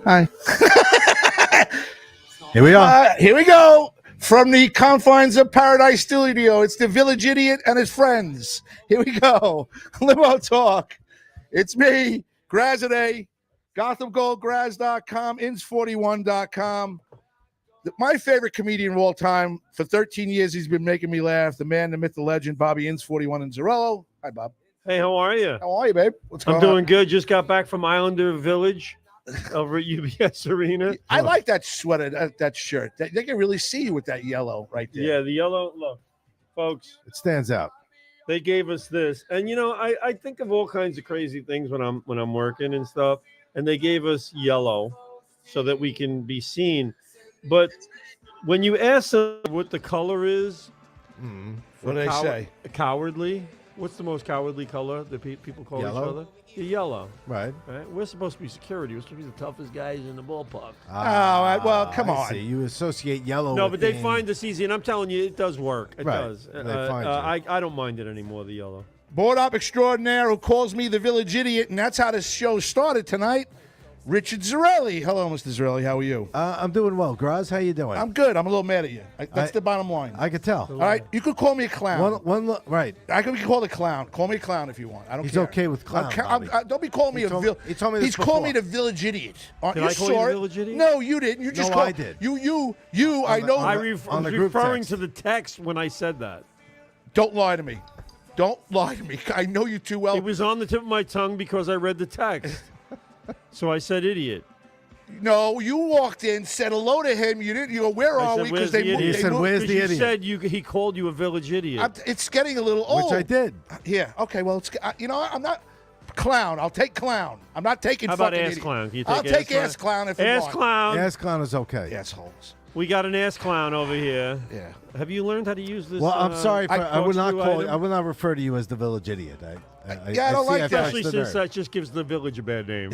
Hi. Here we are. Here we go. From the confines of Paradise Studio, it's the Village Idiot and his friends. Here we go. Limo Talk. It's me, Graziday, GothamGoldGraz.com, Ins41.com. My favorite comedian of all time. For 13 years, he's been making me laugh. The man, the myth, the legend, Bobby Ins41 and Zarello. Hi, Bob. Hey, how are you? How are you, babe? What's going I'm on? doing good. Just got back from Islander Village over at UBS Arena. I like that sweater, that shirt. They can really see you with that yellow right there. Yeah, the yellow. Look, folks, It stands out. they gave us this, and I think of all kinds of crazy things when I'm working and stuff, and they gave us yellow so that we can be seen. But when you ask them what the color is, What do they say? Cowardly. What's the most cowardly color that people call Yellow? each other? The yellow. Right. Right? We're supposed to be security. We're supposed to be the toughest guys in the ballpark. Well, come I on. see. You associate yellow No, with but they being- find this easy, and I'm telling you, it does work. It Right. does. They find you. I don't mind it anymore, the yellow. Board up extraordinaire who calls me the Village Idiot, and that's how this show started tonight. Richard Zarelli. Hello, Mr. Zarelli. How are you? I'm doing well. Graz, how you doing? I'm good. I'm a little mad at you. That's the bottom line. I could tell. All right? You could call me a clown. Right. I could be called a clown. Call me a clown if you want. I don't He's care. okay with clown, Bobby. Don't be calling me He a told- village. he told me this He's called me before. the Village Idiot. Did I call you the Village Idiot? No, you didn't. You just No, called. I did. You. I know. I on was the group referring text. to the text when I said that. Don't lie to me. Don't lie to me. I know you too well. It was on the tip of my tongue because I read the text. So I said idiot. No, you walked in, said hello to him. You didn't. You go, where I are said, we? "Where's Because they the moved. idiot?" They He said, moved- "Where's Because the you idiot?" said he called you a village idiot. It's getting a little old. Which I did. Yeah. Okay. Well, I'm not clown. I'll take clown. I'm not taking. How about fucking ass idiot. clown? Can you I'll take take ass clown if you Ass want. clown. Ass clown is okay. Assholes. We got an ass clown over here. Yeah. Have you learned how to use this? Well, I'm sorry. I would not corkscrew call. item? I will not refer to you as the village idiot. I don't see like I've that. touched Especially the since nerve. that just gives the village a bad name.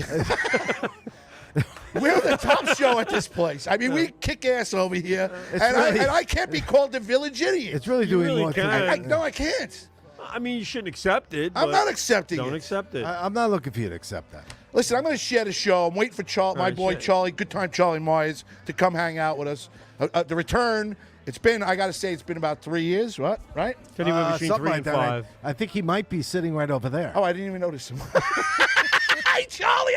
We're the top show at this place. I mean, we kick ass over here, and I can't be called the village idiot. It's really doing really more. can. No, I can't. I mean, you shouldn't accept it. I'm but not accepting Don't it. accept it. I'm not looking for you to accept that. Listen, I'm going to share the show. I'm waiting for my right, boy share it. Charlie, good time Charlie Myers, to come hang out with us. The return. It's been, I got to say, it's been about 3 years. What? Right? Anywhere between Something 3 like and that. 5. I think he might be sitting right over there. Oh, I didn't even notice him. Hey, Charlie,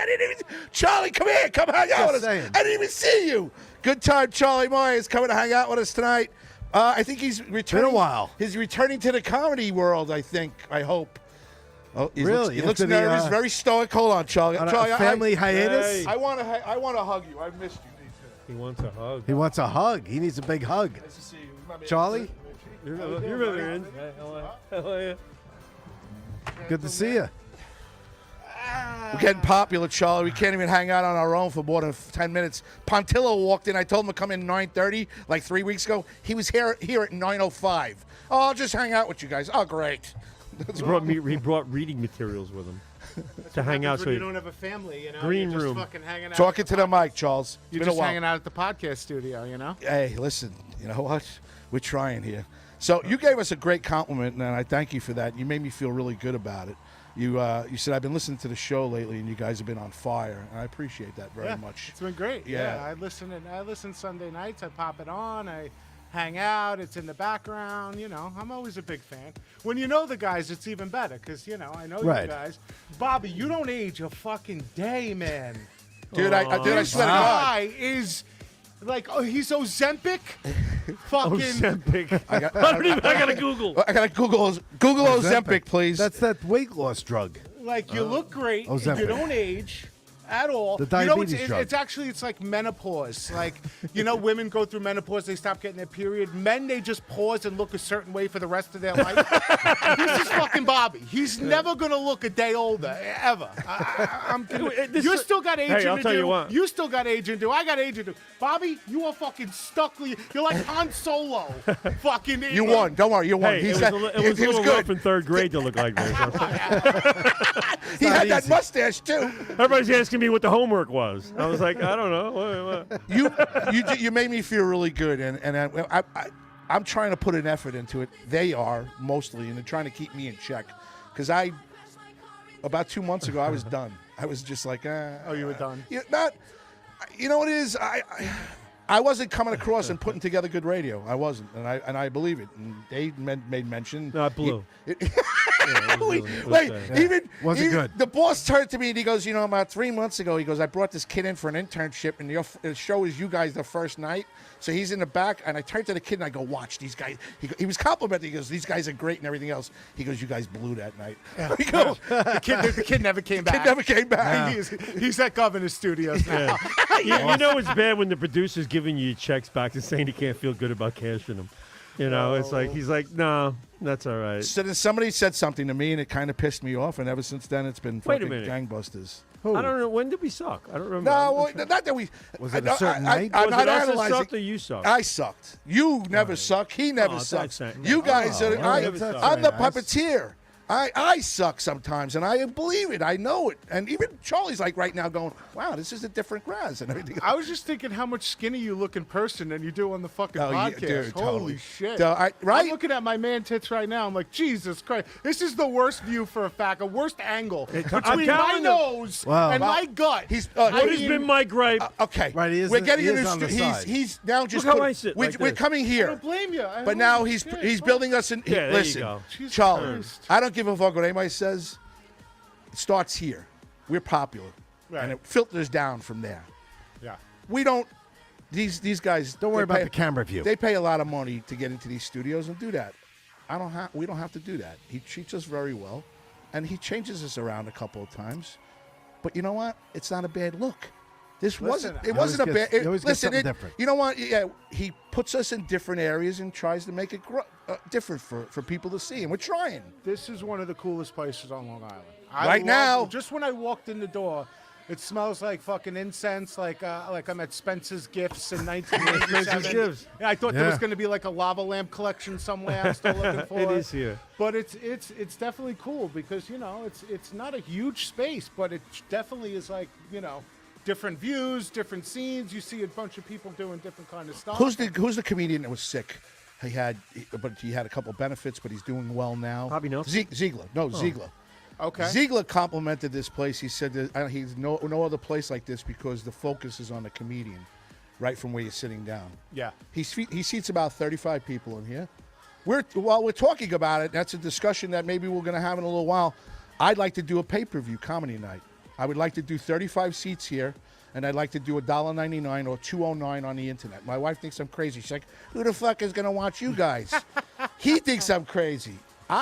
Charlie, come here. Come hang out Just with us. saying. I didn't even see you. Good time Charlie Myers coming to hang out with us tonight. I think he's returning. Been a while. He's returning to the comedy world, I think. I hope. Oh, Really? He looks After the, nervous, very stoic. Hold on, Charlie. On a Charlie, family hiatus. Hey. I want to hug you. I missed you. He wants a hug. He wants a hug. He needs a big hug. Nice to see you. Remember- Charlie, You remember in? How are you? good to see you. We're getting popular, Charlie. We can't even hang out on our own for more than 10 minutes. Pontillo walked in. I told him to come in 9:30, like 3 weeks ago. He was here at 9:05. Oh, I'll just hang out with you guys. Oh, great. He brought reading materials with him to hang out. When you don't have a family, you know, Green you're just room. fucking hanging out. Talking to the mic, Charles. It's You're been a just while. hanging out at the podcast studio, you know. Hey, listen, you know what? We're trying here. So you gave us a great compliment, and I thank you for that. You made me feel really good about it. You said, I've been listening to the show lately, and you guys have been on fire, and I appreciate that very much. It's been great. Yeah. I listen Sunday nights. I pop it on. I hang out. It's in the background. You know, I'm always a big fan. When you know the guys, it's even better because you know I know Right. you guys. Bobby, you don't age a fucking day, man. Dude, I swear to God. Guy is like, oh, he's Ozempic. Fucking. Ozempic. I I gotta Google. I got to Google Ozempic, please. That's that weight loss drug. Like you look great, Ozempic. you don't age at all. The you know, diabetes drug. it's actually like menopause. Like you know, women go through menopause, they stop getting their period. Men, they just pause and look a certain way for the rest of their life. This is fucking Bobby. He's never gonna look a day older ever. I'm kidding. You still got aging Hey, I'll to tell do. you what. You still got aging to do. I got aging to do. Bobby, you are fucking stuck. You're like Han Solo. Fucking. You won. Don't worry, you won. Hey, He it was said- a, li- he it was a little rough good. in third grade to look like this. He had that easy. mustache, too. Everybody's asking me what the homework was. I was like, I don't know. What? You made me feel really good, and I'm trying to put an effort into it. They are mostly, and they're trying to keep me in check, because about 2 months ago I was done. I was just like, Oh, you were done. You know what it is? I wasn't coming across and putting together good radio. I wasn't, and I believe it. And they made mention. No, it blew. Wait, even Wasn't good. The boss turned to me and he goes, about 3 months ago, he goes, I brought this kid in for an internship, and the show is you guys the first night. So he's in the back, and I turned to the kid and I go, watch these guys. He was complimenting. He goes, these guys are great and everything else. He goes, you guys blew that night. He goes, The kid never came back. kid never came back. He's at Governor Studios now. You know it's bad when the producer's giving you your checks back and saying he can't feel good about cashing them. It's like he's like, no, that's all right. So then somebody said something to me, and it kind of pissed me off, and ever since then, it's been Wait a fucking minute. gangbusters. I don't know. When did we suck? I don't remember. No, well, not that we. Was it a certain night? I'm Was not it us that analyzing. sucked or you sucked? I sucked. You never suck. He never Oh, sucks. that's You guys are. I never sucked. I'm the Very nice. puppeteer. I suck sometimes, and I believe it. I know it. And even Charlie's like right now going, wow, this is a different grass and everything. I was just thinking how much skinny you look in person than you do on the fucking Oh, yeah, podcast. dude, Holy totally. shit. Right? I'm looking at my man tits right now. I'm like, Jesus Christ. This is the worst view for a fact, a worst angle between my telling you. nose Wow. and my gut. He's What has been my gripe? okay. Right, he is- We're getting he into is on the side. he's now just. Look how I sit We're, like we're this. coming I here. don't blame you. But now he's building us in. Yeah, there you listen, go. Jesus Charlie, Christ. I don't give a fuck what anybody says. It starts here. We're popular, Right. and it filters down from there. Yeah. We don't. These guys Don't worry they about pay- the camera view. They pay a lot of money to get into these studios and do that. We don't have to do that. He treats us very well, and he changes us around a couple of times. But you know what? It's not a bad look. This wasn't. It he wasn't a always bad. gets- he always gets Listen, something different. you know what? Yeah, he puts us in different areas and tries to make it different for people to see, and we're trying. This is one of the coolest places on Long Island. Right now- just when I walked in the door, it smells like fucking incense, like I'm at Spencer's Gifts in 1987. Spencer's Gifts. Yeah, I thought there was Yeah. going to be like a lava lamp collection somewhere. I'm still looking for It is here. But it's definitely cool because it's not a huge space, but it definitely is like different views, different scenes. You see a bunch of people doing different kind of stuff. Who's the comedian that was sick? He had a couple benefits, but he's doing well now. Bobby Nelson? Ziegler. No, Ziegler. Okay. Ziegler complimented this place. He said that he's no other place like this because the focus is on the comedian, right from where you're sitting down. Yeah. He seats about 35 people in here. While we're talking about it, that's a discussion that maybe we're going to have in a little while. I'd like to do a pay-per-view comedy night. I would like to do 35 seats here, and I'd like to do $1.99 or $2.09 on the internet. My wife thinks I'm crazy. She's like, who the fuck is going to watch you guys? He thinks I'm crazy.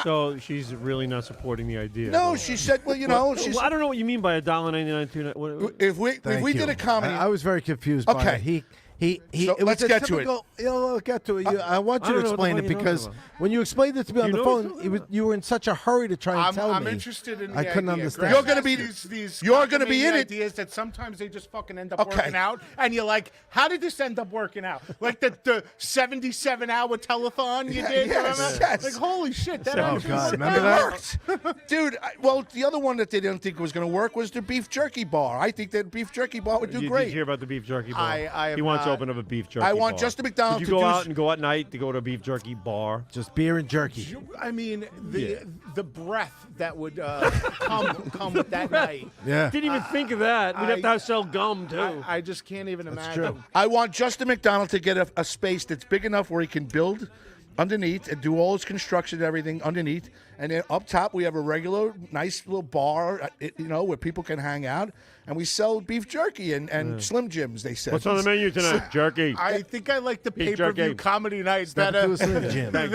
So she's really not supporting the idea. No, she said, well, she's, Well, I don't know what you mean by $1.99. if we Thank did you. a comedy, I was very confused by Okay. it. He So it was let's a get to it. typical, We'll get to it. I want I you to don't know what the explain fuck it you're talking because about. when you explained it to me on You the know what phone, you're talking you were in such a hurry to try and tell I'm me. interested in the I couldn't idea. understand. You're gonna be- these you're gonna be in it. ideas that sometimes they just fucking end up Okay. working out, and you're like, how did this end up working out? Like the 77-hour telethon you did. yes, remember? yes. Like holy shit, that Oh, actually God, worked remember out. that? worked. Dude, well, the other one that they didn't think was going to work was the beef jerky bar. I think that beef jerky bar would do Did great. you hear about the beef jerky bar? I have he wants to not. open up a beef jerky I want bar. just a McDonald's Did to you go do out and go at night to go to a beef jerky bar? Just beer and jerky. I mean, the Yeah. the breath that would come with that night. Yeah. Didn't even think of that. We'd have to sell gum too. I just can't even imagine. true. I want Justin McDonald to get a space that's big enough where he can build underneath and do all his construction and everything underneath. And then up top, we have a regular, nice little bar, where people can hang out. And we sell beef jerky and Slim Jims, they said. What's on the menu tonight? Jerky. I think I like the Beef pay-per-view jerky. comedy night Step better. into a Slim Jim. I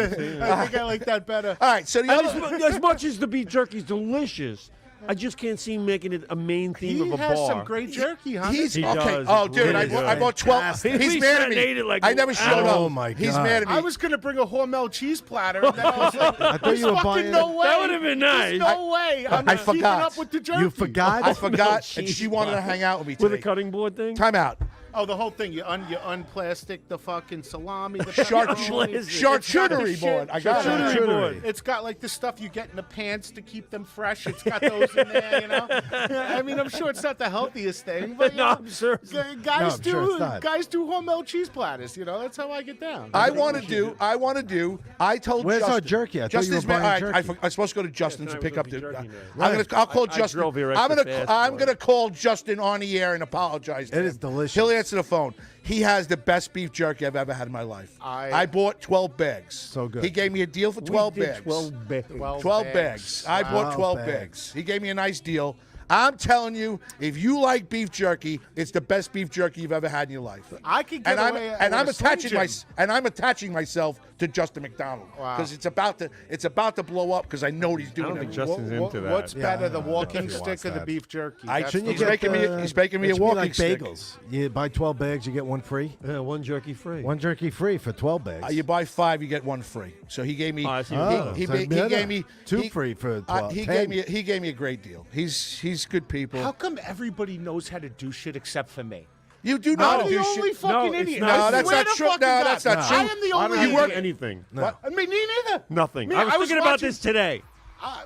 think I like that better. All right, so the And other... as much as the beef jerky's delicious, I just can't see him making it a main theme He of a has bar. some great jerky, huh? He's He okay. does. Oh, It's dude, really I good. bought 12. He He's mad at me. ate it like I never showed up. Oh, my He's God. mad at me. I was gonna bring a Hormel cheese platter, and then I was like, I thought "There's you were fucking buying no way." That would have been nice. There's no way. I'm I keeping forgot. up with the jerky. You forgot? I forgot, and cheese she wanted to hang out with me With today. a cutting board thing? Time out. Oh, the whole thing. You unplastic the fucking salami. The Charcuterie board. I got Charcuterie it. board. It's got like the stuff you get in the pants to keep them fresh. It's got those in there, you know. I mean, I'm sure it's not the healthiest thing, but No, I'm sure it's guys No, I'm do sure it's not. guys do Hormel cheese platters. You know, that's how I get down. I told Where's Justin. our jerky? I thought you were Justin's buying I jerky. was supposed to go to Justin's and tonight pick was up gonna the. be jerky night. I'll call Justin. drove here extra fast I'm for gonna it. call Justin on the air and apologize. To It him. is delicious. He'll answer the phone. He has the best beef jerky I've ever had in my life. I bought 12 bags. So good. He gave me a deal for 12 bags. 12 bags. I bought 12 bags. He gave me a nice deal. I'm telling you, if you like beef jerky, it's the best beef jerky you've ever had in your life. I could get and away I'm with a Slim Jim. I'm attaching myself to Justin McDonald because it's about to blow up because I know what he's doing. I don't think that. Justin's into that. What's better, the I don't know walking if he stick wants or the that. beef jerky? Shouldn't you He's get, making me- he's making me it a should be walking like stick. bagels. You buy 12 bags, you get one free. Yeah, one jerky free. One jerky free for 12 bags. You buy 5, you get 1 free. So he gave me. Oh, that's even Oh, better. he so gave me 2 free for 12. He 10. gave me a great deal. He's good people. How come everybody knows how to do shit except for me? You do not I'm do the only shit. fucking it's idiot. not. I No, that's swear not to true. fucking No, God. that's not true. I am the only I don't idiot. do anything. I mean, me neither. Nothing. Me, I was thinking about watching- this today. I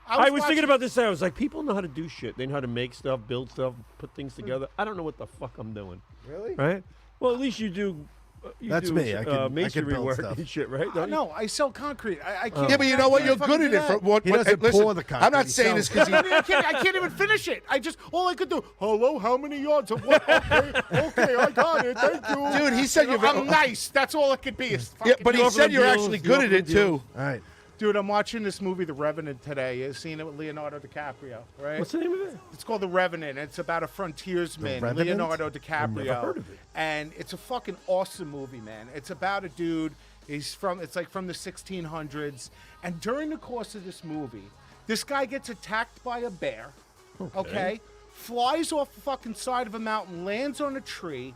I was watching- thinking about this today. I was like, people know how to do shit. They know how to make stuff, build stuff, put things together. I don't know what the fuck I'm doing. Really? Right? Well, at least you do. That's me. I can masonry build work stuff. and shit, right? Don't you? No, I sell concrete. I can't. Yeah, but you I know what? can't You're fucking good at do it. For that. what? He doesn't listen, pour the concrete, I'm not he saying this sells because I can't even finish it. All I could do. Hello, how many yards of what? Okay, I got it. Thank you, Dude, he said you're I'm nice. That's all it could be. Is Yeah, fucking but he offer said them you're deals, actually you good offer at it them deals. too. All right. Dude, I'm watching this movie, The Revenant, today. You've seen it with Leonardo DiCaprio, right? What's the name of it? It's called The Revenant. It's about a frontiersman, The Revenant? Leonardo DiCaprio. Never heard of it. And it's a fucking awesome movie, man. It's about a dude. It's like from the 1600s. And during the course of this movie, this guy gets attacked by a bear. Okay. Flies off the fucking side of a mountain, lands on a tree,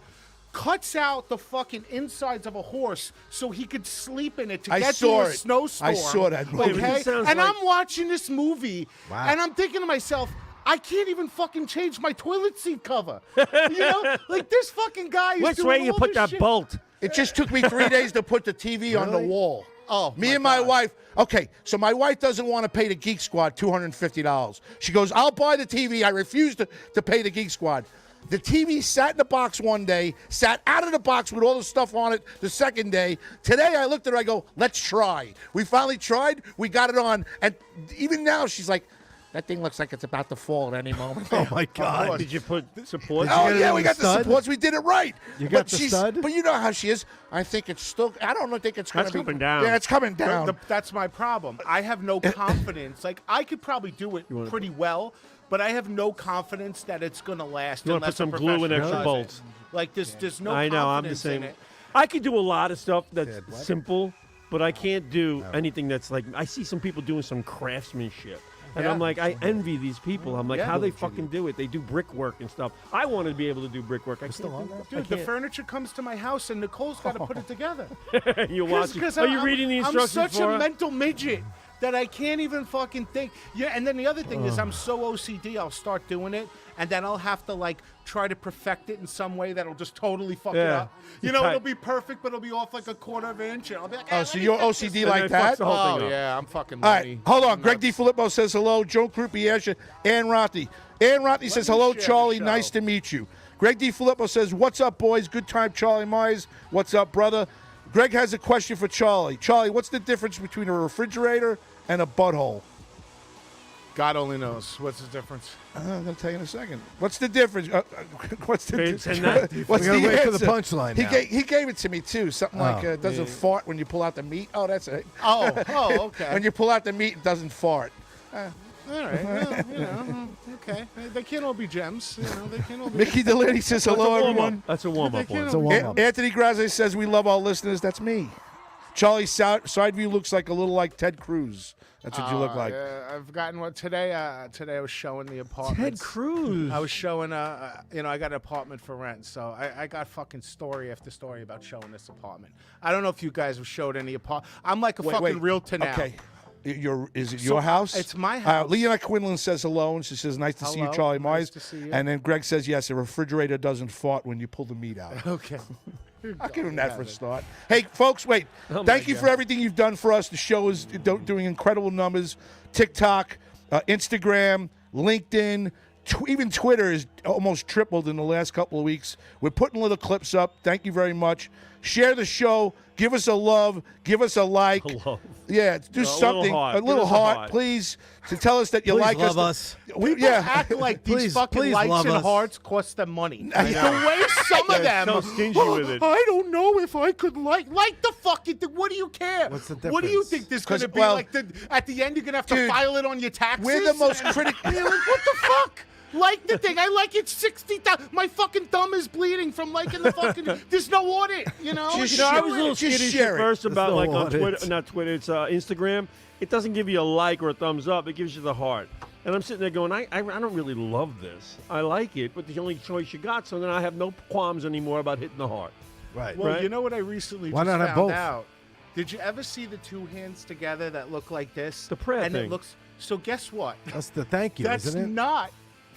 cuts out the fucking insides of a horse so he could sleep in it to I get saw through a it. snowstorm. I saw that movie. Wait, but Okay, this sounds and like- I'm watching this movie, Wow. and I'm thinking to myself, I can't even fucking change my toilet seat cover. You know, like this fucking guy is Which doing way you all put this that shit. bolt? It just took me 3 days to put the TV on the Really? wall. Oh, me my and my God. wife. Okay, so my wife doesn't want to pay the Geek Squad $250. She goes, "I'll buy the TV." I refuse to pay the Geek Squad. The TV sat in the box one day, sat out of the box with all the stuff on it the second day. Today I looked at her, I go, "Let's try." We finally tried, we got it on, and even now she's like, "That thing looks like it's about to fall at any moment." Oh my God. Did you put support? Oh get it yeah, on we the got the stud? supports. We did it right. You got But the she's- stud? But you know how she is. I think it's still. I don't think it's going to That's be coming down. Yeah, it's coming down. That's my problem. I have no confidence. Like I could probably do it pretty well, but I have no confidence that it's gonna last. You want to unless put some a glue and professional extra does bolts? it. Like there's no. I know. I'm the confidence same. in it. I could do a lot of stuff that's Dad, what? simple, but I can't do anything that's like. I see some people doing some craftsmanship. And Yeah. I'm like, I envy these people. I'm like, Yeah. how they fucking do it? They do brickwork and stuff. I want to be able to do brickwork. I can't. still on do- that? I Dude, the can't. furniture comes to my house and Nicole's got to put it together. You're watching. Because Are you reading the instructions I'm such for a her? mental midget that I can't even fucking think. Yeah, and then the other thing is I'm so OCD. I'll start doing it, and then I'll have to like try to perfect it in some way that'll just totally fuck it Yeah. up. You know, Right. it'll be perfect, but it'll be off like a quarter of an inch. And I'll be like, Oh, let so me you're fix this. OCD And like then it fucks that? the whole thing Oh up. yeah, I'm fucking. All right, Lenny. hold on. I'm Greg nuts. DiFilippo says hello. Joe Crupiasha, Ann Rothy. Ann Rothy says hello, share the Charlie. show. Nice to meet you. Greg DiFilippo says, "What's up, boys? Good time, Charlie Myers. What's up, brother?" Greg has a question for Charlie. Charlie, what's the difference between a refrigerator and a butthole? God only knows. What's the difference? I'm going to tell you in a second. What's the difference? What's the Vince and that What's We gotta the wait for the answer? punchline He now. he gave it to me too. Something like Oh. doesn't fart when you pull out the meat. Oh, that's it. Oh, okay. When you pull out the meat, it doesn't fart. All right. Well, you know, okay. They can't all be gems. You know, they can't all be. Mickey Delaney says That's a hello, warm-up. everyone. That's a warm-up can't one. It's a warm-up. Anthony Graze says we love our listeners. That's me. Charlie side view looks like a little like Ted Cruz. That's what you look like. I've gotten what today. Today I was showing the apartment. Ted Cruz. I was showing, you know, I got an apartment for rent, so I got fucking story after story about showing this apartment. I don't know if you guys have showed any apartment. I'm like a fucking realtor now. Okay. Is it your house? It's my house. Leona Quinlan says hello, and she says, nice to see you, Hello. Charlie Nice Myers. to see you. And then Greg says, yes, a refrigerator doesn't fart when you pull the meat out. Okay. I'll give him that for a start. Hey, folks, wait. Thank you for everything you've done for us. The show is doing incredible numbers. TikTok, Instagram, LinkedIn, even Twitter is almost tripled in the last couple of weeks. We're putting little clips up. Thank you very much. Share the show. Give us a love. Give us a like. Love. Yeah, do something. A little heart, please, to tell us that you Please like love us. us. People act like these fucking likes love and us. hearts cost them money. The way some of them, so stingy with it. I don't know if I could like the fucking thing. What do you care? What's the What do you difference? think this is going to be well, like? At the end, you're going to have to dude, file it on your taxes. we're the most critical. You're like, what the fuck? Like the thing. I like it 60,000. My fucking thumb is bleeding from liking the fucking. There's no audit, you know? Just I share was a it. little Just skittish share at it. first about no like on audit. Twitter, not Twitter, it's Instagram. It doesn't give you a like or a thumbs up. It gives you the heart. And I'm sitting there going, I don't really love this. I like it, but the only choice you got, so then I have no qualms anymore about hitting the heart. Right. Well, Right? you know what I recently Why just not have found both? out? Did you ever see the two hands together that look like this? The prayer and thing. it looks. So guess what? That's the thank you, That's isn't it? not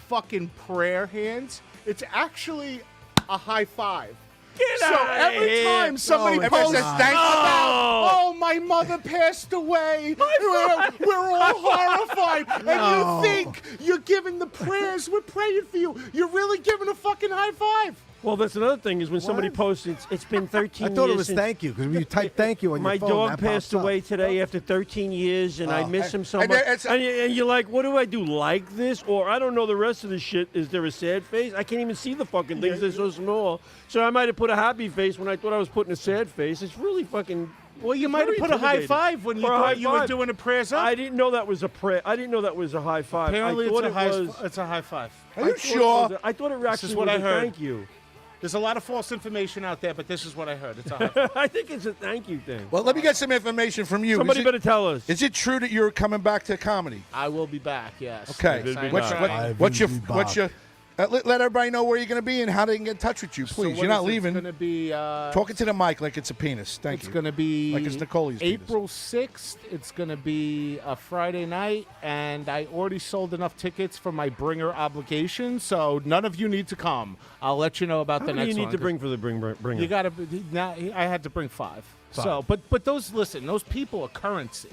fucking prayer hands. It's actually a high five. Get So outta every here. time somebody No, it's posts not. Thank you. about, oh, my mother passed away, we're all horrified, and you think you're giving the prayers, we're praying for you. You're really giving a fucking high five. Well, that's another thing is when somebody What? posts, it's been 13 I years. thought it was since thank you because when you type thank you on my your phone, dog that passed pops up. away today after 13 years, and I miss him so and much. it's- And you're like, what do I do? Like this? Or I don't know the rest of the shit. Is there a sad face? I can't even see the fucking things. They're so small. So I might have put a happy face when I thought I was putting a sad face. It's really fucking. Well, you might have put a high five when you Or a high thought you were five. doing a prayers up. I didn't know that was a prayer. I didn't know that was a high five. Apparently, I thought it's a high five. Are you sure? I thought it actually is what was I a heard. thank you. There's a lot of false information out there, but this is what I heard. It's a high five. I think it's a thank you thing. Well, let me get some information from you. Somebody better tell us. Is it true that you're coming back to comedy? I will be back. Yes. Okay. It'll be What's, back. what's your I will be what's your let everybody know where you're going to be and how they can get in touch with you, So please. what You're not is it? leaving. It's going to be. Talking to the mic like it's a penis. Thank It's you. going to be Like it's Nicole's penis. April 6th. It's going to be a Friday night, and I already sold enough tickets for my bringer obligation, so none of you need to come. I'll let you know about How the many next you need one. to bring for the bringer? You got to. Now I had to bring five. So, but those those people are currency.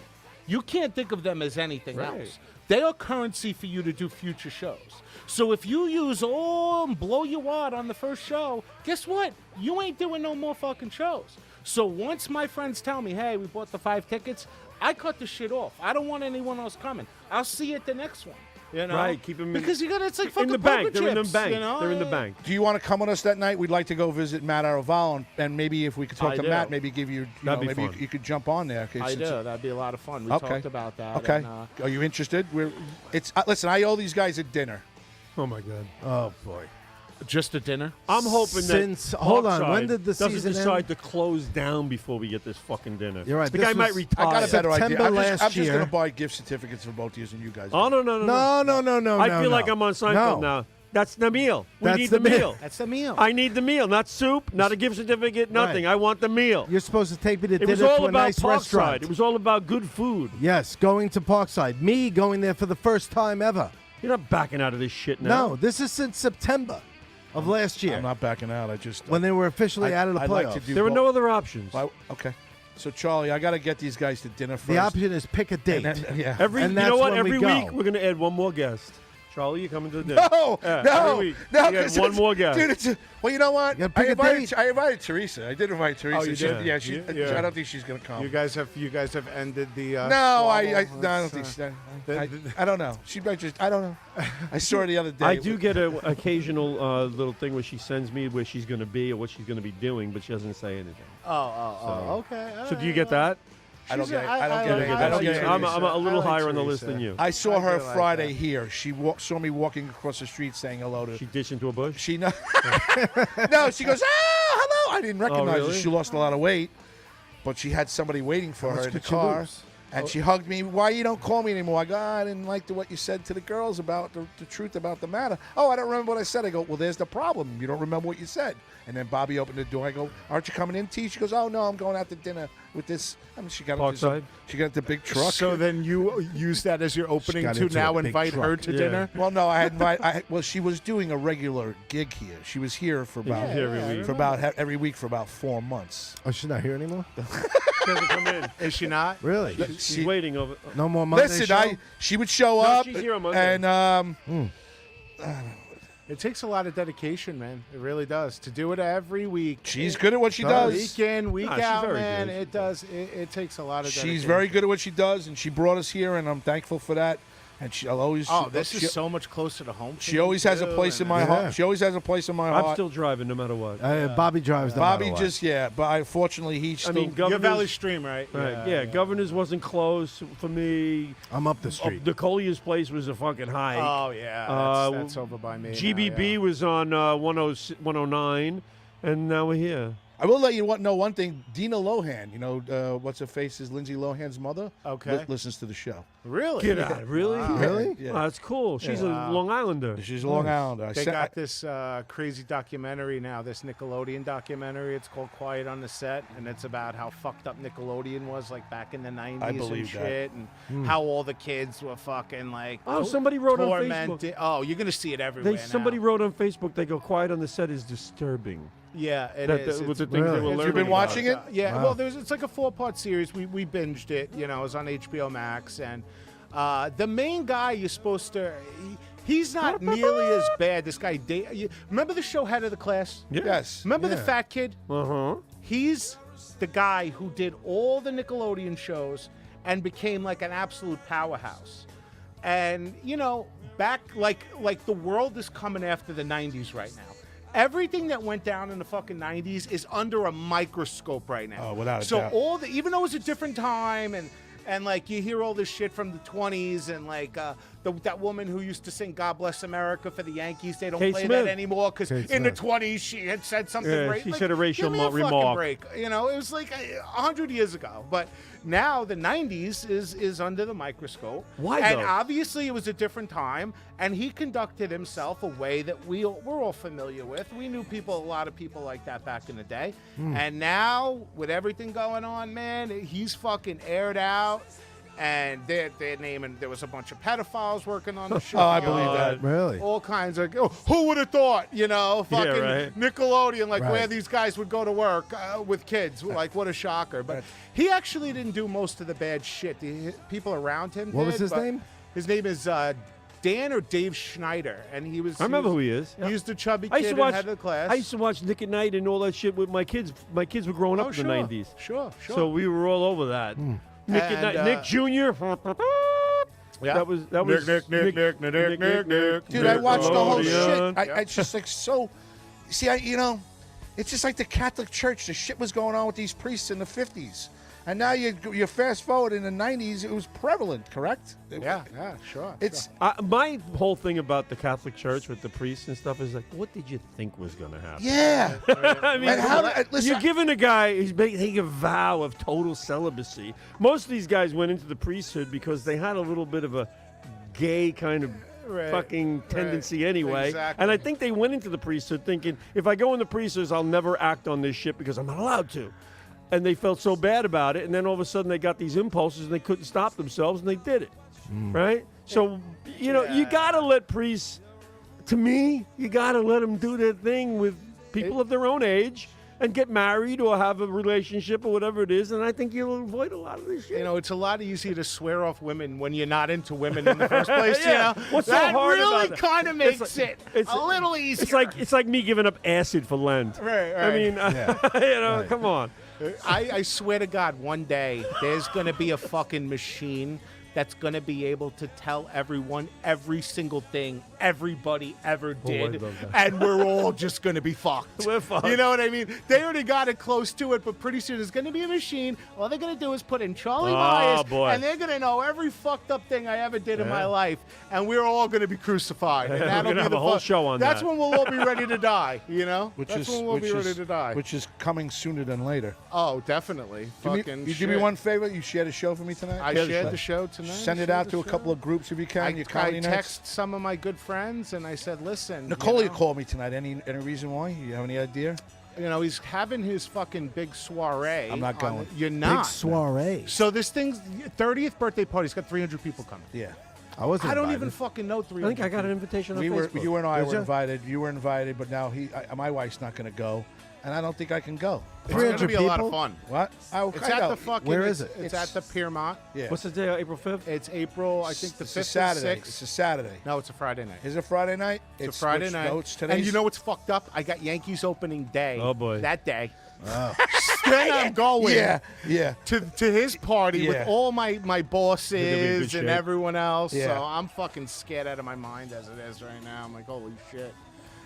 You can't think of them as anything Right. else. They are currency for you to do future shows. So if you use and blow you wad on the first show, guess what? You ain't doing no more fucking shows. So once my friends tell me, hey, we bought the 5 tickets, I cut the shit off. I don't want anyone else coming. I'll see you at the next one. You know? Right, keep 'em in- because you got it's like fucking in the bank. poker They're in the chips, bank. You know? They're in the bank. Do you want to come with us that night? We'd like to go visit Matt Araval, and maybe if we could talk I to do. Matt, maybe give you, That'd be maybe fun. you could jump on there. Okay, I since- do. That'd be a lot of fun. We Okay. talked about that. Okay. And, Are you interested? Listen. I owe these guys a dinner. Oh my God. Oh boy. just a dinner. I'm hoping Since- that hold on, Parkside when did the doesn't season decide end? to close down before we get this fucking dinner. You're right, The this guy might was- retire. I got a better idea. September I'm last just year. going to buy gift certificates for both of you and you guys. Oh no. No. I feel like I'm on Seinfeld No. now. That's the meal. We That's need the the meal. meal. That's the meal. I need the meal, not soup, not a gift certificate, nothing. Right. I want the meal. You're supposed to take me to It dinner was all to a about nice Parkside. restaurant. It was all about good food. Yes, going to Parkside. Me going there for the first time ever. You're not backing out of this shit now. No, this is since September of last year I'm not backing out. I just when they were officially out of the I'd playoffs. like to do There were both. no other options. Okay. So Charlie, I got to get these guys to dinner first. the option is pick a date. And then- yeah. Every And you that's know what? when we Every go. week we're gonna add one more guest. Charlie, you coming to the dinner? No, Yeah, no, every week. no. You got 'cause one it's- more guest. Dude, well, you know what? You gotta pick a date. I invited Teresa. I did invite Teresa. you She- did? Yeah, she. Yeah. I don't think she's gonna come. You guys have ended the. No, squabble? I don't think That's, she. I don't know. She might just. I don't know. I saw her the other day. I do get an occasional little thing where she sends me where she's going to be or what she's going to be doing, but she doesn't say anything. okay. So do you get that? I don't get it. I don't I get like- it. I I don't like get it. Teresa. I'm a little I like higher on the list Teresa. than you. I saw I her do like Friday that. here. She saw me walking across the street saying hello to. She ditched into a bush? She no. No, she goes, hello. I didn't recognize her. really? She lost a lot of weight, but she had somebody waiting for her much in the could you car. lose? And she hugged me. Why you don't call me anymore? I go, I didn't like what you said to the girls about the truth about the matter. Oh, I don't remember what I said. I go, well, there's the problem. You don't remember what you said. And then Bobby opened the door. I go, aren't you coming in, T? She goes, oh, no, I'm going out to dinner with this. I mean, she got into the big truck. So then you use that as your opening to now invite her to dinner? Well, no, well, she was doing a regular gig here. She was here for about every week for about 4 months. Oh, she's not here anymore? She hasn't come in. Is she not? Really? She's waiting over. No more Monday Listen, show? she would show up. She's here on Monday. And It takes a lot of dedication, man. It really does. To do it every week. She's good at what she does. Week in, week out, very man. good. It does. It takes a lot of dedication. She's very good at what she does, and she brought us here, and I'm thankful for that. And she'll always. Oh, this is so much closer to home. She always has a place in my heart. She always has a place in my heart. I'm still driving no matter what. Bobby drives the Bobby but unfortunately, he still. mean, Your Governor's, Valley Stream, right? Right. Yeah, Governor's wasn't close for me. I'm up the street. The Colliers place was a fucking hike. Oh, yeah. That's over by me. GBB was on 109, and now we're here. I will let you know one thing. Dina Lohan, you know, what's her face is Lindsay Lohan's mother. Okay. Listens to the show. Really? Get out. Really? Wow. Really? Yeah. Oh, that's cool. She's a Long Islander. She's a Long Islander. They got this crazy documentary now, this Nickelodeon documentary. It's called Quiet on the Set, and it's about how fucked up Nickelodeon was like back in the 90s I believe and shit, and how all the kids were fucking like Somebody wrote on tormented. Facebook. Oh, you're going to see it everywhere Somebody now. wrote on Facebook, they go, Quiet on the Set is disturbing. Yeah, it is. With the It's- things they were Really? learning. You've been about. watching it? Yeah, Wow. well, it's like a 4-part series. We binged it. You know, it was on HBO Max, and the main guy you're supposed to. He's not nearly as bad. This guy, remember the show Head of the Class? Yeah. Yes. Remember the Yeah. fat kid? Uh-huh. He's the guy who did all the Nickelodeon shows and became like an absolute powerhouse. And you know, back like the world is coming after the 90s right now. Everything that went down in the fucking 90s is under a microscope right now. Oh, without a so doubt. even though it was a different time and like you hear all this shit from the 20s and like that woman who used to sing "God Bless America" for the Yankees, they don't Kate play Smith. that anymore because Kate in the Smith. 20s she had said something. Yeah, she said a racial give me a fucking remark. break. You know, it was like 100 years ago, but now the 90s is under the microscope. Why, And though? obviously it was a different time, and he conducted himself a way that we're all familiar with. We knew a lot of people like that back in the day, and now with everything going on, man, he's fucking aired out. And they're naming, there was a bunch of pedophiles working on the show. Oh, I believe that. Really? All kinds of, who would have thought, you know, fucking right. Nickelodeon, like Right. where these guys would go to work with kids. Like, what a shocker. But he actually didn't do most of the bad shit. The people around him What was did, his but name? His name is Dan or Dave Schneider. And he was. I remember who he is. He was the chubby I kid used to in watch. Head of the Class. I used to watch Nick at Night and all that shit with my kids. My kids were growing up in the '90s, Sure. so we were all over that. Nick at And, Night, Nick Jr. Yeah. That was Nick. Dude, I watched the whole Nickelodeon. shit. It's just like so. See, it's just like the Catholic Church. The shit was going on with these priests in the 50s. And now you fast forward in the 90s, it was prevalent, correct? Yeah, sure. It's My whole thing about the Catholic Church with the priests and stuff is like, what did you think was going to happen? yeah. I mean, And how? Listen, you're giving a guy, he's taking a vow of total celibacy. Most of these guys went into the priesthood because they had a little bit of a gay kind of fucking tendency anyway. Exactly. And I think they went into the priesthood thinking, if I go in the priesthood, I'll never act on this shit because I'm not allowed to. And they felt so bad about it, and then all of a sudden they got these impulses and they couldn't stop themselves, and they did it, right? So, you know, you got to let priests, to me, you got to let them do their thing with people of their own age and get married or have a relationship or whatever it is, and I think you'll avoid a lot of this shit. You know, it's a lot easier to swear off women when you're not into women in the first place. Yeah. You know? What's so that hard really about it? kind of makes It's it a little easier. It's like me giving up acid for Lent. Right. I mean, you know, come on. I swear to God, one day there's going to be a fucking machine that's going to be able to tell everyone every single thing everybody ever did, love that. and we're all just going to be fucked. We're fucked. You know what I mean? They already got it close to it, but pretty soon there's going to be a machine. All they're going to do is put in Charlie Myers, boy. and they're going to know every fucked up thing I ever did in my life, and we're all going to be crucified. And We're that'll gonna be have the a whole fun- show on That's that. when we'll all be ready to die, you know? Which That's is when we'll which be is, ready to die. Which is coming sooner than later. Oh, definitely. Do me, Fucking you do me shit. one favor. You share the show for me tonight. I shared the show tonight. Send it shared out the to a show. couple of groups if you can. I your comedy nights. text some of my good friends, and I said, listen. Nicole, you know, called me tonight. Any reason why? You have any idea? You know, he's having his fucking big soiree. I'm not going. You're not. Big soiree. So this thing's 30th birthday party. He's got 300 people coming. Yeah. I wasn't I don't invited. even fucking know 300. I think I got an invitation on We were, Facebook. you and I Did were ya? invited. You were invited, but now my wife's not going to go, and I don't think I can go. It's going to 300 be a lot of people? fun. What? It's at the fucking. Where is It's it? at the Piermont. Yeah. What's the day? April 5th? It's April, I think the 5th It's a Saturday. and 6th. It's a Saturday. No, it's a Friday night. Is it Friday night? It's a Friday which- night. No, it's today's. And you know what's fucked up? I got Yankees opening day. Oh, boy. That day. Then I'm going. Yeah, yeah. To his party Yeah. with all my They're gonna be in bosses good and shape. everyone else. Yeah. So I'm fucking scared out of my mind as it is right now. I'm like, holy shit.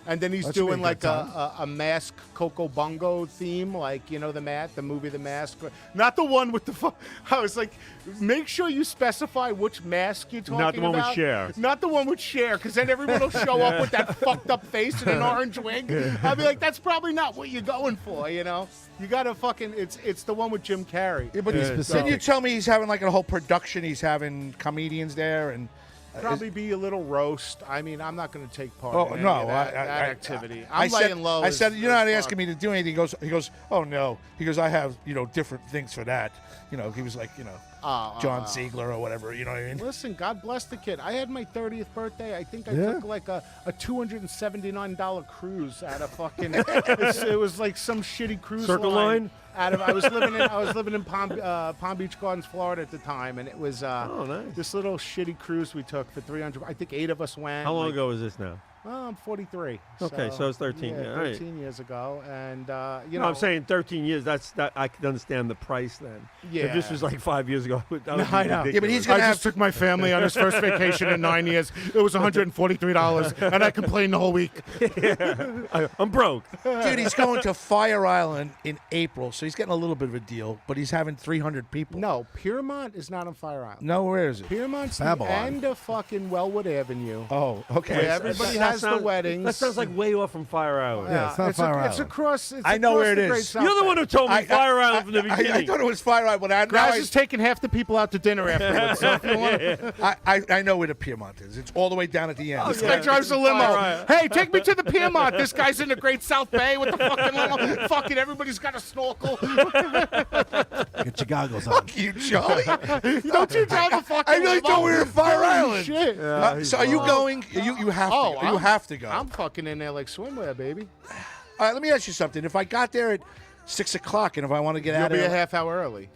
And then he's That should be a doing good like time. a mask Coco Bongo theme, like, you know, the movie The Mask. Not the one with the. I was like, make sure you specify which mask you're talking about. Not the one with Cher. Not the one with Cher, because then everyone will show up with that fucked up face and an orange wig. I'll be like, that's probably not what you're going for, you know? You gotta fucking. It's the one with Jim Carrey. Yeah, but Yeah, then you tell me he's having like a whole production. He's having comedians there, and Probably be a little roast. I mean, I'm not going to take part oh in any no, of that activity. I'm said, laying low. I as- said, you're as not fuck. asking me to do anything. He goes, oh no. He goes, I have different things for that. He was like John Ziegler or whatever. You know what I mean? Listen, God bless the kid. I had my 30th birthday. I think I Yeah. took like a $279 cruise out of fucking. it was like some shitty cruise Circle line? Out of I was living in Palm Beach Gardens, Florida at the time, and it was Oh, nice. this little shitty cruise we took for 300. I think 8 of us went. How long like, ago was this now? Well, I'm 43. Okay, so it's 13, Yeah, yeah, all right. 13 years ago, and you No, know, I'm saying 13 years. That I can understand the price then. If this Yeah. was like 5 years ago, that would be I know. ridiculous. Yeah, but he's I gonna just have. took my family on his first vacation in 9 years. It was $143, and I complained the whole week. I'm broke. Dude, he's going to Fire Island in April, so he's getting a little bit of a deal. But he's having 300 people. No, Piermont is not on Fire Island. No, where is it? Piermont's the Babylon. end of fucking Wellwood Avenue. Oh, okay. Where everybody has the weddings. That sounds like way off from Fire Island. Yeah, it's not Fire It's Island. across. It's I know across where it the is. Great South You're the one who Bay. told me Fire Island from the I beginning. thought it was Fire Island, but now Graz is taking half the people out to dinner afterwards. So if you want, I know where the Piermont is. It's all the way down at the end. Oh, this yeah. guy drives a limo. Fire Island. Hey, take me to the Piermont. This guy's in the Great South Bay with the fucking limo. Fucking everybody's got a snorkel. Get your goggles on. You, Charlie. Don't you drive a fucking I really limo? thought we were in Fire Holy Island. Shit. So are you going? You have Oh, to. You have to go. I'm fucking in there like swimwear, baby. All right, let me ask you something. If I got there at 6 o'clock, and if I want to get You'll out of be a there, half hour early.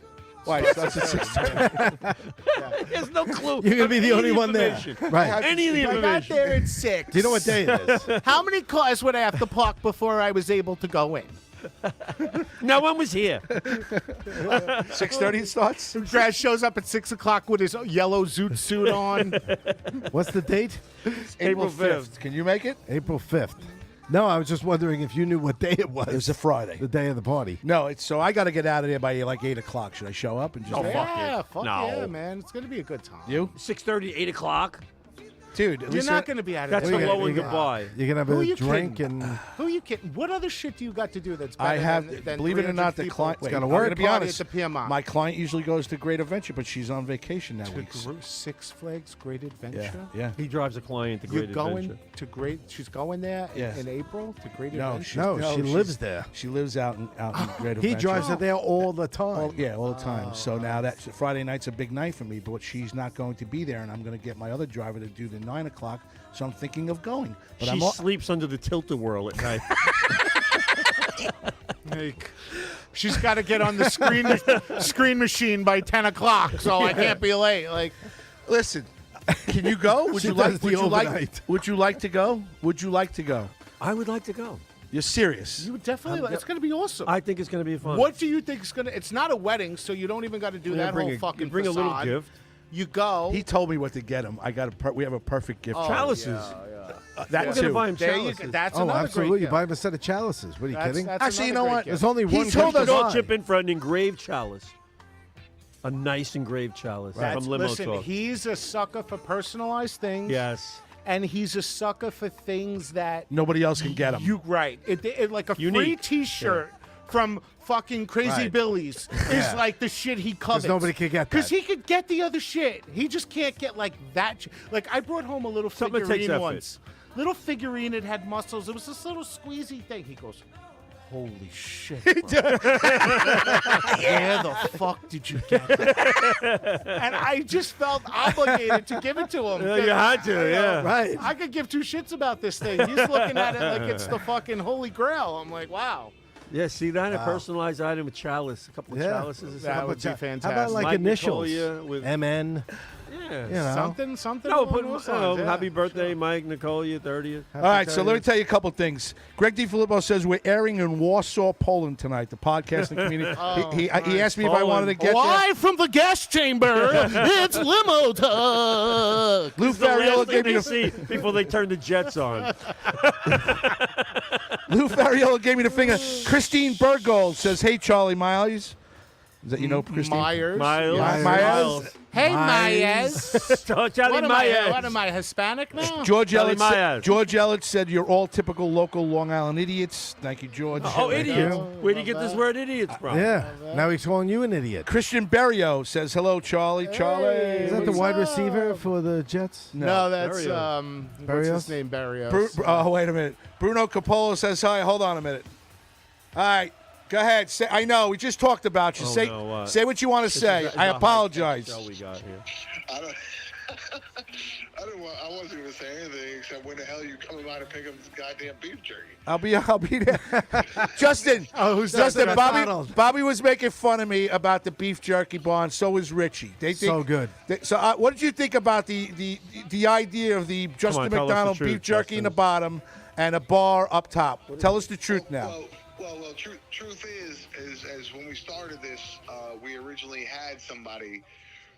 why? It starts at 6:30. There's no clue. You're gonna be the Any only one there, information. right? Any of the I got information. there at 6. Do you know what day it is? How many cars would I have to park before I was able to go in? No one was here. 6:30 it starts. Graz shows up at 6 o'clock with his yellow zoot suit on. What's the date? April 5th. 5th. Can you make it? April 5th. No, I was just wondering if you knew what day it was. It was a Friday. The day of the party. No, it's so I got to get out of there by like 8 o'clock. Should I show up and just? Oh, fuck Yeah, it. fuck No. yeah, man. It's going to be a good time. You, 6:30, 8 o'clock. dude. At You're least not going to be out of That's there. a What are you low gonna- and you goodbye. You can have Who a you drink kidding? and Who you kidding? What other shit do you got to do that's better I have, than believe it or 300 not, the people? client. gotta I'm work. gonna be Party honest. at the Piermont. My client usually goes to Great Adventure, but she's on vacation that To week. Six Flags Great Adventure? Yeah. He drives a client to You're Great going Adventure. to Great. She's going there Yeah. in April to Great No, Adventure. no, she lives there. She lives out in Great Adventure. He drives it there all the time. All the time. So now that Friday night's a big night for me, but she's not going to be there, and I'm going to get my other driver to do the 9 o'clock. So I'm thinking of going. But She sleeps under the tilt-a-whirl at night. Like, she's got to get on the screen machine by 10 o'clock, so I can't be late. Like, listen, can you go? Would She you does like? the Would you like? overnight. Would you like to go? Would you like to go? I would like to go. You're serious? you would definitely. It's going to be awesome. I think it's going to be fun. What do you think is going to? It's not a wedding, so you don't even got to do You that bring whole a, fucking you bring a little facade. gift. You go. He told me what to get him. we have a perfect gift. Chalices. That We're too. gonna buy him There you chalices. go. That's Oh, another absolutely. great You gift. buy him a set of chalices. What are you kidding? That's Actually, you another know great what? gift. There's only He one told gift us to Don't buy. chip in for an engraved chalice. A nice engraved chalice from Limo Listen, Talk. he's a sucker for personalized things. Yes. And he's a sucker for things that Nobody else can get him. you right. It like a free Unique. T-shirt from fucking Crazy Right. Billy's is like the shit he covets. nobody could get that. Because he could get the other shit. He just can't get like that. Like I brought home a little Something that takes figurine effort. once. Little figurine. It had muscles. It was this little squeezy thing. He goes, "Holy shit! Bro. Where the fuck did you get that?" And I just felt obligated to give it to him. Yeah, you had to, yeah. Right. I could give two shits about this thing. He's looking at it like it's the fucking holy grail. I'm like, wow. Yeah, see that? A personalized item with chalice. A couple of Yeah. chalices or That something. would be How fantastic. about like Mike initials? Nicolia with- MN. Yeah. You know. Something. No, along put those lines, yeah. happy birthday, Mike Nicolia, 30th. All right, so let me tell you a couple things. Greg DiFilippo says we're airing in Warsaw, Poland tonight. The podcasting community. He asked me if I wanted to get there. Live from the guest chamber, it's Limo Talk. Lou It's the last Ferriola thing gave me they the see before they turn the Jets on. Lou Ferriola gave me the finger. Christine Bergold says, "Hey, Charlie Miles." Is that you know Christine? Myers. Miles. Myers. Miles. Hey, Myers. Myers. Charlie What Myers. am I, Hispanic now? George Charlie Elliott. Myers. George Elliott said, "You're all typical local Long Island idiots." Thank you, George. Oh, idiots. you. Where do you get this word idiots from? Yeah. Now he's calling you an idiot. Christian Berrio says, "Hello, Charlie." Charlie. Is that the What's wide up? receiver for the Jets? No, that's Barrios. what's Barrios? his name? Barrios. Oh, wait a minute. Bruno Capolo says hi. Hold on a minute. All right. Go ahead. Say, I know. We just talked about you. Oh, say no, what? say what you want to say. I apologize. Show we got here. I don't. I wasn't going to say anything except when the hell you coming by to pick up this goddamn beef jerky? I'll be there. Justin. Oh, who's that? Justin, That's Bobby, Donald. Bobby was making fun of me about the beef jerky bar, and so was Richie. They think, So good. What did you think about the idea of the Justin tell us the McDonald truth, beef jerky in the Justin. bottom and a bar up top? Tell us the truth now. Well. Truth is when we started this, we originally had somebody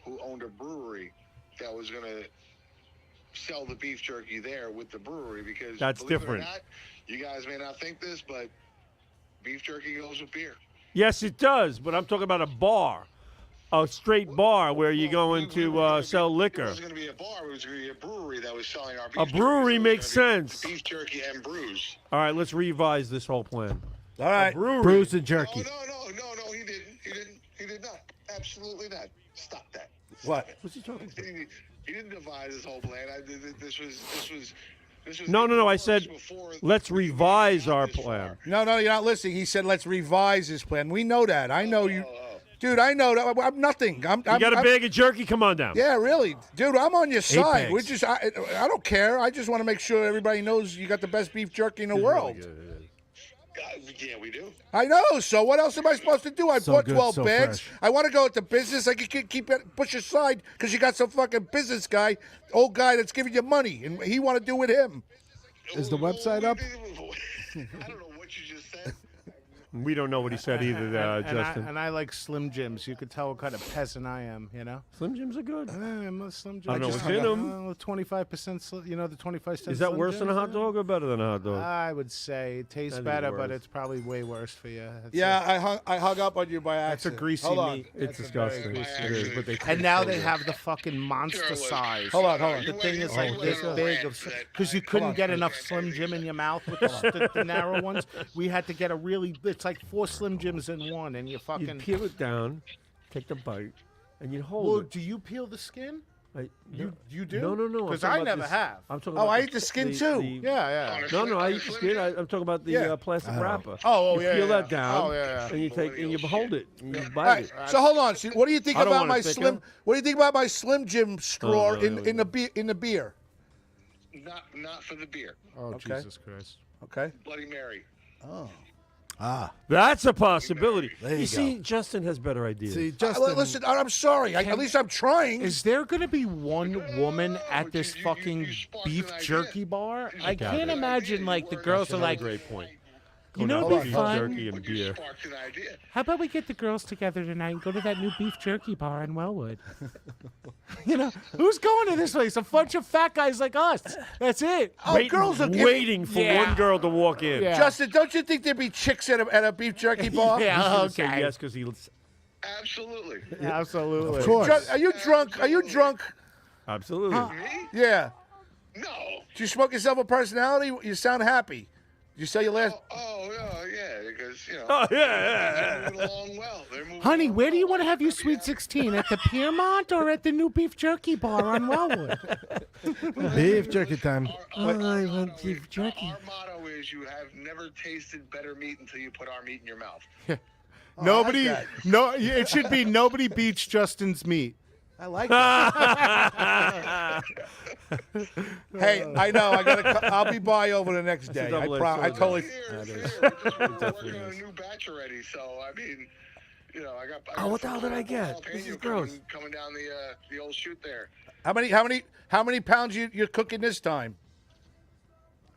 who owned a brewery that was going to sell the beef jerky there with the brewery because That's believe different. It or not, you guys may not think this, but beef jerky goes with beer. Yes, it does, but I'm talking about a bar. A straight bar where you're going to sell It liquor. wasn't going to be a bar. It was going to be a brewery that was selling our beef A jerky. brewery So it was makes gonna be sense. Beef jerky and brews. All right, let's revise this whole plan. All right. Brewery. Bruised and jerky. Oh, no, he didn't. He did not. Absolutely not. Stop that. What? What's he talking about? He didn't devise this whole plan. This was. No. I said, let's revise our plan. No, you're not listening. He said, "Let's revise his plan." We know that. I know you, dude. I know that. I'm nothing. You got a bag of jerky? Come on down. Yeah, really, dude. I'm on your side. bags. We're just. I don't care. I just want to make sure everybody knows you got the best beef jerky in the world. Yeah, we do. I know. So what else am I supposed to do? I So bought good, 12 so bags. fresh. I want to go into business. I can keep it push aside because you got some fucking business guy, old guy that's giving you money, and he want to do with him. Is the website up? I don't know what you just said. We don't know what he said either, Justin. And I like Slim Jims. You could tell what kind of peasant I am, you know? Slim Jims are good. I'm a Slim Jim. I don't know just what's in got, 'em. 25%, you know, the 25 cents. Is that Slim worse than a Jims, hot dog or better than a hot dog? I would say it tastes That'd be better, worse. but it's probably way worse for you. It's Yeah, I hung up on you by That's a accident. greasy Hold on. meat. It's That's a very disgusting. greasy It is, but they And now they have the fucking monster Sure, look. size. Hold on. The thing is like this big, because you couldn't get enough Slim Jim in your mouth with the narrow ones. We had to get a really. It's like 4 Slim Jims in one, and you You fucking. peel it down, take the bite, and you hold Well, it. do you peel the skin? You do? No. I'm 'Cause talking I about never this- have. I'm talking Oh, about I eat the skin too. Yeah. No, I eat the skin. I'm talking about the Yeah. plastic wrapper. Oh, you yeah, peel yeah. that down, Oh, yeah. and you take and you hold it, and you All bite right. it. So hold on. So what do you think I don't about want my it thicker. slim? What do you think about my Slim Jim straw no, in the beer? Not for the beer. Oh, Okay. Jesus Christ. Okay. Bloody Mary. That's a possibility. There you see, Justin has better ideas. See, Justin. Listen, I'm sorry. At least I'm trying. Is there going to be one woman at but this you fucking sparked beef an idea. jerky bar? I doubt can't it. imagine, like, the girls are like, Great point. Go You know down what'd to be beef fun? jerky and But you beer. sparked an idea. How about we get the girls together tonight and go to that new beef jerky bar in Wellwood? You know, who's going to this place? A bunch of fat guys like us. That's it. girls are waiting for Yeah. one girl to walk in. Yeah. Justin, don't you think there'd be chicks at a beef jerky bar? Yeah, He's gonna say okay. yes because he. Absolutely. Absolutely. Of course. Are you drunk? Are you drunk? Absolutely. Me? Yeah. No. Do you smoke yourself a personality? You sound happy. You say your last. Yeah, because you know. Oh yeah, They're moving along well. Honey, where do you want to have your Happy, sweet happy. 16? At the Piermont or at the new beef jerky bar on Wellwood? Beef jerky time. I want beef jerky. Our motto is you have never tasted better meat until you put our meat in your mouth. Nobody, that. no, it should be nobody beats Justin's meat. I like that. Hey, I know. I'll be by over the next day. I double-edged I sword, totally. We're just working on a new batch already, so I mean, you know, I got. what the hell did I get? This is gross. Coming down the old chute there. How many pounds you're cooking this time?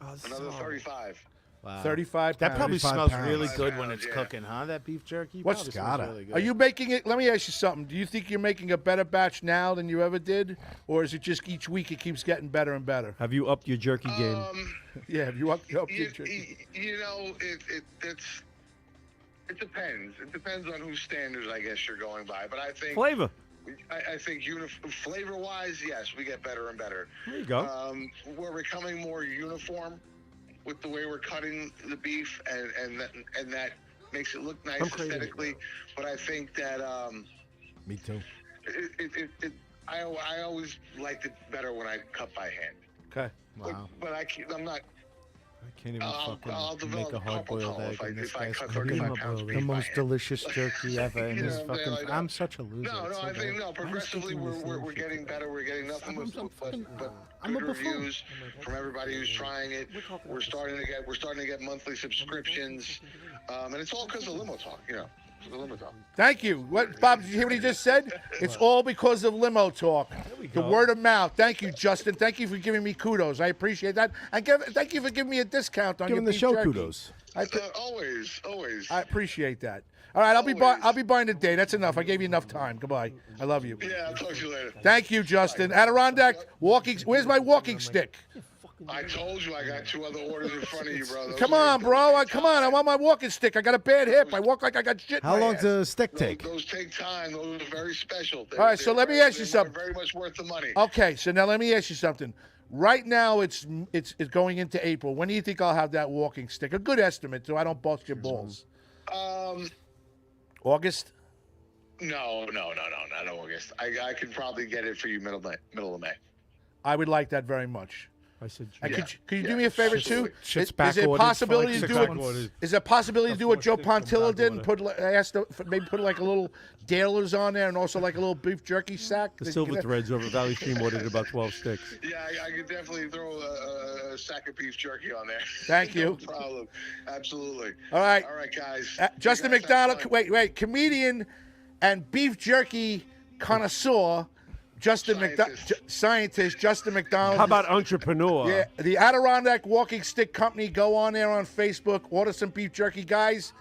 Another 35. 35 That pounds. probably 35 smells pounds. really good when Yeah. it's cooking, huh? That beef jerky. What's- Probably smells Gotta. really good. Are you making it? Let me ask you something. Do you think you're making a better batch now than you ever did, or is it just each week it keeps getting better and better? Have you upped your jerky game? Yeah, have you up your You jerky? know, it depends. It depends on whose standards, I guess, you're going by. But I think Flavor. I think flavor-wise, yes, we get better and better. There you go. We're becoming more uniform with the way we're cutting the beef, and that makes it look nice I'm craving it, aesthetically. But I think that Me too. I always liked it better when I cut by hand. Okay. Wow. But I'm not. I can't even I'll fucking develop make a hard-boiled carpal egg tunnel in this if I guy's cut cooking. 35 pounds of The beef by most hand. delicious jerky ever in You his know what I'm saying? fucking. Like, I'm such a loser. No, It's so I think bad. progressively I'm thinking we're this getting better. We're getting nothing but I'm a good buffoon. reviews from everybody who's trying it. We're starting to get monthly subscriptions, and it's all because of Limo Talk. You know, the Limo Talk. Thank you. What, Bob? Did you hear what he just said? It's all because of Limo Talk. The word of mouth. Thank you, Justin. Thank you for giving me kudos. I appreciate that. And thank you for giving me a discount on Giving your the beef show jerky. kudos. Always. I appreciate that. All right, I'll be buying today. That's enough. I gave you enough time. Goodbye. I love you. Yeah, I'll talk to you later. Thank you, Justin. Adirondack walking. Where's my walking stick? I told you I got 2 other orders in front of you, bro. Those Come are- on, bro. Come on. I want my walking stick. I got a bad hip. I walk like I got shit. in How my long ass. does a stick take? Those take time. Those are very special. All right, so let me ask you They're something. Very much worth the money. Okay, so now let me ask you something. Right now, it's going into April. When do you think I'll have that walking stick? A good estimate, so I don't bust your balls. August. No, not August. I could probably get it for you middle of May. I would like that very much. I said. And Yeah. could you do me a favor too? Absolutely. Shit's Is it backordered possibility for to like do 6 it? months. Is there a possibility to do what Joe Four sticks Pontillo from did and backorder. maybe put like a little Dailers on there and also like a little beef jerky sack? The Silver Threads over Valley Stream ordered about 12 sticks. Yeah, I could definitely throw a sack of beef jerky on there. Thank you. No problem. Absolutely. All right. All right, guys. Justin You guys have McDonald. fun. Wait. Comedian and beef jerky connoisseur. Scientist Justin McDonald. How about entrepreneur? Yeah, the Adirondack Walking Stick Company. Go on there on Facebook. Order some beef jerky, guys.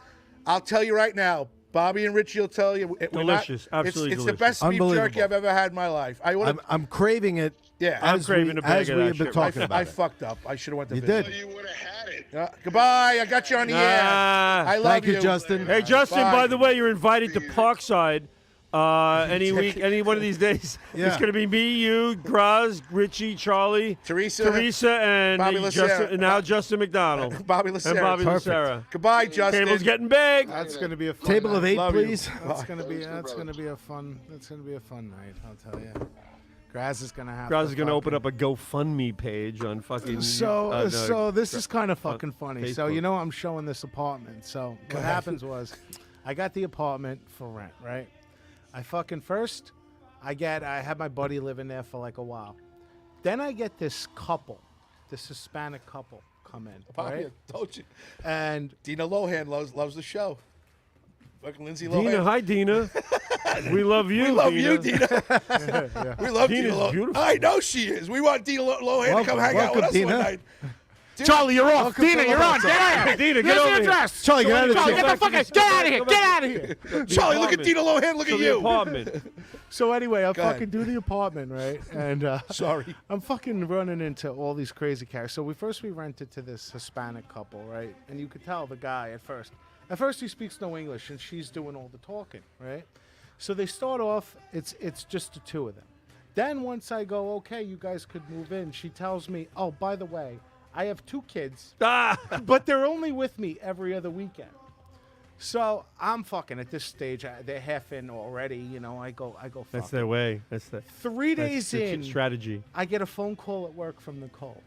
I'll tell you right now. Bobby and Richie will tell you. Delicious. Absolutely It's the delicious. best beef Unbelievable. jerky I've ever had in my life. I'm craving it. Yeah, I'm craving a bag as of we that have been shit talking right about I it. fucked up. I should have went to You visit. did. You would have had it. Goodbye. I got you on the air. I love Thank you, Justin. Hey, Justin, Bye. by the way, you're invited to Parkside any week, any one of these days. Yeah. It's going to be me, you, Graz, Richie, Charlie, Teresa, and Bobby Justin, Lucera. and now Justin McDonald. Bobby And Lucera. Bobby Perfect. Lucera. Goodbye, Justin. Table's getting big. That's gonna be a fun Table of night. 8, Love you. please. That's gonna be a fun. That's gonna be a fun night. I'll tell you. Graz is gonna have. Graz to is going to open fucking- up a GoFundMe page on fucking. So this is kind of fucking funny. So Facebook. you know I'm showing this apartment. So what happens was, I got the apartment for rent, right? I had my buddy living there for like a while. Then I get this Hispanic couple come in, Bobby, right? I told you. And Dina Lohan loves the show. Fucking Lindsay Lohan. Dina, hi, Dina. We love you. We love Dina. you, Dina. We love Dina's Dina Lohan. beautiful. I know she is. We want Dina Lohan to come hang out with welcome, us Dina. one night. Charlie, you're off. Welcome Dina, to you're the on. Get out of here. Dina, get Here's over the here. address. Charlie, get out of the Charlie, chair. get the fuck out. Get out of here. Get out of here. Charlie, look at Dina Lohan. Look To at the you. apartment. So anyway, I Go ahead. fucking do the apartment, right? And Sorry. I'm fucking running into all these crazy characters. So we rented to this Hispanic couple, right? And you could tell the guy at first. At first, he speaks no English, and she's doing all the talking, right? So they start off. It's just the two of them. Then once I go, okay, you guys could move in. She tells me, oh, by the way, I have 2 kids, but they're only with me every other weekend. So I'm fucking at this stage. They're half in already. You know, I go. Fuck. That's their way. That's the 3 that's days the in, strategy. I get a phone call at work from Nicole.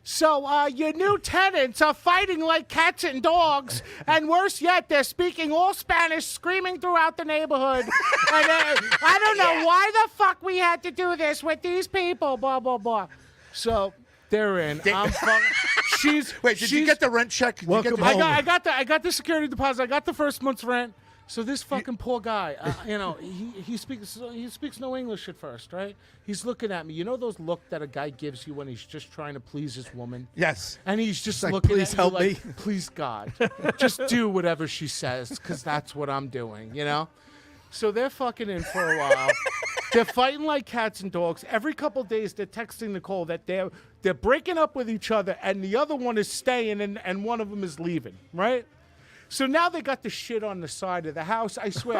So your new tenants are fighting like cats and dogs, and worse yet, they're speaking all Spanish, screaming throughout the neighborhood. And I don't know why the fuck we had to do this with these people. Blah blah blah. So they're in. I'm she's. Wait, did you get the rent check? Did you get the- I got the security deposit. I got the first month's rent. So this fucking poor guy, you know, he speaks no English at first, right? He's looking at me. You know those look that a guy gives you when he's just trying to please his woman? Yes. And he's just like, looking "Please at help you like, me." please God, just do whatever she says, because that's what I'm doing, you know? So they're fucking in for a while. They're fighting like cats and dogs. Every couple days, they're texting Nicole that they're breaking up with each other, and the other one is staying, and one of them is leaving, right? So now they got the shit on the side of the house. I swear,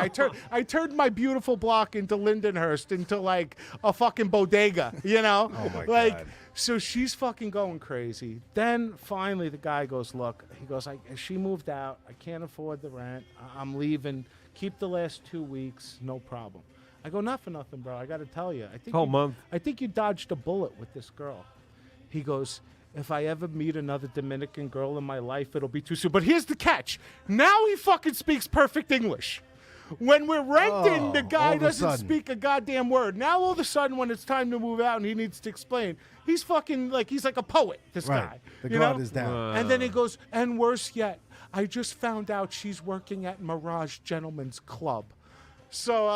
I turned my beautiful block into Lindenhurst, into like a fucking bodega, you know? Oh my like, God. So she's fucking going crazy. Then finally the guy goes, look, he goes, she moved out. I can't afford the rent. I'm leaving. Keep the last 2 weeks, no problem. I go, not for nothing, bro. I got to tell you. Whole month. I think you dodged a bullet with this girl. He goes, if I ever meet another Dominican girl in my life, it'll be too soon. But here's the catch. Now he fucking speaks perfect English. When we're renting, the all guy of a doesn't sudden. speak a goddamn word. Now all of a sudden, when it's time to move out and he needs to explain, he's fucking like, he's like a poet, this Right. guy. The you guard know? is down. And then he goes, and worse yet, I just found out she's working at Mirage Gentlemen's Club. So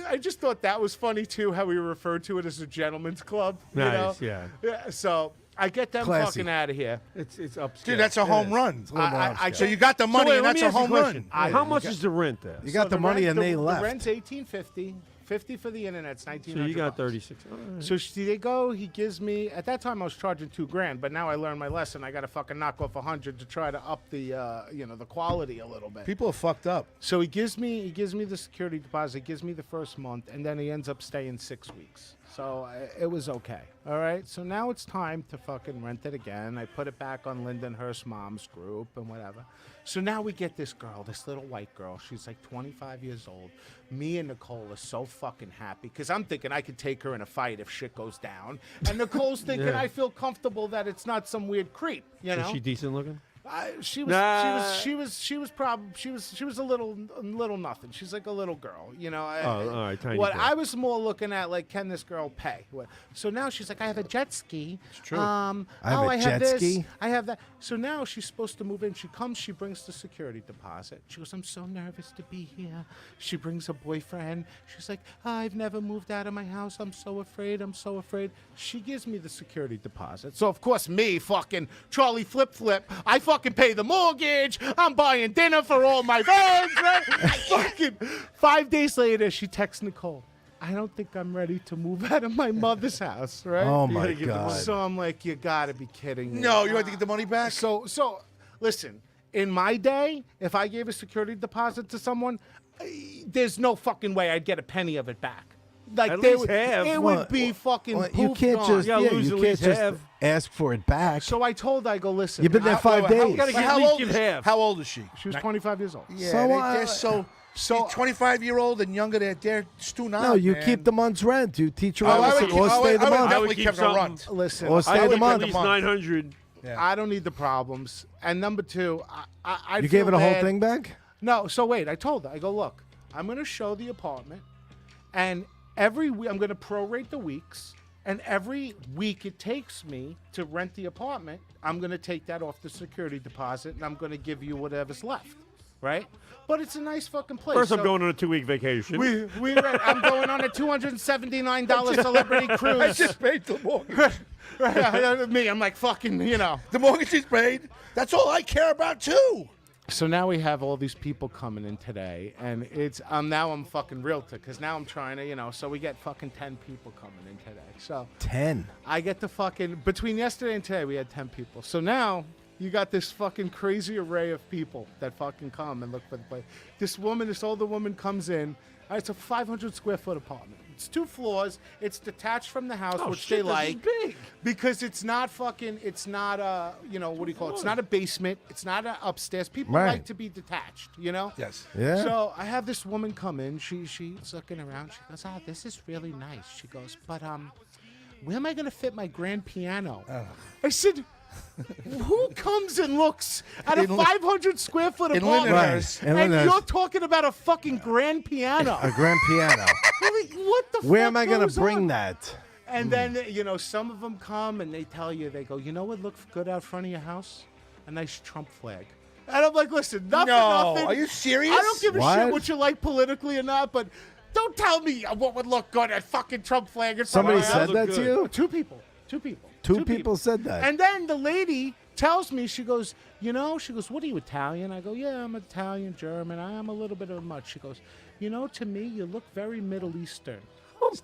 I just thought that was funny, too, how he referred to it as a gentleman's club. Nice, you know? yeah. So I get them Classy. fucking out of here. It's upscale. Dude, that's a home run. So you got the money, wait, and let that's me a ask you home question. run. How much is the rent there? You got So the money rent, and they left. The rent's $18.50. $50 for the internet's $1,900. So you got 36. All right. So they go. He gives me. At that time, I was charging $2,000, but now I learned my lesson. I got to fucking knock off 100 to try to up the, the quality a little bit. People are fucked up. So he gives me the security deposit, gives me the first month, and then he ends up staying 6 weeks. So it was okay. All right. So now it's time to fucking rent it again. I put it back on Lindenhurst Mom's group and whatever. So now we get this girl, this little white girl. She's like 25 years old. Me and Nicole are so fucking happy because I'm thinking I could take her in a fight if shit goes down. And Nicole's thinking Yeah. I feel comfortable that it's not some weird creep. You know. Is she decent looking? She Nah. was a little nothing. She's like a little girl, you know. Oh, all right, tiny What girl. I was more looking at, like, can this girl pay? So now she's like, I have a jet ski. It's true. I have a I jet have this. ski? I have that. So now she's supposed to move in. She comes. She brings the security deposit. She goes, I'm so nervous to be here. She brings a boyfriend. She's like, I've never moved out of my house. I'm so afraid. I'm so afraid. She gives me the security deposit. So of course me, fucking Charlie Flip, I fucking pay the mortgage. I'm buying dinner for all my friends. Right? Fucking 5 days later, she texts Nicole. I don't think I'm ready to move out of my mother's house. Right? Oh You my gotta give the God. So I'm like, you gotta be kidding me. No, you want to get the money back? So listen, in my day, if I gave a security deposit to someone, there's no fucking way I'd get a penny of it back. Like At they least would, half. it Well, would be fucking. Well, you poof can't gone. just Yeah, yeah, lose you at can't least just half. ask for it back. So I told her, I go, listen. You've been there 5 Wait, days. gotta But get how at least old give is half. How old is she? She was 25 years old. Yeah, So, they're so. so- 25-year-old and younger, they're stewing out. No, you man. keep the month's rent. You teach her Oh, I how would to keep- or I stay would- the I would month. definitely keep kept her something. runt. Listen, Or stay I the would at month. least 900. I don't need the problems. And number two, I You feel gave her the whole bad. thing back? No, so wait, I told her, I go, look, I'm going to show the apartment, and every week, I'm going to prorate the weeks, and every week it takes me to rent the apartment, I'm going to take that off the security deposit, and I'm going to give you whatever's left. right? But it's a nice fucking place. First, I'm So going on a 2-week vacation. I'm going on a $279 celebrity cruise. I just paid the mortgage. Right, me, I'm like fucking, The mortgage is paid. That's all I care about too. So now we have all these people coming in today, and it's now I'm fucking realtor because now I'm trying to, so we get fucking 10 people coming in today. So 10. I get to fucking between yesterday and today we had 10 people. So now you got this fucking crazy array of people that fucking come and look for the place. This older woman comes in. It's a 500 square foot apartment. It's 2 floors. It's detached from the house, which shit, they this like. is big. Because it's not fucking, it's not a, what do you call it? It's not a basement. It's not an upstairs. People Right. like to be detached, Yes. Yeah. So I have this woman come in. She's looking around. She goes, this is really nice. She goes, but where am I going to fit my grand piano? I said, who comes and looks at a 500 square foot apartment Lindenhurst. Right. In and Lindenhurst. you're talking about a fucking grand piano? A grand piano. I'm like, what the Where fuck am I going goes to bring on? that? And then, some of them come and they tell you, they go, what looks good out front of your house? A nice Trump flag. And I'm like, listen, nothing. Are you serious? I don't give a What? shit what you like politically or not, but don't tell me what would look good at fucking Trump flag. Somebody that said look that to good. you? Two people. Two people said that. And then the lady tells me, she goes, what are you, Italian? I go, yeah, I'm Italian, German. I am a little bit of much. She goes, to me, you look very Middle Eastern.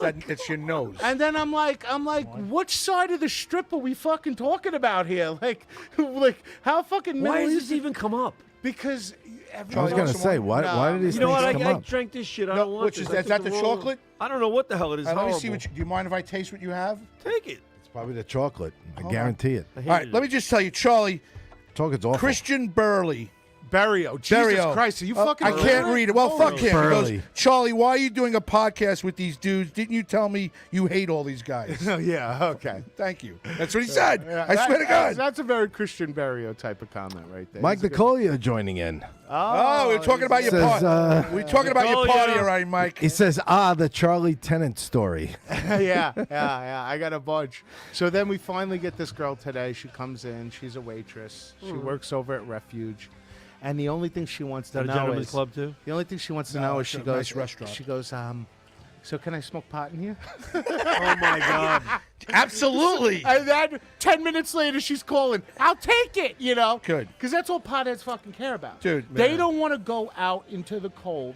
It's your nose. And then I'm like, which side of the strip are we fucking talking about here? Like how fucking Why Middle does this Eastern? even come up? Because I was everyone. going to say, why did these You know things what? come I up? drank this shit. I No, don't want which this. is- I is took that the wrong- chocolate? I don't know what the hell it is. Let me Horrible. see do you mind if I taste what you have? Take it. It's probably the chocolate. I guarantee it. I All right, hated let me just tell you, Charlie, Chocolate's awful. Christian Burley. Barrio. Jesus Barrio. Christ, are you fucking? I can't illiterate? read it. Well, fuck him. He Burley. goes, Charlie, why are you doing a podcast with these dudes? Didn't you tell me you hate all these guys? Oh yeah. Okay. Thank you. That's what he said. Yeah, I swear to God. That's a very Christian Barrio type of comment right there. Mike He's a good- Nicolia joining in. Oh, we're talking about your Says, party. We're talking about your Nicolia. party, all right, Mike. He says, the Charlie Tennant story. yeah. I got a bunch. So then we finally get this girl today. She comes in. She's a waitress. She works over at Refuge. And the only thing she wants to Is that a know gentleman's is club too? the only thing she wants to No, know is it's she a goes. nice restaurant. She goes. So can I smoke pot in here? Oh my God! Absolutely. And then 10 minutes later, she's calling. I'll take it. Good. Because that's all potheads fucking care about. Dude, they man. don't want to go out into the cold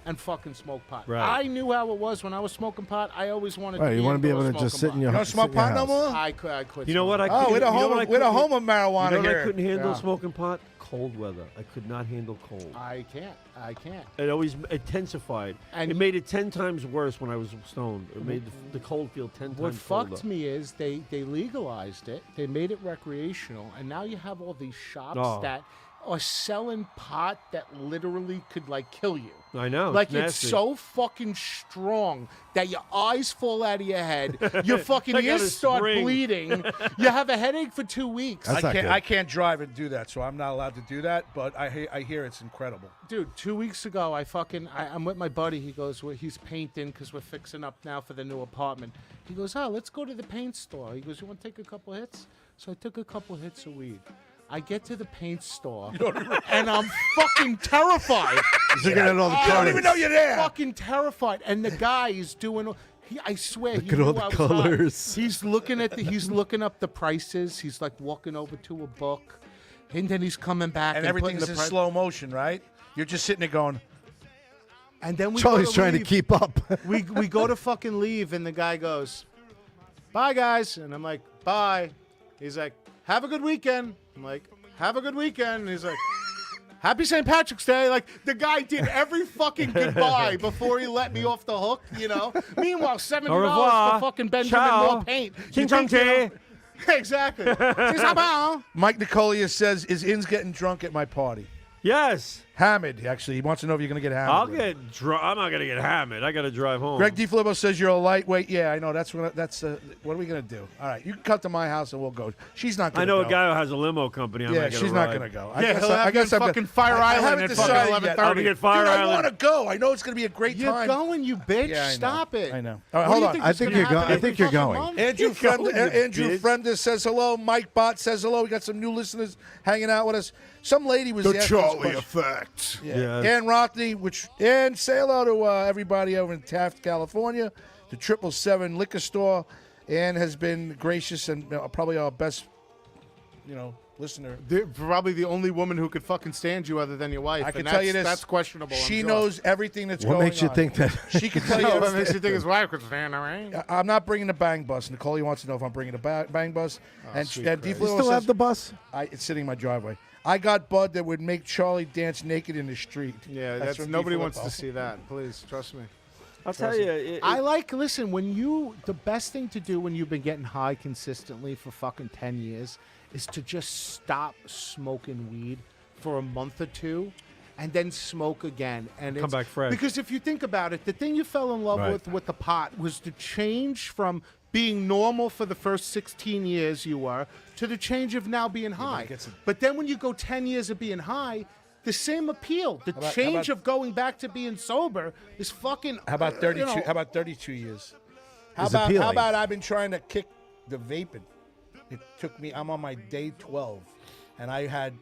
and fucking smoke pot. Right. I knew how it was when I was smoking pot. I always wanted Right, to. you want to be able to indoors just sit in smoking your You don't smoke sit in your pot no house. more? I quit. You know what? I Oh, couldn't- we're the you know home, what I we're the couldn't- home of marijuana You know what I here. couldn't handle Yeah. smoking pot? Cold weather. I could not handle cold. I can't. It always intensified. And- it made it 10 times worse when I was stoned. It made the cold feel 10 What times fucked colder. me is they legalized it. They made it recreational, and now you have all these shops Oh. that are selling pot that literally could like kill you. I know. Like it's nasty. so fucking strong that your eyes fall out of your head, your fucking I got ears a start spring. bleeding, you have a headache for 2 weeks. That's not good. I can't drive and do that, so I'm not allowed to do that. But I hear it's incredible. Dude, 2 weeks ago, I'm with my buddy. He goes, he's painting because we're fixing up now for the new apartment. He goes, let's go to the paint store. He goes, you want to take a couple hits? So I took a couple hits of weed. I get to the paint store, and I'm fucking terrified. He's looking at all the I don't even know you're there. Fucking terrified. And the guy is doing. I swear. Look at all the colors. He's looking at he's looking up the prices. He's like walking over to a book, and then he's coming back And putting everything's the in pri- slow motion, right? You're just sitting there going, And then we Charlie's go trying to leave. keep up. we go to fucking leave, and the guy goes, "Bye, guys," and I'm like, "Bye." He's like, "Have a good weekend." I'm like, "Have a good weekend." And he's like, "Happy St. Patrick's Day." Like the guy did every fucking goodbye before he let me off the hook. Meanwhile, $70 Au revoir. for fucking Benjamin Ciao. Moore paint. Ching You chong think, che. Exactly. C'est ça va? Mike Nicolia says, is Inns getting drunk at my party? Yes. Hammered, actually. He wants to know if you're going to get hammered. I'll with him. get drunk. I'm not going to get hammered. I got to drive home. Greg DeFilippo says you're a lightweight. Yeah, I know. What are we going to do? All right, you can come to my house and we'll go. She's not going I to know go. a guy who has a limo company. Yeah, she's not going to go. Yeah, he'll have you in fucking Fire I Island haven't at fucking decided yet. 11:30. I'll be at Fire Dude, I Island. want to go. I know it's going to be a great You're time. going, you bitch. Yeah, I know. Stop it. I know. All right, What do hold you on. think I is think gonna you're happen go- I every think you're fucking going. month? Andrew You're going, you Andrew bitch. Fremdes says hello. Mike Bott says hello. We got some new listeners hanging out with us. Some lady was The asking us Charlie questions. effect. Yeah. Yeah. Ann Rothney, and say hello to everybody over in Taft, California, the 777 liquor store. Ann has been gracious and probably our best, listener. Probably the only woman who could fucking stand you other than your wife. I can and tell you this. That's questionable. She I'm sure. knows everything that's What going on. makes you think that? She can tell you No, what everything. makes you think his wife could stand around? I'm not bringing the bang bus. Nicole wants to know if I'm bringing the bang bus. And sweet and Christ. D. You still have the bus? It's sitting in my driveway. I got bud that would make Charlie dance naked in the street. Yeah, that's from nobody D. wants Filippo. to see that. Please trust me. I'll tell you. Listen, the best thing to do when you've been getting high consistently for fucking 10 years is to just stop smoking weed for a month or two and then smoke again. And Come back fresh. Because if you think about it, the thing you fell in love Right. with the pot was the change from being normal for the first 16 years you were to the change of now being high. But then when you go 10 years of being high, the same appeal. The about- change how about- of going back to being sober is fucking. How about 32? you know, How about 32 years? It's How appealing. about I've been trying to kick the vaping? It took me. I'm on my day 12, and I had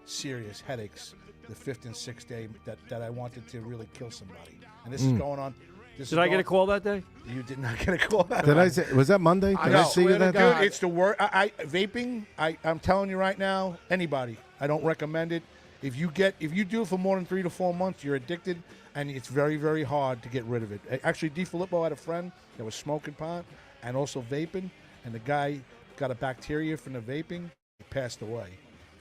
serious headaches the 5th and 6th day that I wanted to really kill somebody. And this is going on. Did I get a call that day? You did not get a call. Did I say? Was that Monday? Did I see you swear to that day? God. Dude, it's the word. I vaping. I'm telling you right now, anybody. I don't recommend it. If you do it for more than 3 to 4 months, you're addicted, and it's very, very hard to get rid of it. Actually, D. Filippo had a friend that was smoking pot and also vaping, and the guy got a bacteria from the vaping. He passed away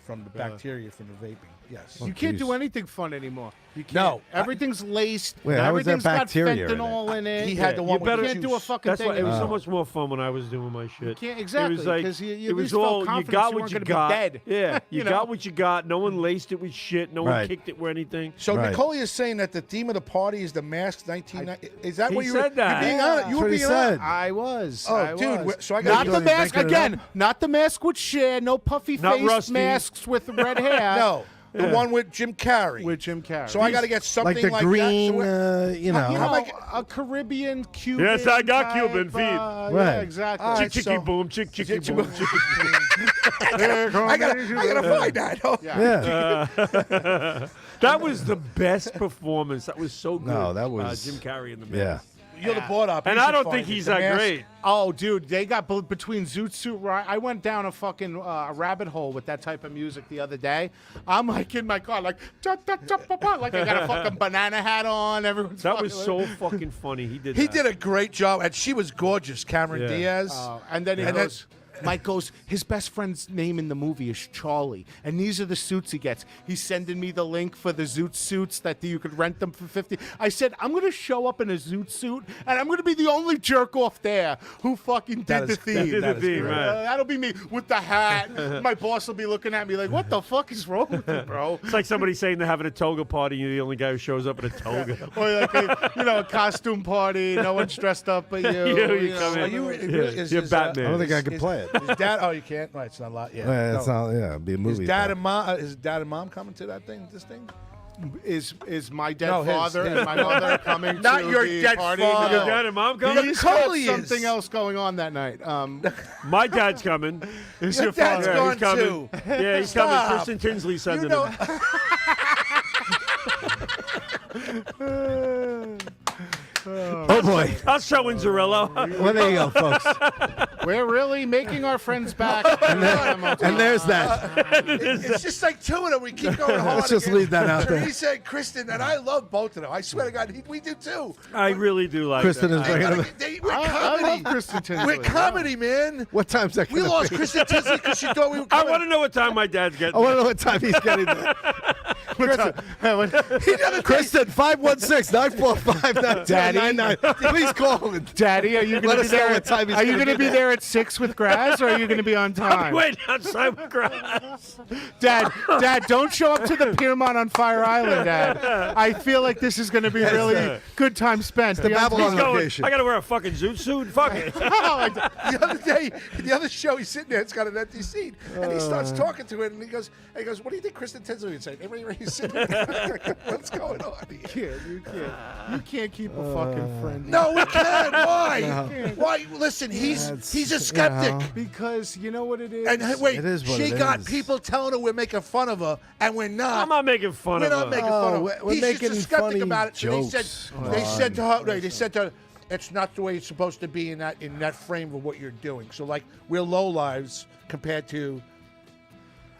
from the bacteria from the vaping. Yes. You can't Jeez. do anything fun anymore. You can't. No. Everything's laced. Wait, how was that everything's got bacteria in it? fentanyl in it. He had the You one with better- the You can't do a juice. fucking That's thing. why it was so Oh. much more fun when I was doing my shit. can't- exactly, It was like 'cause you it at was least felt all you confidence got you what weren't you gonna be got. dead. Yeah, you You know? got what you got. No one laced it with shit. No one Right. kicked it with anything. So Right. Nicole is saying that the theme of the party is the mask 1990. Is that He what you said that. You're being Yeah. honest? You That's were what he being said. honest. I was. Oh, I dude, was. so I not gotta the mask making it again. up? Not the mask with Cher. No puffy Not face Rusty. masks with red hair. No, the one with Jim Carrey. with Jim Carrey. So I got to get something Like the like green, that. So you know, like- a Caribbean, Cuban. Yes, I got type, Cuban feet. Yeah, Right. exactly. All right, Chick chicky so- boom, chick chicky Chick- boom, chick chicky boom. I gotta find that. Yeah. That was the best performance. That was so good. No, that was- Jim Carrey in the Yeah. mask. You're the board up. And You I should don't find think it. he's The that mask- great. Oh, dude, they got between Zoot Suit. I went down a fucking rabbit hole with that type of music the other day. I'm like in my car, like like I got a fucking banana hat on. Everyone's That was fucking- so fucking funny. He did. He that. did a great job, and she was gorgeous, Cameron Yeah. Diaz. And then he And then- goes. Mike goes, his best friend's name in the movie is Charlie, and these are the suits he gets. He's sending me the link for the Zoot suits that you could rent them for $50. I said, I'm going to show up in a Zoot suit, and I'm going to be the only jerk off there who fucking That did is- the theme. that Did the is theme, great. right. That'll be me with the hat. My boss will be looking at me like, what the fuck is wrong with you, bro? It's like somebody saying they're having a toga party. You're the only guy who shows up in a toga. Or like a costume party. No one's dressed up but you. You know. come in. Are you, is, You're is, Batman. I don't think I could is- play it. Is dad? Oh, you can't. Right, it's not a lot. Yeah, Yeah, it's no. not. Yeah, it'd be a movie. Is dad thing. and mom? Is dad and mom coming to that thing? This thing? Is my dead No, his. father and my mother coming Not to your the dead party? father. Your dad and mom coming? He's got Nicole is. something else going on that night. My dad's coming. Is Your your dad's father? gone he's coming. too. Yeah, he's Stop. coming. Kristen Tinsley sending You know, him. Oh boy. I'll show Inzarello. Well, there you go, folks. We're really making our friends back. And there's that. it's just like two of them. We keep going hard. Let's just again. leave that out there. Teresa and Kristen, and I love both of them. I swear to God, we do too. I really do like Kristen that. is They bringing gotta them. get- we're I comedy. love Kristen Tinsley. We're comedy, man. What time's that? We gonna lost be? Kristen Tinsley because she thought we were I coming. want to know what time my dad's getting. I want to know what time he's getting there. Kristen, 516-945-9999. Please call him. Daddy, are you Let going to be us know there? what time he's Are you gonna going to be be there at 6 with Graz, or are you going to be on time? Wait outside with grass. Dad, don't show up to the Piermont on Fire Island, Dad. I feel like this is going to be really good time spent. The Babylon He's going, location. I got to wear a fucking zoot suit. Fuck it. The other day, the other show, he's sitting there. It's got an empty seat, and he starts talking to it, and he goes, "What do you think Kristen Tinsley would say?" He's sitting there. What's going on here? You can't keep a fucking friend. No, we can. Why? Why? Listen, he's He's a skeptic. You know. Because you know what it is. And wait, It is what she it got is. people telling her we're making fun of her, and we're not. I'm not making fun We're of not her. making fun of Oh, her. we're He's just making a skeptic funny about it. So jokes. they said to her, they said to her, it's not the way it's supposed to be in that frame of what you're doing. So like we're low lives compared to.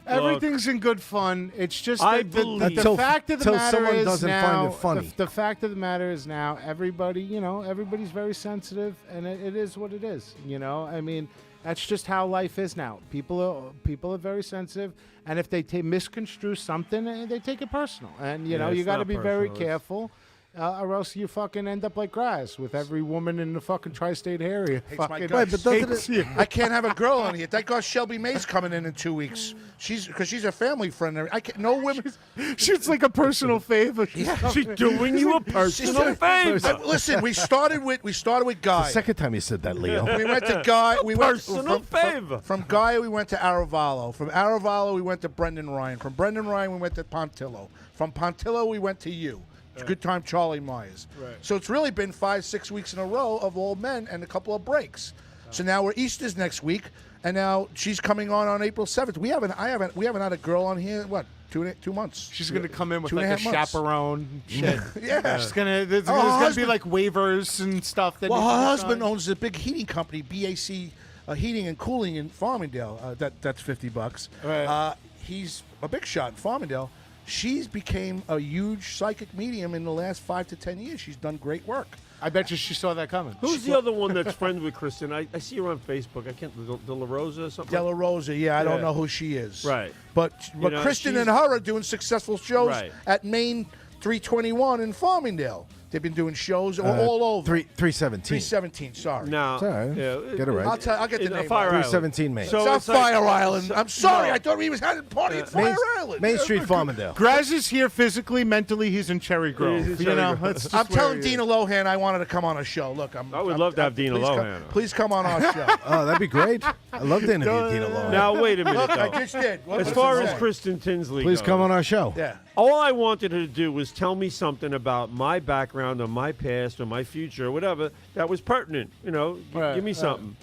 Everything's in good fun. It's just I that the believe- fact of the Till matter someone is doesn't now. find it funny. The fact of the matter is now everybody, everybody's very sensitive, and it is what it is. I mean, that's just how life is now. People are very sensitive, and if they misconstrue something, they take it personal. And Yeah, you it's got to not be very personal. careful. Or else you fucking end up like grass with every woman in the fucking tri-state area. Hates my Fucking guts. Wait, but doesn't hates it- you. I can't have a girl on here. That girl Shelby May's coming in 2 weeks. She's a family friend. I can't. No women. She's like a personal favor. She's doing you a personal I- favor. listen, we started with Guy. Second time you said that, Leo. We went to Guy. We went personal favor. From Guy, we went to Aravallo. From Aravallo, we went to Brendan Ryan. From Brendan Ryan, we went to Pontillo. From Pontillo, we went to you. Good time, Charlie Myers. Right. So it's really been 5-6 weeks in a row of all men and a couple of breaks. So now we're Easter's next week, and now she's coming on April 7th. We haven't had a girl on here. What? 2 months. She's gonna come in with 2.5 like a months. chaperone. Shit. Yeah. She's gonna. There's her gonna be husband- like waivers and stuff. That Well, need to her be husband signed. owns a big heating company, BAC Heating and Cooling in Farmingdale. That's $50. Right. He's a big shot in Farmingdale. She's became a huge psychic medium in the last 5 to 10 years. She's done great work. I bet you she saw that coming. Who's the other one that's friends with Kristen? I see her on Facebook. I can't. De La Rosa or something. Della Rosa, I don't Yeah. know who she is. Right. But You know, Kristen she's- and her are doing successful shows Right. at Main 321 in Farmingdale. They've been doing shows all over. 317. 317, sorry. No. It's all right. Yeah, Get it right. I'll get the name Fire right. Island. 317 Main. So It's not it's like- Fire Island. I'm sorry. No. I thought we was having a party at Fire Island. Main Street, Farmingdale. Graz is here physically, mentally he's in Cherry Grove. He's in Cherry Grove. That's just I'm where telling he is. Dina Lohan I wanted to come on a show. Look, I would love to have Dina please come- Lohan. Please come on our show. Oh, that'd be great. I love to interview Dina Lohan. Now wait a minute Look, I though. just did. What As does far it as say? Kristen Tinsley Please goes, come on our show. Yeah. all I wanted her to do was tell me something about my background or my past or my future or whatever that was pertinent. Right, Give me something.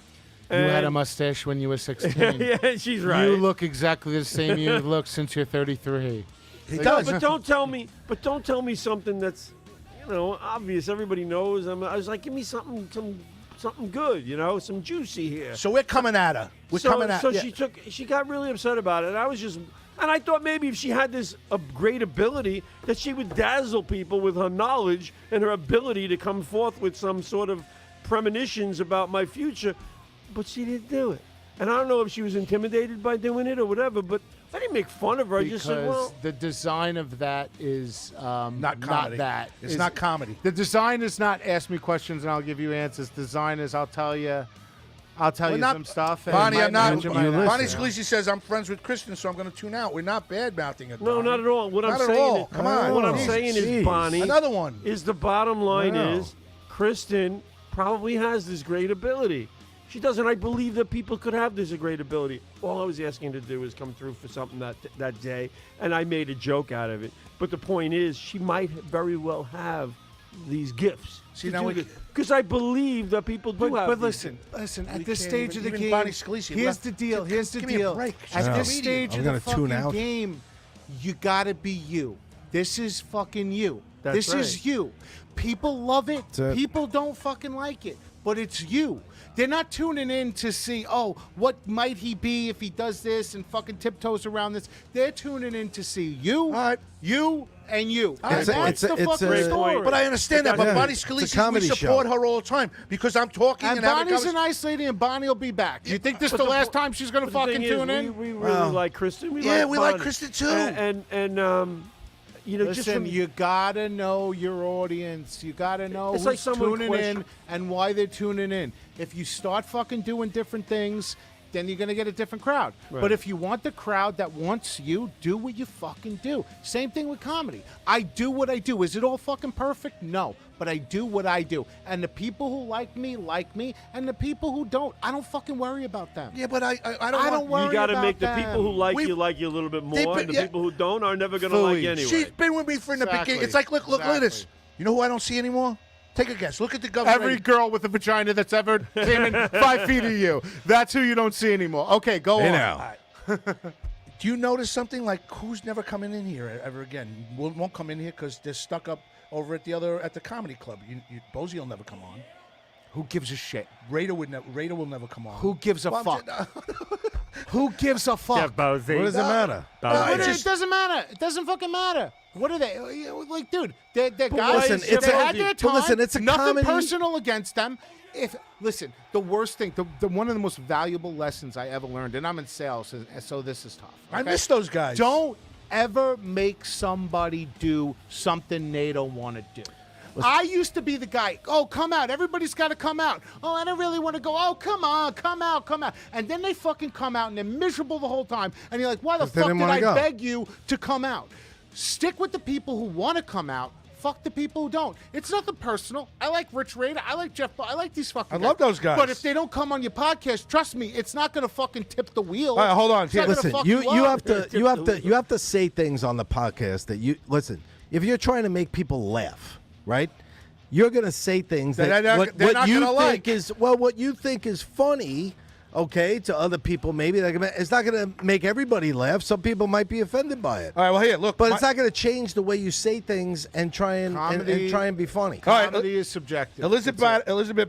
You had a And- mustache when you were 16. yeah, she's right. You look exactly the same you've looked since you're 33. He No, does. but don't tell me. But don't tell me something that's, obvious. Everybody knows. I was like, give me something good. Some juicy here. So we're coming at her. We're coming at So yeah. she got really upset about it. And I thought maybe if she had this great ability that she would dazzle people with her knowledge and her ability to come forth with some sort of premonitions about my future, but she didn't do it. And I don't know if she was intimidated by doing it or whatever, but I didn't make fun of her. I Because just said, well, the design of that is Not comedy. that. It's not comedy. The design is not ask me questions and I'll give you answers. Design is I'll tell you some stuff. and Bonnie, it I'm might not. mention my Bonnie name. Scalisi says I'm friends with Kristen, so I'm going to tune out. We're not bad mouthing it. no, Bonnie. not at all. What Not I'm at saying all. is, Come on. what I'm Jeez. saying is, Jeez. Bonnie, Another one. is the bottom line Wow. is Kristen probably has this great ability. She doesn't. I believe that people could have this great ability. All I was asking her to do was come through for something that day, and I made a joke out of it. But the point is, she might very well have these gifts. See, now we- because I believe that people do have. But these listen. At We this can't stage even- of the even game, Bonnie Scalisi here's left. the deal. Here's the Give me a deal. break. She's At a this comedian. stage I'm of the gonna tune fucking out. game, you gotta be you. This is fucking you. That's This is right. you. People love it. That's it. People don't fucking like it. But it's you. They're not tuning in to see, oh, what might he be if he does this and fucking tiptoes around this. They're tuning in to see you, right. you, and you. right, And that's the it's fucking a- story. But I understand that. But Yeah. Bonnie It's a Scalisi, we comedy support show. her all the time because I'm talking And and having Bonnie's a conversations. nice lady, and Bonnie will be back. Do you think this is But the the last po- time she's going to But the fucking thing is, tune in? We really like Kristen. We Yeah, like we like Bonnie. Kristen too. And just Listen, from you gotta know your audience. You gotta know It's who's like someone tuning in and why they're tuning in. If you start fucking doing different things, then you're gonna get a different crowd. Right. But if you want the crowd that wants you, do what you fucking do. Same thing with comedy. I do what I do. Is it all fucking perfect? No. But I do what I do. And the people who like me, and the people who don't, I don't fucking worry about them. Yeah, but I don't. I want- don't worry you got to about make the them. people who like We- you a little bit They more, put- and the yeah. people who don't are never going to like you Fooey. anyway. She's been with me from the Exactly. beginning. It's like, look at this. Exactly. You know who I don't see anymore? Take a guess. Look at the government. Every girl with a vagina that's ever came in 5 feet of you. That's who you don't see anymore. Okay, go on. Now. Do you notice something like who's never coming in here ever again? Won't come in here because they're stuck up over at the comedy club. Bozy will never come on. Who gives a shit? Raider will never come on. Who gives a Well, fuck? I'm Who gives a fuck? Yeah, Bozy. What does it matter? It doesn't matter. It doesn't fucking matter. What are they? Like, dude, they're guys. listen, they it's had a- their but time. listen, it's a nothing comedy. personal against them. Listen, the worst thing, the one of the most valuable lessons I ever learned, and I'm in sales, so this is tough. I okay? miss those guys. Don't ever make somebody do something they don't want to do. I used to be the guy, oh, come out. Everybody's got to come out. Oh, I don't really want to go. Oh, come on, come out. And then they fucking come out, and they're miserable the whole time. And you're like, why the 'Cause they fuck didn't did wanna I go. beg you to come out? Stick with the people who want to come out. Fuck the people who don't. It's nothing personal. I like Rich Raider. I like Jeff. I like these fucking I love those guys. But if they don't come on your podcast, trust me, it's not going to fucking tip the wheel. All right, hold on. It's not gonna Listen, fuck you up. have to say things on the podcast that you listen. If you're trying to make people laugh, right? You're gonna say things that They're not you gonna think like. is what you think is funny. Okay, to other people, maybe it's not going to make everybody laugh. Some people might be offended by it. All right, well, here, look. But it's not going to change the way you say things and try and be funny. All right, Comedy is subjective. Elizabeth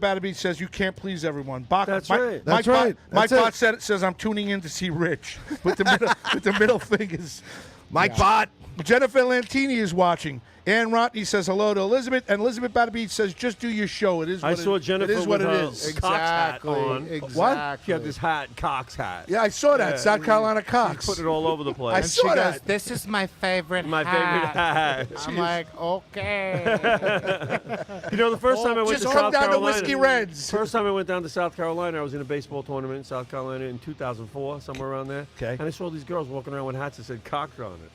Batterby says you can't please everyone. That's right. That's right. Mike That's Bot it. says I'm tuning in to see Rich. With the middle fingers. Mike Bot. Jennifer Lantini is watching. Ann Rotney says hello to Elizabeth, and Elizabeth Batterby says just do your show. It is. I saw Jennifer It is what with it her is. Cox hat on. Exactly. She had this hat, Cox hat. Yeah, I saw that. South Carolina Cox. Put it all over the place. I saw She that. goes, this is my favorite My favorite hat. I'm like, okay. You know, the first time I went Just to come South down to Carolina, Whiskey Reds. First time I went down to South Carolina, I was in a baseball tournament in South Carolina in 2004, somewhere around there. Okay. And I saw these girls walking around with hats that said Cox on it.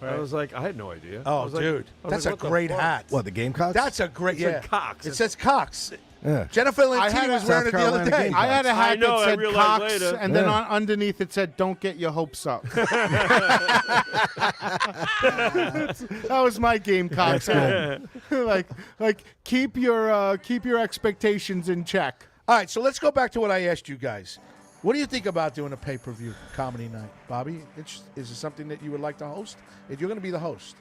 I was like, I had no idea. I Oh, was like- dude, I was that's like, a what the great fuck? hat. What, the Gamecocks? That's a great. It said Yeah, Cox. It says Cox. Yeah. Jennifer I had Lantini a was wearing it the South other Carolina day. game. I had a hat I know, I that said realized Cox, later. and then Yeah. underneath it said, don't get your hopes up. That was my Gamecocks hat. like keep your expectations in check. All right, so let's go back to what I asked you guys. What do you think about doing a pay-per-view comedy night, Bobby? Is it something that you would like to host? If you're going to be the host,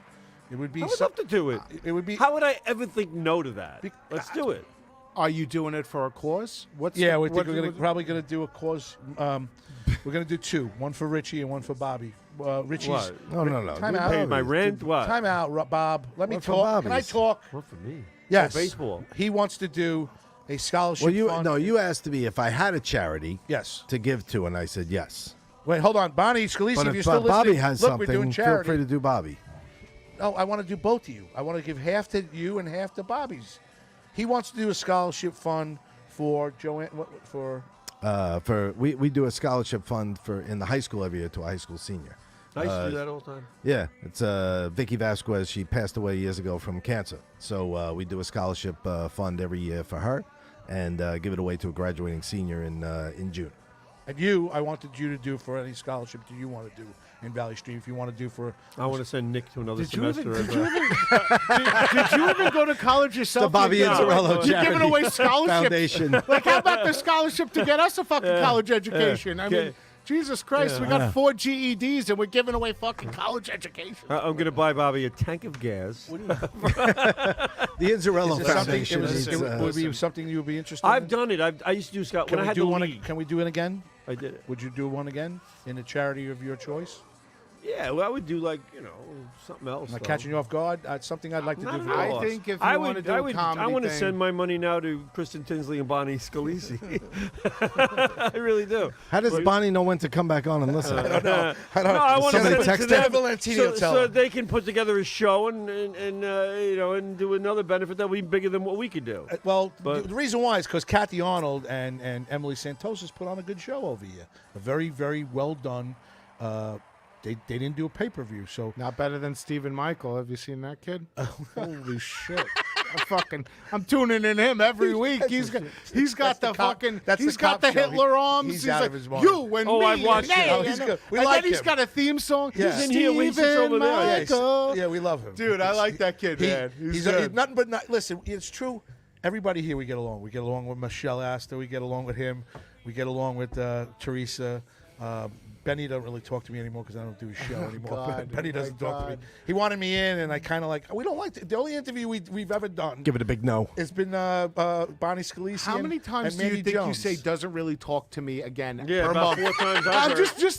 it would be. I would love to do it. It would be. How would I ever think no to that? Let's do it. Are you doing it for a cause? Yeah, we're probably going to do a cause. We're going to do two, one for Richie and one for Bobby. Richie's. What? No. Time We out. Paid my rent? What? Time out, Bob. Let me What for talk. Can I Bobby's? talk? What for me? Yes. For baseball. He wants to do a scholarship Well, fund. you asked me if I had a charity Yes. to give to, and I said yes. Wait, hold on. Bonnie Scalise, But if you're if still Bobby listening, has look, we're doing something, feel charity. free to do Bobby. No, I want to do both of you. I want to give half to you and half to Bobby's. He wants to do a scholarship fund for Joanne. We do a scholarship fund in the high school every year to a high school senior. I used to do that all the time. Yeah, it's Vicky Vasquez. She passed away years ago from cancer. So we do a scholarship fund every year for her, and give it away to a graduating senior in June. And I wanted you to do for any scholarship that you want to do in Valley Street. If you want to do for, I want to send Nick to another Did you semester. even go to college yourself? The Bobby You're Inzarello You're giving Charity away scholarships. Foundation. Like, how about the scholarship to get us a fucking college education? I mean, Jesus Christ, we got 4 GEDs and we're giving away fucking college education. I'm going to buy Bobby a tank of gas. The Inzarello is it something? Foundation. It would be something you would be interested in. I've done it. I used to do Scott. Can When I we had do the one? league, Can we do it again? I did it. Would you do one again in a charity of your choice? Yeah, well, I would do something else. Am I though. catting you off guard? Something I'd like to Not do at for all. you. I think if you I want to would, do I a would, comedy I want to thing- send my money now to Kristen Tinsley and Bonnie Scalise. I really do. How does Bonnie know when to come back on and listen? I don't know. No, I want to Somebody send it text to them Jennifer Lantini will tell so her. they can put together a show and do another benefit that would be bigger than what we could do. Well, But- the reason why is because Kathy Arnold and Emily Santos put on a good show over here. A very, very well done. They didn't do a pay-per-view, so Not better than Stephen Michael. Have you seen that kid? Holy shit. I'm tuning in him every week. He's got the cop- fucking that's the he's got cop the show. Hitler arms. He's He's out like, of his mind. you and Oh, me. I've watched and it. they," Oh, he's and good. We and like then he's him. got a theme song. Yeah. He's in here. We sit Stephen over there. Yeah, Michael. yeah, we love him. Dude, I like that kid, man. He's he's good. nothing but not. Listen, it's true. everybody here we get along. We get along with Michelle Astor. We get along with him. We get along with Teresa. Benny doesn't really talk to me anymore because I don't do a show anymore. God, Benny oh doesn't my talk to me. God. He wanted me in, and I kind of like. We don't like the only interview we've ever done. Give it a big no. It's been Bonnie Scalise. How many times do you think you say doesn't really talk to me again? Yeah, per about month? 4 times.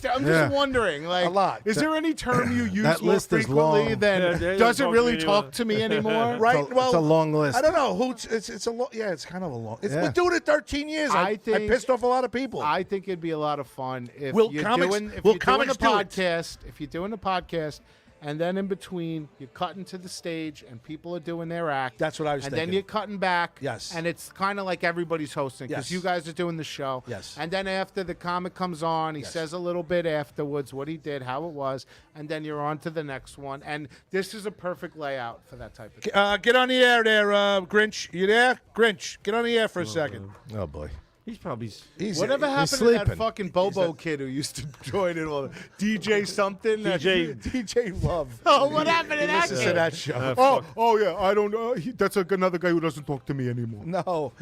I'm just wondering. Like, A lot. Is there any term you use That more list is frequently long. than Yeah, they doesn't don't really talk talk to me anymore? Right? It's a long list. I don't know who. It's a yeah. It's kind of a long. Yeah. We're doing it 13 years. I think- pissed off a lot of people. I think it'd be a lot of fun if Will you're comics- doing if will you're doing comics a do it? podcast. If you're doing a podcast, and then in between you're cutting to the stage and people are doing their act. That's what I was and thinking. then you're cutting back. Yes. And it's kind of like everybody's hosting because Yes. you guys are doing the show. Yes. And then after the comic comes on, he Yes. says a little bit afterwards what he did, how it was, and then you're on to the next one. And this is a perfect layout for that type of thing. Get on the air there, Grinch. You there? Grinch, get on the air for a second. Oh boy. He's probably. Whatever happened to sleeping. that fucking Bobo kid who used to join it all? DJ something? DJ Love. Oh, what happened to that Listen to kid? that show. Oh yeah, I don't know. That's another guy who doesn't talk to me anymore. No.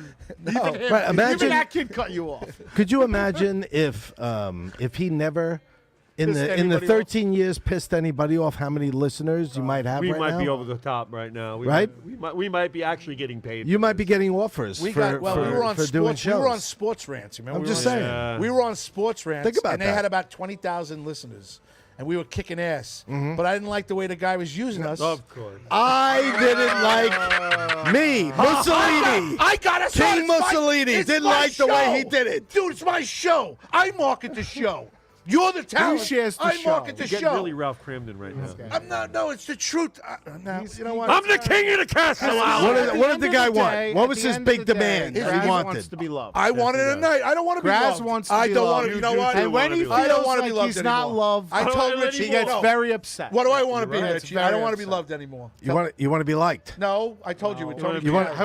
Right, imagine- Even that kid cut you off. Could you imagine if he never in Pissed the anybody 13 years pissed anybody off? How many listeners you might have We right might now? be over the top right now. Right? We might be actually getting paid. You for might this. be getting offers We for, got well. for, we were on for doing sports. shows. We were on sports rants. Remember? I'm We just were on- saying. Yeah. We were on sports rants. Think about and they that. had about 20,000 listeners, and we were kicking ass. Mm-hmm. But I didn't like the way the guy was using us. Of course. I didn't like me, Mussolini. I got us. King Mussolini didn't like the way he did it. Dude, it's my show. I market the show. You're the talent. shares the I show. market the You're getting show. really Ralph Cramden right now. I'm not. No, it's the truth. Now, you know what? I'm the king of the castle. What Al. did- what did the guy want? What was his big demand Graz that he wanted? wants to be loved. I wanted a night. I don't want to be Graz loved. wants to I be don't loved. want to. You know You what? do And when he wanna I don't feels want to like be loved he's anymore. not loved, I don't told wanna Richie he gets no. very upset. What do I want to be, Right, Richie? it's I don't very want to be upset. loved anymore. You want to be liked. No, I told you. We told You want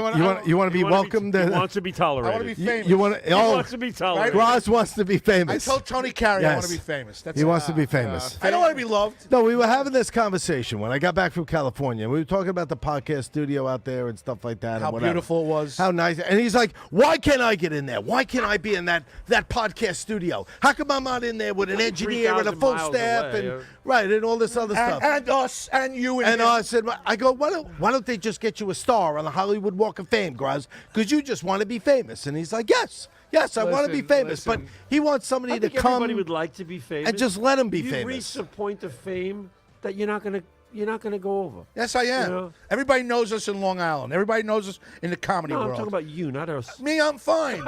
you want to be He welcomed. He wants to be I tolerated. want to be famous. You want to? He Oh, wants to be tolerated. Graz wants to be I famous. told Tony Carey I want Yes. to be famous. That's He it. wants to be famous. I don't want to be loved. No, we were having this conversation when I got back from California. We were talking about the podcast studio out there and stuff like that. How and whatever. beautiful it was. How nice. And he's like, why can't I get in there? Why can't I be in that podcast studio? How come I'm not in there with an engineer and a 3,000 full miles staff away, and yeah. right and all this other stuff? And us and you And him. I said, I go, why don't they just get you a star on the Hollywood Walk of Fame, Graz? Because you just want to be famous. And he's like, yes, I want to be Listen, famous. But listen. he wants somebody I to think come everybody would like to be famous. and just let him be You've famous. reached a point of fame that you're not gonna go over. Yes, I am. You know? Everybody knows us in Long Island. Everybody knows us in the comedy No, I'm world. talking about you, not us. Me, I'm fine.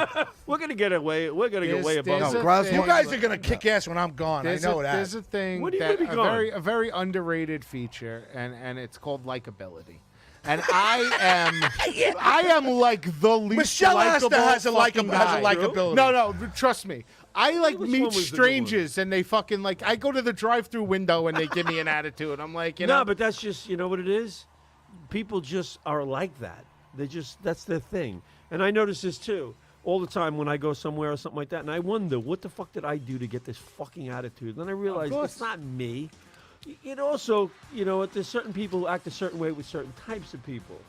We're gonna get away. We're gonna get way above. There's No, a Graz thing- you guys are gonna kick ass when I'm gone. I There's know a, that. There's a thing When are you that gonna be gone? a very underrated feature, and it's called likability. And I am like the least Michelle Astor likable has a fucking guy. likability. No, trust me. I like Which one meet was the good strangers and they fucking like. I go to the drive-through window and they give me an attitude. I'm like, you know, No, but that's just what it is. People just are like that. That's their thing. And I notice this too all the time when I go somewhere or something like that, and I wonder what the fuck did I do to get this fucking attitude? Then I realize it's not me. It also, there's certain people who act a certain way with certain types of people.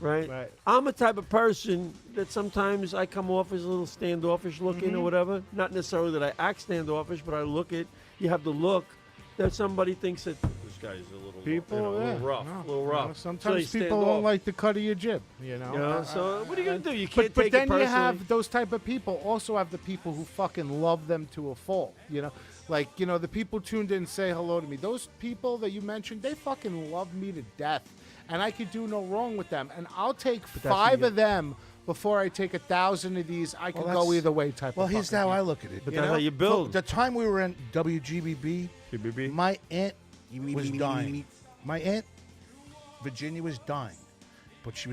Right? I'm a type of person that sometimes I come off as a little standoffish looking or whatever. Not necessarily that I act standoffish, but I look at, you have the look that somebody thinks that this guy's a little, people, a little yeah, rough, no, a little you know, rough. So they sometimes stand people don't off. like the cut of your jib. You know. So what are you gonna do? You can't But take then it personally. you have those type of people. Also have the people who fucking love them to a fault. Like the people tuned in and say hello to me. Those people that you mentioned, they fucking love me to death, and I could do no wrong with them. And I'll take that's 5 you- of them before I take 1,000 of these. I can go that's- either way. Type. Well, of here's fucking how I people. look at it. But that's how you build. The time we were in WGBB, BBB. my aunt was dying. My aunt Virginia was dying, but she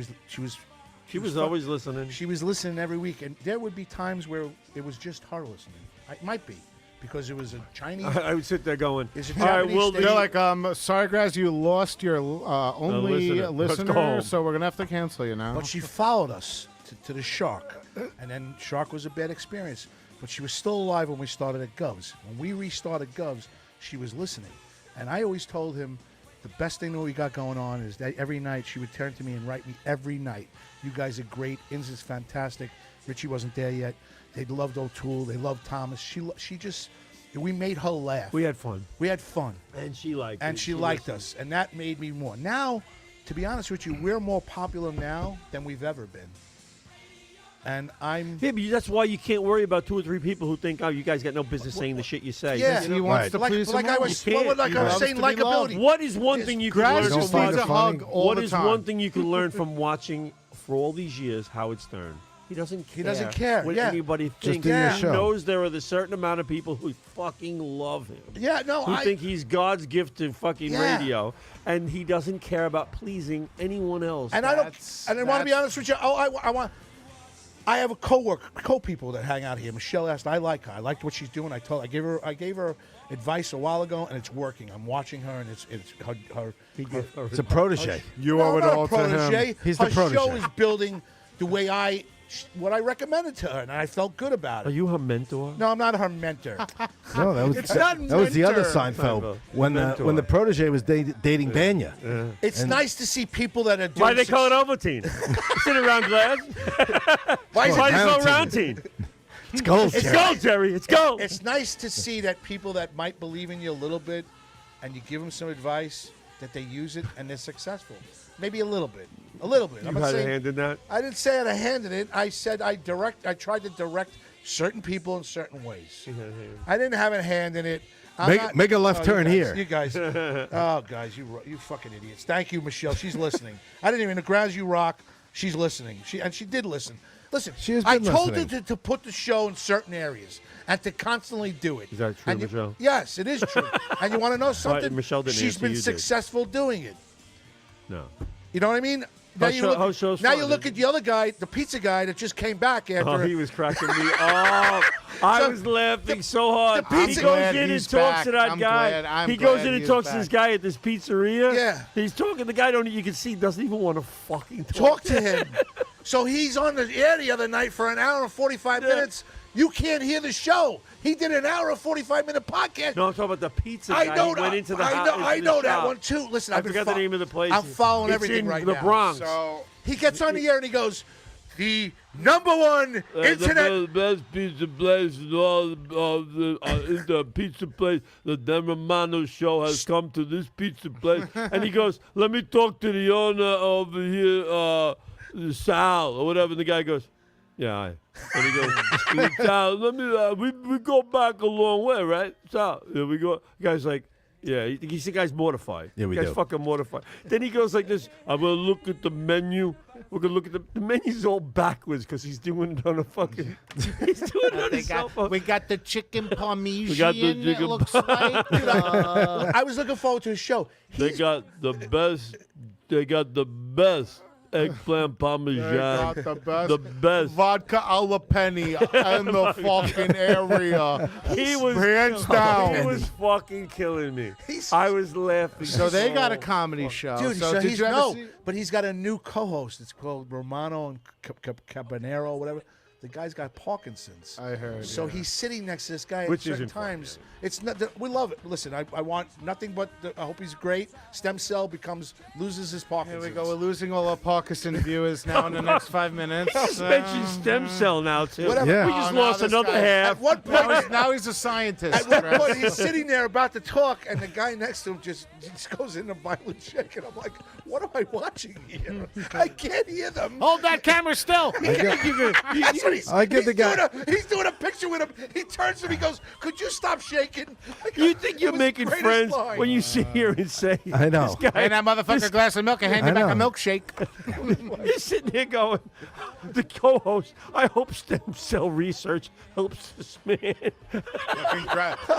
was always listening. She was listening every week, and there would be times where it was just her listening. It might be because it was a Chinese. I would sit there going, It's a all right, Japanese well, station. They're like, sorry, guys, you lost your only listener. Let's go listener, home. so we're gonna have to cancel you now. But she followed us to the Shark, and then Shark was a bad experience. But she was still alive when we started at Govs. When we restarted Govs, she was listening, and I always told him, The best thing that we got going on is that every night she would turn to me and write me every night. You guys are great. Inns is fantastic. Richie wasn't there yet. They loved O'Toole. They loved Thomas. She just, we made her laugh. We had fun. We had fun. And she liked And it. she liked us. And that made me more. Now, to be honest with you, we're more popular now than we've ever been. And I'm... Yeah, but that's why you can't worry about 2 or 3 people who think, oh, you guys got no business saying the shit you say. Yeah. He wants to like, please like them I all. was, You can't. like He I was loves saying, to be loved. likability. What is one thing you can Graz learn Don't just from find needs it a funny. hug all What the is time. one thing you can learn from watching for all these years Howard Stern? He doesn't care. He doesn't care, what yeah. anybody Just thinks. do your He show. knows there are a certain amount of people who fucking love him. Yeah, no, Who I... think he's God's gift to fucking Yeah. radio, and he doesn't care about pleasing anyone else. And I don't. That's- And I want to be that's- honest with you. I have a co-people that hang out here. Michelle asked. I like her. I liked what she's doing. I gave her advice a while ago, and it's working. I'm watching her, and it's her. It's a protege. You No, owe it not a all to protege. him. He's her the protege. show is building the way what I recommended to her, and I felt good about Are it. you her mentor? No, I'm not her mentor. No, that was It's not that was the other mentor. Seinfeld when Mentor. when the protege was dating Banya. It's nice to see people that are doing. Why they call it Ovaltine? Sit around glass. Why is Why it they call it Roundtine. Roundtine? It's gold. It's Jerry. gold, Jerry. It's gold. It's nice to see that people that might believe in you a little bit, and you give them some advice, that they use it and they're successful. Maybe a little bit. I'm You not had a saying, hand in that? I didn't say I had a hand in it. I said I tried to direct certain people in certain ways. I didn't have a hand in it. Make a left turn here. You guys. Oh, guys, you fucking idiots. Thank you, Michelle. She's listening. I didn't even know. Grounds you rock. She's listening. She did listen. Listen, She has I been told listening. her to put the show in certain areas and to constantly do it. Is that true, And Michelle? Yes, it is true. And you want to know something? Michelle didn't She's answer, been you did. successful doing it. No. You know what I mean? Now you how look, show's now fun, you look isn't at the other guy, the pizza guy that just came back after. Oh, he was cracking me. Oh, I So, was laughing so hard. the He pizza- goes glad in and he's talks back. to that I'm guy. glad- I'm He goes glad in and he's talks to back. this guy at this pizzeria. Yeah. He's talking. The guy you can see doesn't even want to fucking Talk to him. So he's on the air the other night for an hour and 45 minutes. You can't hear the show. He did an hour and 45-minute podcast. No, I'm talking about the pizza guy. I know He went into the house. I know that one too. Listen, I I've been forgot the name of the place. I'm following It's everything in right the now. Bronx. So He gets on the air and he goes, the number one internet. The best pizza place in all of the pizza place. The Dan Romano show has come to this pizza place, and he goes, "Let me talk to the owner over here, Sal or whatever." And the guy goes, "Yeah." And he goes, "Sal, let me. We go back a long way, right? Sal, here we go." The guy's like. Yeah, he's the guy's mortified. Yeah, we the guy's do. fucking mortified. Then he goes like this. I'm gonna look at the menu. We're gonna look at the menu's all backwards because he's doing it on a fucking. He's doing it on they his cell phone. we got the chicken parmesan. got the It chicken looks like. I was looking forward to his show. They got the best. They got the best eggplant They parmesan. got the best, The best. vodka alla penny in the fucking area. He was hands down. He was fucking killing me. I was laughing. So they got a comedy show. Dude, so so did he's you ever no, see? but he's got a new co-host. It's called Romano and Cabanero, whatever. The guy's got Parkinson's. I heard. So yeah. he's sitting next to this guy Which at certain isn't fun, times. It's not. We love it. Listen, I want nothing but. I hope he's great. Stem cell loses his Here Parkinson's. we go. We're losing all our Parkinson viewers now in the next 5 minutes. Just mentioned stem cell now too. Whatever. Yeah. We just Oh, now lost this another guy- half. At one point, Now he's a scientist. at one Chris. point, he's sitting there about to talk, and the guy next to him just goes into violent shake, and I'm like, "What am I watching here? I can't hear them." Hold that camera still. That's what I get the guy- He's doing a picture with him. He turns to me, he goes, "Could you stop shaking?" I go, You think you're "It was the making greatest friends line." when you sit here and say, I know. This guy, Hey, that motherfucker, a glass of milk and hand I you back a know. milkshake. you're sitting here going, the co-host, I hope stem cell research helps this man.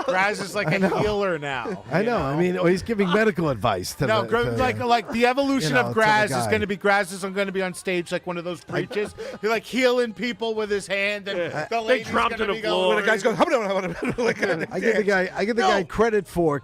Graz is like a healer now. I know. I mean, he's giving medical advice to No, the, to, like the evolution you know, of to Graz the is guy. going to be Graz is going to be on stage like one of those preachers. He's like healing people with his hand, and the They lady's drop going to to the be floor. going. When the guy's going, like, I give the guy credit for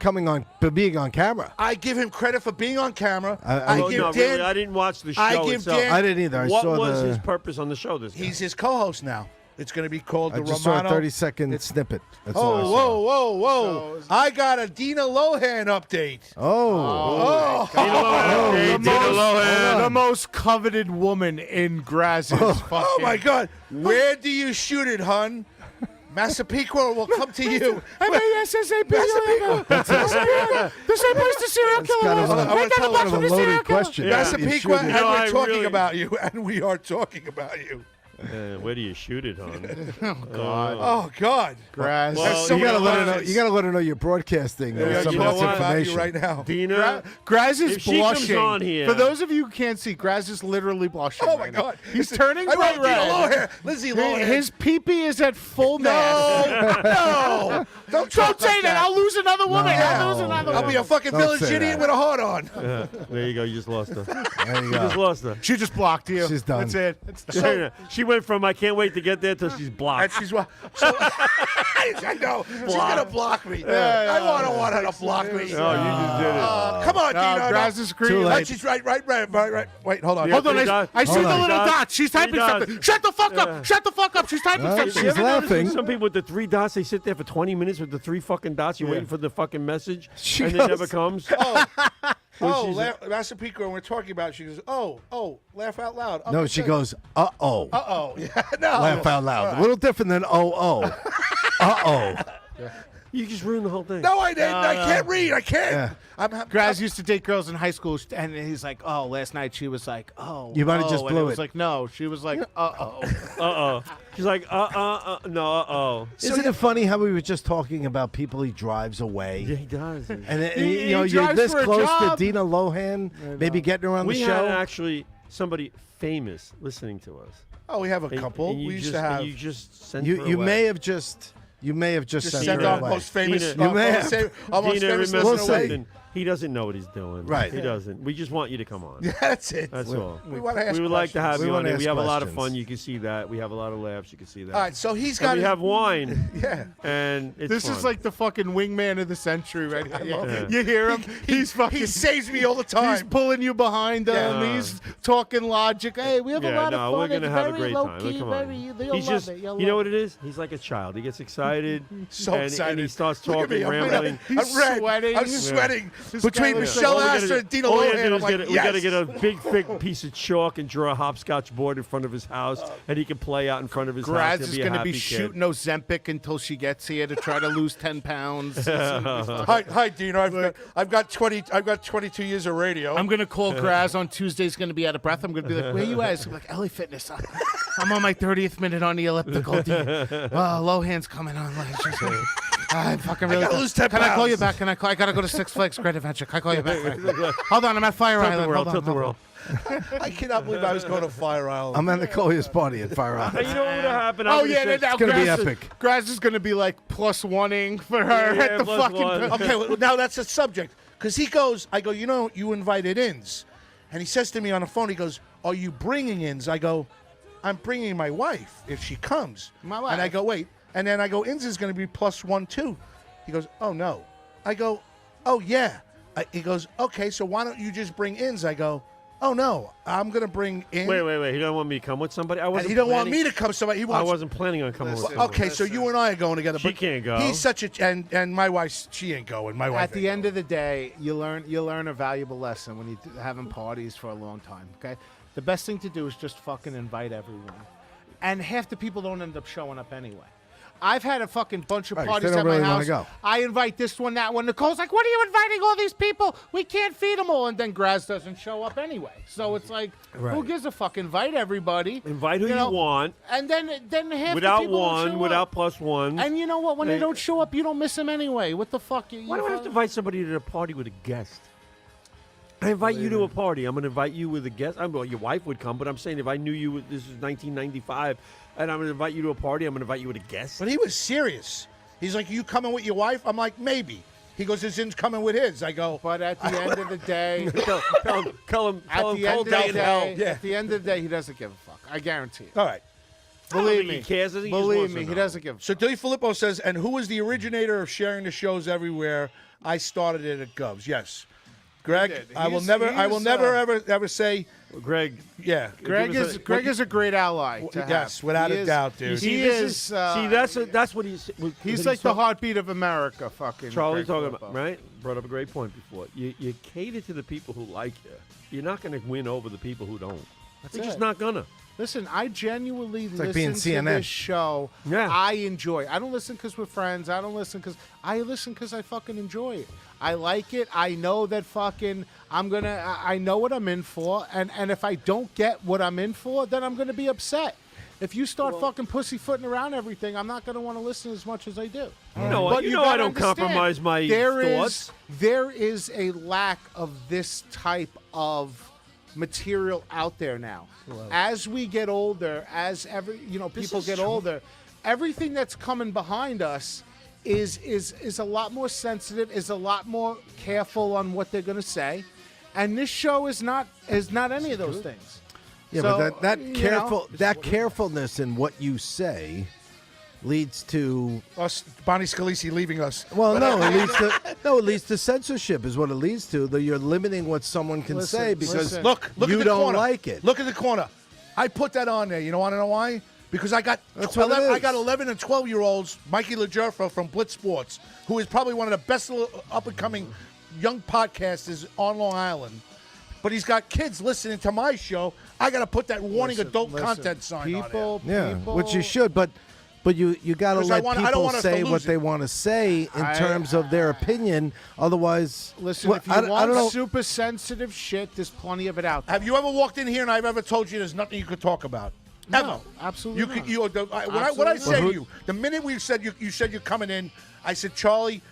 being on camera. I give him credit for being on camera. I- I No, give no, Dan. really, I didn't watch the show I give itself. Dan- I didn't either. I What saw was the. his purpose on the show this time? He's his co-host now. It's going to be called I the just saw a Romano. 30-second snippet. That's all I saw. Whoa. I got a Dina Lohan update. Oh. The most coveted woman in Graz's fucking. Oh, my God. Where do you shoot it, hun? Massapequa will come to you. Massapequa. The same place the serial killer was. I want to tell Kind of a loaded question. Massapequa, and No, I we're talking really- about you, and we are talking about you. Where do you shoot it, hon? Oh, God. Graz. Well, so You gotta many let her know. questions. You gotta let her know you're broadcasting We are some you of know this what? about you information. right now. Dina, Graz is if she comes blushing. on here- For those of you who can't see, Graz is literally blushing. Oh, my right now. God. He's turning I bright want Dina red. Lohan. Lindsay Lohan. His pee-pee is at full mast. No. Don't Don't say that. I'll lose another woman. I'll lose another I'll woman. be a fucking Don't village say idiot that. with a heart on. there you go. You just lost her. There you You just go. lost her. She just blocked you. She's done. That's it. It's done. She went from I can't wait to get there to she's And blocked. she's I know. She's going to block me. I want her to block me. Oh, you just did it. Come on, No, Dina. Graz no. is green. Too late. She's right. Wait, hold on. Yeah. Hold on, Three I dots. see Hold the on. little Three dot. She's typing Three dots. something. Shut the fuck up. Shut the fuck up. She's typing Well, something. she's You ever notice laughing. Some people with the 3 dots, they sit there for 20 minutes with the 3 fucking dots. You're waiting for the fucking message, She and goes- it never comes. Massapequa, when we're talking about it, she goes, laugh out loud. Oh, No, that's she it. goes, uh-oh. Uh-oh. Yeah, no. Laugh out loud. A little different than oh. Uh-oh. You just ruined the whole thing. No, I didn't. I can't read. I can't. Yeah. Graz used to date girls in high school, and he's like, "Oh, last night she was like, oh, You might have just and blew it was it. like, no, she was like, uh-oh. She's like, no. Isn't it funny how we were just talking about people he drives away? Yeah, he does. And He you're drives this for a close to job. Dina Lohan, maybe getting her on the We show. had actually somebody famous listening to us. Oh, we have a And- couple. and you We used just, to have. and you just sent You her you away. may have just Just sent send her our away. most famous. Dina- You may have. Our most Dina, famous remember listener away. something. He doesn't know what he's doing. Right. He doesn't. We just want you to come on. Yeah, that's it. That's all. We want to ask We would like to have We you on wanna here. We ask have a lot of questions. fun. You can see that. We have a lot of laughs. You can see that. All right, so he's And got. we have wine. Yeah. And it's This fun. is like the fucking wingman of the century right here. love it. You hear him? He's fucking. He saves me all the time. He's pulling you behind him. Yeah. He's talking logic. Hey, we have a Yeah, lot no, of fun. we're gonna It's have a very great low time. key, Come on. very. You'll He's love just, it. You'll you know love what it is? He's like a child. He gets excited. So and excited. he starts Look at talking, me, rambling. He's I'm red. sweating. I'm sweating. This Between guy looks Michelle All we gotta Astor do- and Dina all we gotta Lohan, do I'm is like, we gotta yes. get a big, thick piece of chalk and draw a hopscotch board in front of his house, and he can play out in front of his house. Graz He'll is be a going to happy be kid. shooting Ozempic until she gets here to try to lose 10 pounds. Hi, Dina. I've got 22 years of radio. I'm going to call Graz on Tuesday. He's going to be out of breath. I'm going to be like, where you at? He's gonna be like, LA Fitness. I'm on my 30th minute on the elliptical. Lohan's coming on. Like, just, I'm fucking really. gotta lose 10 Can I call you pounds. back? I got to go to Six Flags Great Adventure. Can I call you back? Hold on. I'm at Fire Tilt Island. the world, Hold on, tilt the hold world. I cannot believe I was going to Fire Island. I'm at the Collier's party at Fire Hey, Island. you know what would have happened? on. Oh, yeah. Now It's gonna be Graz is- epic. Graz is going to be like +1ing for her Yeah, at the plus fucking. one. Okay, well, now that's a subject. Because he goes, I go, you invited ins. And he says to me on the phone, he goes, are you bringing ins? I go, I'm bringing my wife if she comes. My wife. And I go, wait. And then I go, ins is going to be +1 too. He goes, oh, no. I go, oh, yeah. He goes, okay, so why don't you just bring ins? I go, oh, no. I'm going to bring in. Wait. He don't want me to come with somebody? I And wasn't he don't want planning- me to come. Somebody he I wants. wasn't planning on coming with Listen, somebody. Okay, so you and I are going together. She but can't go. He's such a and my wife, she ain't going. My wife. At the end of the day, you learn a valuable lesson when you're having parties for a long time. Okay, the best thing to do is just fucking invite everyone, and half the people don't end up showing up anyway. I've had a fucking bunch of Right, 'cause parties they don't at my really wanna house. go. I invite this one, that one. Nicole's like, "What are you inviting all these people? We can't feed them all." And then Graz doesn't show up anyway. So it's like, who Right. gives a fuck? Invite everybody. Invite who you know, want, and then half without the people won't show one, up. without +1. And you know what? When they Hey. don't show up, you don't miss them anyway. What the fuck? Why do I have to invite somebody to the party with a guest? I invite you to a party. I'm going to invite you with a guest. Well, your wife would come, but I'm saying if I knew you, this is 1995, and I'm going to invite you to a party, I'm going to invite you with a guest. But he was serious. He's like, you coming with your wife? I'm like, maybe. He goes, his in's coming with his. I go, But at the end of the day, Tell him, at the end of the down day, hell. Yeah. at the end of the day, he doesn't give a fuck. I guarantee it. all right. I don't Believe think me. he cares. I think he just Believe wants me, to he know. doesn't give a fuck. So Dilly Filippo says, and who was the originator of sharing the shows everywhere? I started it at Govs. Yes. Greg, did. I will He's- never he's, ever say, Greg, yeah. Greg is a great ally. To Yes, have. without He a is- doubt, dude. He this is. see, that's what he's. He's like the heartbeat of America. Fucking Charlie Greg talking Filippo. about, right? Brought up a great point before. You cater to the people who like you. You're not going to win over the people who don't. You're just it. not gonna. Listen, I genuinely like being listen to CNN. this show. Yeah. I enjoy. I don't listen because we're friends. I don't listen because I fucking enjoy it. I like it. I know that fucking I know what I'm in for, and if I don't get what I'm in for, then I'm gonna be upset. If you start fucking pussyfooting around everything, I'm not gonna want to listen as much as I do. You know, But you you know I gotta don't understand, compromise my thoughts. There is a lack of this type of material out there now. As we get older, as people is get true. older, everything that's coming behind us is a lot more sensitive, is a lot more careful on what they're going to say, and this show is not any of those things. Yeah, So, but that you know, carefulness in what you say leads to Us, Bonnie Scalise leaving us. well, it leads to censorship is what it leads to. That you're limiting what someone can Listen, say because listen. Look you at the don't corner. like it. Look at the corner. I put that on there. You want to know why? Because I got That's what it is. I got 11 and 12-year-olds, Mikey LaJerfa from Blitz Sports, who is probably one of the best up-and-coming young podcasters on Long Island. But he's got kids listening to my show. I got to put that warning adult content sign on Yeah, people, which you should, but you got to 'Cause I let don't people want us to say lose what it. they want to say in terms of their opinion. Otherwise, Listen, well, if you I don't want know. super sensitive shit, there's plenty of it out there. Have you ever walked in here and I've ever told you there's nothing you could talk about? Ever? No, absolutely You not. could. What I Absolutely said not. to you, the minute we said you said you're coming in, I said, Charlie,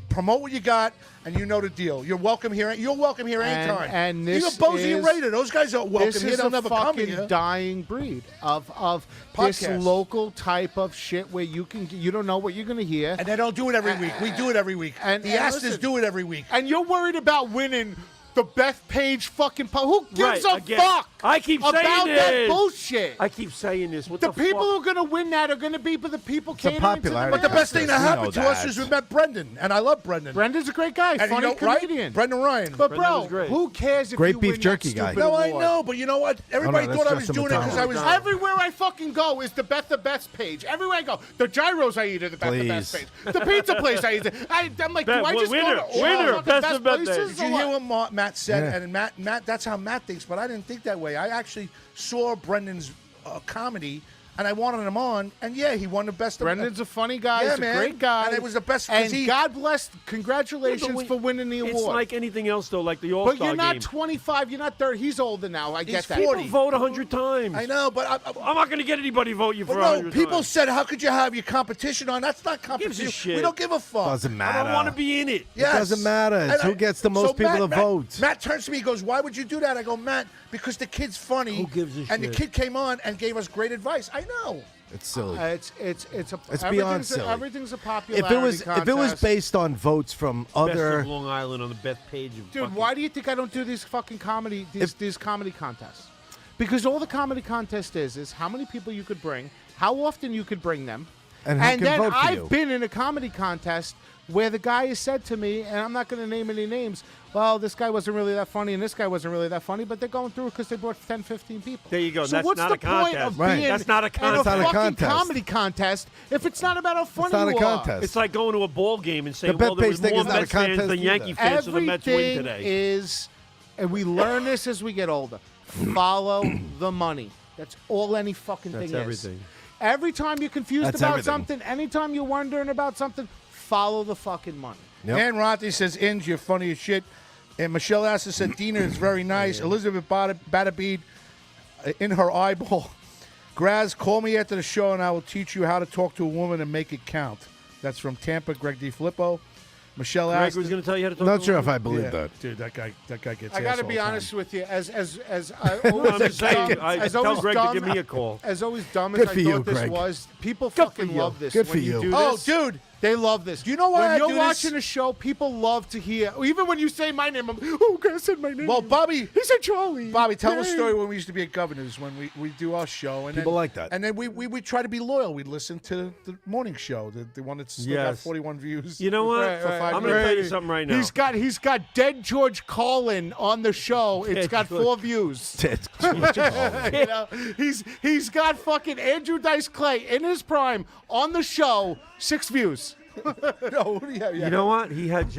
promote what you got, and you know the deal. You're welcome here. You're welcome here anytime. And this even Bozy and is- Raider, those guys are welcome This here. is They'll a never come fucking here. dying breed of this Podcast. local type of shit where you don't know what you're gonna hear, And they don't do it every week. We do it every week. and- the and Astors listen. do it every week. and you're worried about winning the Beth Page fucking who gives Right, a again. fuck I keep saying about that this. bullshit? I keep saying this. What The the people fuck? who are going to win that are going to be the people a catering to popularity But the best thing that We know happened to us that. is we met Brendan, and I love Brendan. Brendan's a great guy, and funny you know, right? comedian. Brendan Ryan. But Brendan bro, was great. who cares if Great you beef win jerky that guy. stupid no, I award? know, but you know what? Everybody that's thought I was Justin doing it because I was. McDonald. Everywhere I fucking go is the best page. Everywhere I go, the gyros I eat are the best Please. page. The pizza place I eat. I'm like, do I just winner, go to all winner, the best best of best places? Did you or hear what? what Matt said? Yeah. And Matt, that's how Matt thinks. But I didn't think that way. I actually saw Brendan's comedy, and I wanted him on. And yeah, he won the best. Brendan's a funny guy. Yeah, He's a man. great guy. And it was the best 'cause And he- God bless. Congratulations when- for winning the award. It's like anything else, though, like the but All-Star you're not game. 25. You're not 30. He's older now. I He's get that. 40. People vote 100 times. I know, but I'm not going to get anybody to vote you for but 100 no. People times. said, "How could you have your competition on?" That's not gives a competition. shit? We don't give a fuck. Doesn't I matter. don't want to be in it. Yes. doesn't matter. It's And who gets the most people to vote. Matt turns to me, he goes, "Why would you do that?" I go, "Matt, because the kid's funny." Who gives a And the shit? kid came on and gave us great advice. I know. It's silly. It's It's beyond everything's silly. Everything's a If popularity it was contest. based on votes from Best other of Long Island on the best page of Dude, fucking- why do you think I don't do these fucking comedy these comedy contests? Because all the comedy contest is how many people you could bring, how often you could bring them, And who can then vote for I've you. been in a comedy contest where the guy has said to me, and I'm not going to name any names, well, this guy wasn't really that funny and this guy wasn't really that funny, but they're going through it because they brought 10, 15 people. There you go. So That's what's not the a contest. point of Right. being That's not a in contest. a It's not a fucking contest. comedy contest if it's not about how funny not a you are? contest. It's like going to a ball game and saying, The well, there was Bethpage thing more is not a Mets fans contest than Yankee either. fans, so the Mets win Everything today. is, and we learn this as we get older, follow the money. That's all any fucking That's thing is. everything. Every time you're confused That's about everything. something, anytime you're wondering about something, follow the fucking money. Yep. Ann Ronte says, "Inge, you're funny as shit." And Michelle Astor said, "Dina is very nice." Elizabeth Badabeed, in her eyeball. Graz, call me after the show and I will teach you how to talk to a woman and make it count. That's from Tampa, Greg D. Filippo. Michelle Greg Astor. was going to tell you how to talk Not to sure a if I woman. believe Yeah, that. dude, that guy gets. I got to ass be all the honest time. with you, as No, I'm just saying, I as tell always Greg dumb, to give me a call. as always dumb Good as for I you, thought this Greg. was, people Good for fucking you. love this. Good when for you you. do Oh, this. dude, They love this. Do you know why when I you're do watching this? a show, people love to hear. Even when you say my name, I'm, oh, God said my name. Well, Bobby, he said Charlie. Bobby, tell a Yay. story when we used to be at Governor's when we do our show. And People then, like that. And then we would try to be loyal. We'd listen to the morning show, the one that's still got Yes. 41 views. You know what? Right, right. I'm going to tell you something right now. He's got dead George Carlin on the show. It's Dead got George. 4 views. Ted. You know, he's got fucking Andrew Dice Clay in his prime on the show, 6 views. No, yeah. You know what? He has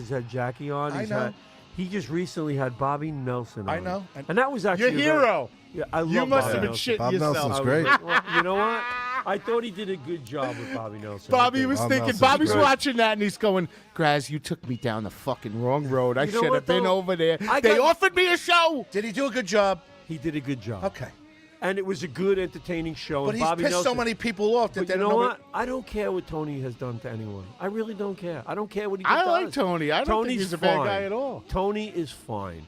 had Jackie on. I know. He just recently had Bobby Nelson on. I know. And that was actually Your a very- hero. Yeah, I love You must Bobby have been Nelson. shitting Bob yourself. Nelson's I was- great. well, you know what? I thought he did a good job with Bobby Nelson. Bobby was Bob thinking, Nelson's Bobby's great. watching that, and he's going, Graz, you took me down the fucking wrong road. I You know should what, have been though? over there. I They got- offered me a show. Did he do a good job? He did a good job. Okay. And it was a good, entertaining show. But and he's Bobby pissed Nelson, so many people off that But they you don't know know what? I don't care what Tony has done to anyone. I really don't care. I don't care what he I does. like Tony. I don't Tony's think he's a bad fine. guy at all. Tony is fine.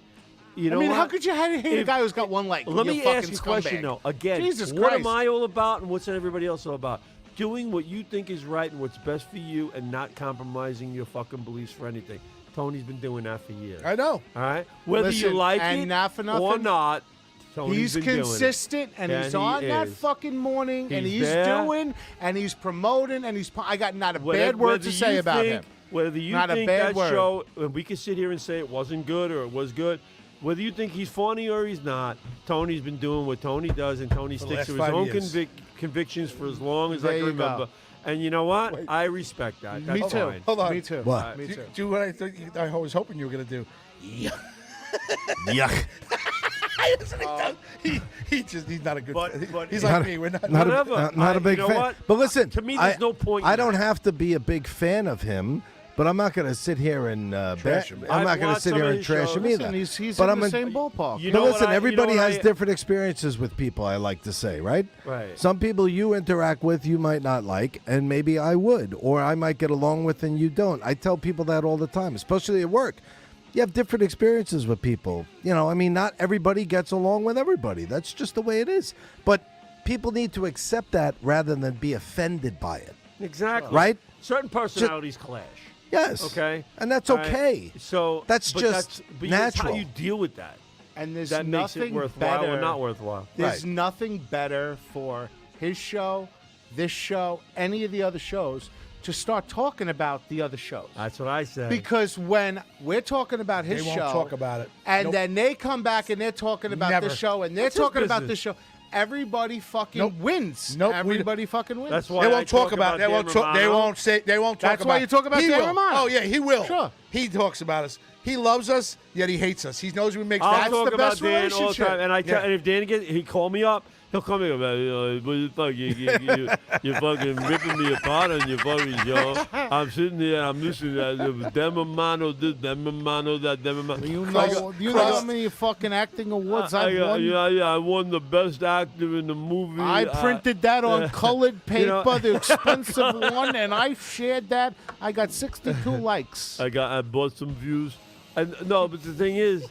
You know I mean, what? how could you hate a If- guy who's got one leg? Let You me fucking ask you a question, scumbag. though. Again, Jesus what Christ. am I all about and what's everybody else all about? Doing what you think is right and what's best for you and not compromising your fucking beliefs for anything. Tony's been doing that for years. I know. All right? Whether Listen, you like and it not for or nothing, not, Tony's He's been doing it. consistent, and Yeah, he's he on that is. fucking morning, and He's he's there. doing, and he's promoting, and I got not a Whether- bad word whether to say you about think- him. Whether you Not a think bad that word. show, and we can sit here and say it wasn't good or it was good, whether you think he's funny or he's not, Tony's been doing what Tony does, and Tony For the sticks last to his 5 own years. convictions for as long as There I can you go. remember. And you know what? Wait. I respect that. Me That's too. fine. Hold on. Me too. What? Me Do, too. do what I was hoping you were going to do. Yuck. He's not a good. But- he's Not like a- me. We're not. Not Whatever. not a I- big you know fan. what? But listen, To me, there's no point in I don't that. have to be a big fan of him, but I'm not going to sit here and Trash him. I'm I've not going to watched sit some here of and his trash shows. him either. Listen, he's but in I'm the a- same ballpark. You But know what listen, I- you know everybody what has I- different experiences with people, I like to say, right? Right. Some people you interact with you might not like, and maybe I would, or I might get along with and you don't. I tell people that all the time, especially at work. You have different experiences with people. You know, I mean, not everybody gets along with everybody. That's just the way it is. But people need to accept that rather than be offended by it. Exactly. Right? Certain personalities clash. Yes. Okay. And that's All right? okay. So That's but just but that's natural. how you deal with that. And there's That makes nothing it worthwhile better. or not worthwhile. There's Right. nothing better for his show, this show, any of the other shows to start talking about the other shows. That's what I said. Because when we're talking about his They won't show, talk about it. and Nope. then they come back and they're talking about Never. this show, and they're That's his talking about business. this show, everybody fucking Nope. wins. Nope, we- Everybody fucking wins. That's why They I won't talk talk about. They Dan won't. Talk, they Romano. won't say. They won't talk That's about. why you talk about he Dan will. Romano. Oh yeah, he will. Sure. He talks about us. He loves us, yet he hates us. He knows we make. I'll That's talk the about best Dan all the relationship. time, and I tell, Yeah. and if Dan gets, he call me up. He'll call me up. What the fuck? You fucking ripping me apart on your fucking show. I'm sitting there. I'm listening to Dan Romano this, Dan Romano that, Dan Romano. You know how many fucking acting awards I've won? Yeah, I won the best actor in the movie. I printed that on colored paper, You know- the expensive one, and I shared that. I got 62 likes. I bought some views. And no, but the thing is,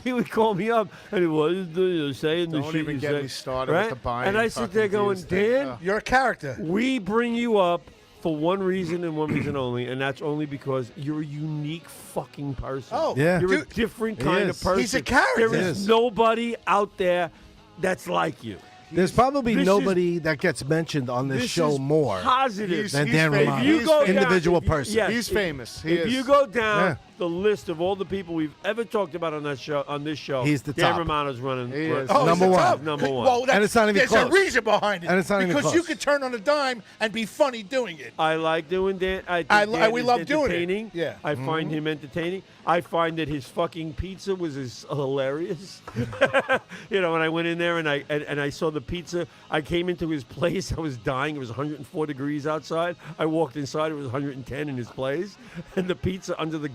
he would call me up and he was saying the Don't shit even you get say, me started right? with the buying. And I sit there fucking going, views thing. Dan, Ugh. You're a character. we bring you up for one reason and one reason only, and that's only because you're a unique fucking person. Oh, Yeah. You're a dude, different He kind is. of person. He's a character. There He is is. nobody out there that's like you. There's probably This is- nobody that gets mentioned on this, This show is more positive. than He's Dan famous. Romano. If you go down- individual if you- person. yes, He's if- famous. He If is. you go down Yeah. the list of all the people we've ever talked about on that show, on this show, He's the Dan top. Romano's running. He is. Oh, Number he's the one. top. Number one. Well, And it's not even there's close. a reason behind it. And it's not even because you close. could turn on a dime and be funny doing it. I like doing Dan. I think I- Dan we is love doing it. entertaining. Yeah. I find him entertaining. I find that his fucking pizza was hilarious. You know, when I went in there and I saw the pizza, I came into his place. I was dying. It was 104 degrees outside. I walked inside. It was 110 in his place, and the pizza under the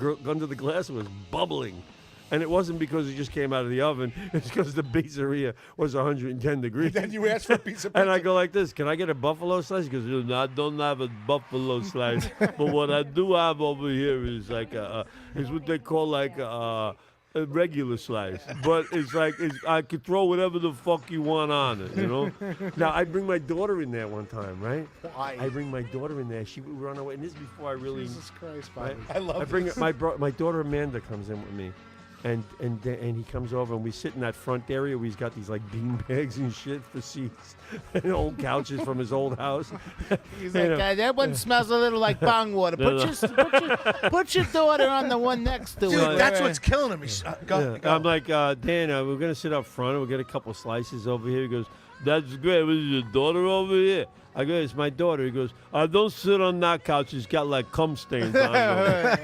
glass was bubbling. And it wasn't because it just came out of the oven. It's because the pizzeria was 110 degrees. Then you ask for a piece of And I pizza. go like this, can I get a buffalo slice? He goes, "No, I don't have a buffalo slice. But what I do have over here is like is what they call like a regular slice, but it's like I could throw whatever the fuck you want on it, you know. Now I bring my daughter in there one time, right? Why? I bring my daughter in there. We were on our way, and this is before I really. Jesus Christ, Bobby. Right? I love I bring this. my daughter Amanda comes in with me, and he comes over and we sit in that front area where he's got these like bean bags and shit for seats and old couches from his old house. He's You like, know. that one smells a little like bong water. Put your daughter on the one next to Dude, it. that's what's killing him. Go. I'm like, Dan, we're gonna sit up front and we'll get a couple slices over here. He goes, that's great. Was your daughter over here? I go, it's my daughter. He goes, don't sit on that couch. It's got like cum stains on it.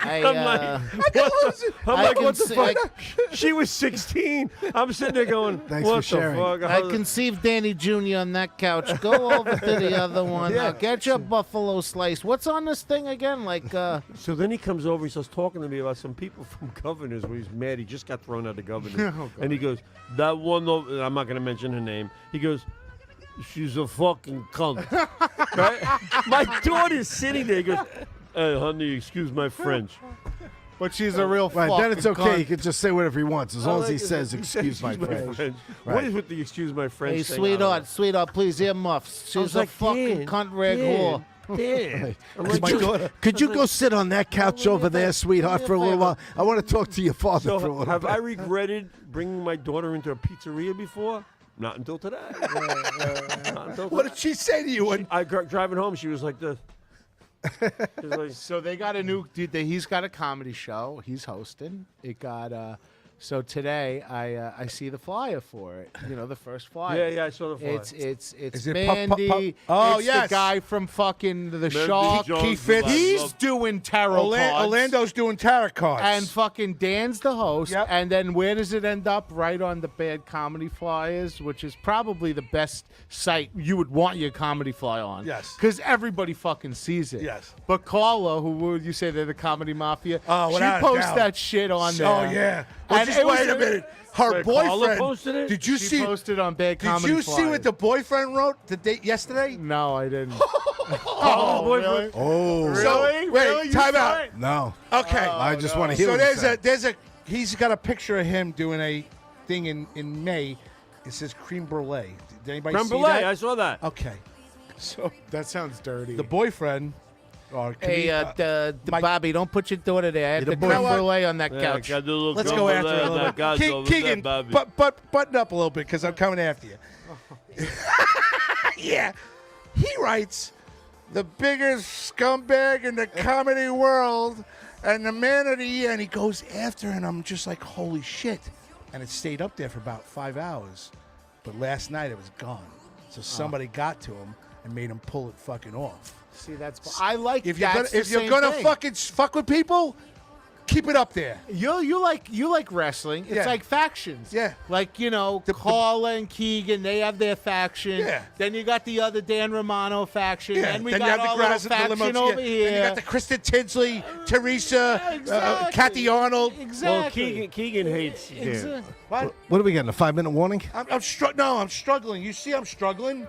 Hey, I'm like, what the fuck? She was 16. I'm sitting there going, Thanks what for the sharing. fuck? I conceived Danny Jr. on that couch. Go over to the other one. Yeah. Get your buffalo slice. What's on this thing again? Like, So then he comes over. He starts talking to me about some people from Governors where he's mad. He just got thrown out of Governors. And he goes, that one, I'm not going to mention her name. He goes, she's a fucking cunt. Right? My daughter's sitting there. He goes, hey, honey, excuse my French. but she's a real Right, then it's okay. cunt. He can just say whatever he wants as long as he like it. says, "Excuse my French." What Right. is with the excuse my French Hey, thing? I don't sweetheart, please, earmuffs. know. I was She's a like, fucking Dan, cunt rag whore. Dan. I'm Could like, you, could you go sit on that couch over there, sweetheart, for a little while? I want to talk to your father for a so little have bit. I regretted bringing my daughter into a pizzeria before? Not until today. Not until What today. did she say to you? When Driving home, she was like this. She was like, So they got a new. He's got a comedy show. He's hosting. It got. So today I see the flyer for it. You know, the first flyer. yeah, I saw the flyer. It's Is it Pup- Pup- Mandy. Pup- Oh, it's yes. the guy from fucking the Mandy Shark. Jones, Keith Fitz. who I He's love. doing tarot cards. Orlando's doing tarot cards. And fucking Dan's the host. Yep. And then where does it end up? Right on the Bad Comedy Flyers, which is probably the best site you would want your comedy flyer on. Yes. Because everybody fucking sees it. Yes. But Carla, who would you say they're the comedy mafia? Oh, she without a posts doubt. that shit on there. Oh yeah. Well, And just it was wait a minute. Her Wait, Carla boyfriend. posted it? Did you She see? posted on Bad Did Comedy you see what the Flyers. boyfriend wrote the date yesterday? No, I didn't. Oh, boyfriend. Oh, So, Really? wait, Really? You time saw out. it? no. Okay. I just want to hear So what he said. there's a he's got a picture of him doing a thing in May. It says creme brulee. Did anybody Creme see brulee, I that? saw that. Okay. So That sounds dirty. the boyfriend. Or Hey, Mike- Bobby, don't put your daughter there. I have the the boy- creme You know what? brulee on that Yeah, couch. got the little Let's creme go after brulee it a on little that bit. couch over there, Keegan, Bobby. button up a little bit because I'm coming after you. Yeah. He writes, the biggest scumbag in the comedy world and the man of the year. And he goes after, and I'm just like, holy shit. And it stayed up there for about 5 hours. But last night it was gone. So somebody got to him and made him pull it fucking off. See, that's. I like. If you're that's gonna, the if you're same gonna thing. fucking fuck with people, keep it up there. You like wrestling. It's Yeah. like factions. Yeah. Like, you know, Carla and Keegan, they have their faction. Yeah. Then you got the other Dan Romano faction. Yeah. Then we then you got have our the little Graz- the faction Limos, over yeah. here. Then you got the Kristen Tinsley, Teresa, Exactly. Kathy Arnold. Exactly. Well, Keegan hates Dan. Exactly. What? What are we getting? A 5-minute warning? I'm struggling. You see, I'm struggling.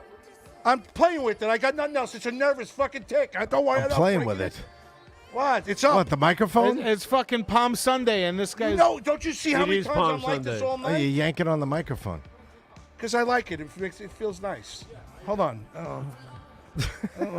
I'm playing with it. I got nothing else. It's a nervous fucking tick. I don't worry. I'm playing with it. What? It's up. What, the microphone? It's fucking Palm Sunday, and this guy's. No, don't you see how It many is times Palm I'm like this Sunday. all Oh, you night? yank it on the microphone. Because I like it. It feels nice. Hold on.